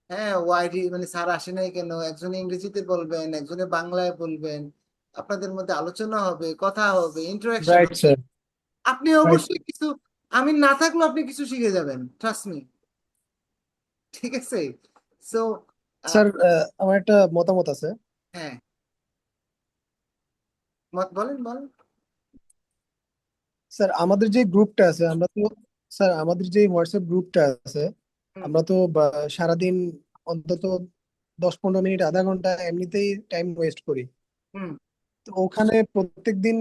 হ্যাঁ ওয়াইডি মানে স্যার আসে নাই কেন, একজনে ইংরেজিতে বলবেন, একজনে বাংলায় বলবেন, আপনাদের মধ্যে আলোচনা হবে, কথা হবে, ইন্টারাকশন রাইট হবে। স্যার। আপনি রাইট অবশ্যই কিছু, আমি না থাকলেও আপনি কিছু শিখে যাবেন, ট্রাস্ট মি, ঠিক আছে? সো স্যার, আমার একটা মতামত আছে। হ্যাঁ, মত বলেন বলেন। স্যার আমাদের যে গ্রুপটা আছে আমরা তো, স্যার আমাদের যে হোয়াটসঅ্যাপ গ্রুপটা আছে হুম আমরা তো সারাদিন অন্তত 10-15 মিনিট আধা ঘন্টা এমনিতেই টাইম ওয়েস্ট করি। হুম তো ওখানে প্রত্যেকদিন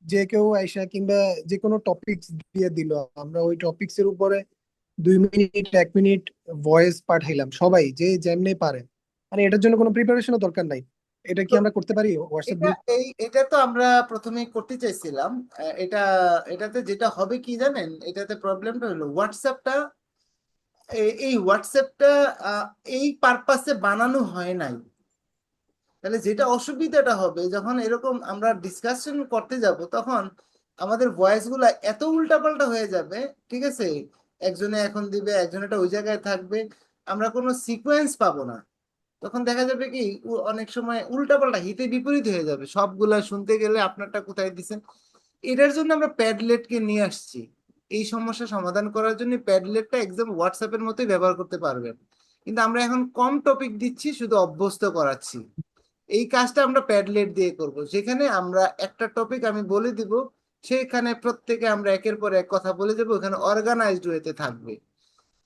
যে কেউ আইসা কিংবা যে কোনো টপিকস দিয়ে দিল, আমরা ওই টপিকস এর উপরে 2 মিনিট 1 মিনিট ভয়েস পাঠাইলাম, সবাই যে যেমনি পারে। মানে এটার জন্য কোনো প্রিপারেশনও দরকার নাই। এটা কি তো আমরা করতে পারি হোয়াটসঅ্যাপ এটা গ্রুপ? এটা তো আমরা প্রথমে করতে চাইছিলাম। এটা এটাতে যেটা হবে কি জানেন, এটাতে প্রবলেমটা হলো হোয়াটসঅ্যাপটা, এই হোয়াটসঅ্যাপটা এই পারপাসে বানানো হয় নাই। তাহলে যেটা অসুবিধাটা হবে, যখন এরকম আমরা ডিসকাশন করতে যাব, তখন আমাদের ভয়েস গুলা এত উল্টাপাল্টা হয়ে যাবে, ঠিক আছে? একজনে এখন দিবে, একজনেটা ওই জায়গায় থাকবে, আমরা কোনো সিকোয়েন্স পাবো না। তখন দেখা যাবে কি অনেক সময় উল্টাপাল্টা হিতে বিপরীত হয়ে যাবে, সবগুলা শুনতে গেলে আপনারটা কোথায় দিছেন। এটার জন্য আমরা প্যাডলেটকে নিয়ে আসছি। এই সমস্যা সমাধান করার জন্য প্যাডলেটটা একদম হোয়াটসঅ্যাপের মতোই ব্যবহার করতে পারবেন, কিন্তু আমরা এখন কম টপিক দিচ্ছি, শুধু অভ্যস্ত করাচ্ছি। এই কাজটা আমরা প্যাডলেট দিয়ে করব, যেখানে আমরা একটা টপিক আমি বলে দিব, সেখানে প্রত্যেকে আমরা একের পর এক কথা বলে যাবো, ওখানে অর্গানাইজড ওয়েতে থাকবে।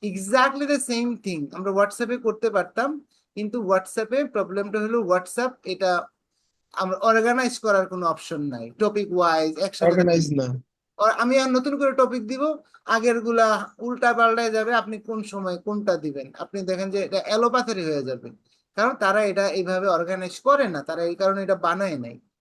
এক্স্যাক্টলি দ্য সেম থিং আমরা হোয়াটসঅ্যাপে করতে পারতাম, কিন্তু হোয়াটসঅ্যাপে প্রবলেমটা হলো হোয়াটসঅ্যাপ এটা আমরা অর্গানাইজ করার কোনো অপশন নাই, টপিক ওয়াইজ একসাথে। অর্গানাইজ না। আর আমি আর নতুন করে টপিক দিব, আগের গুলা উল্টা পাল্টায় যাবে, আপনি কোন সময় কোনটা দিবেন আপনি দেখেন যে এটা এলোপাথারি হয়ে যাবে, কারণ তারা এটা এইভাবে অর্গানাইজ করে না, তারা এই কারণে এটা বানায় নাই।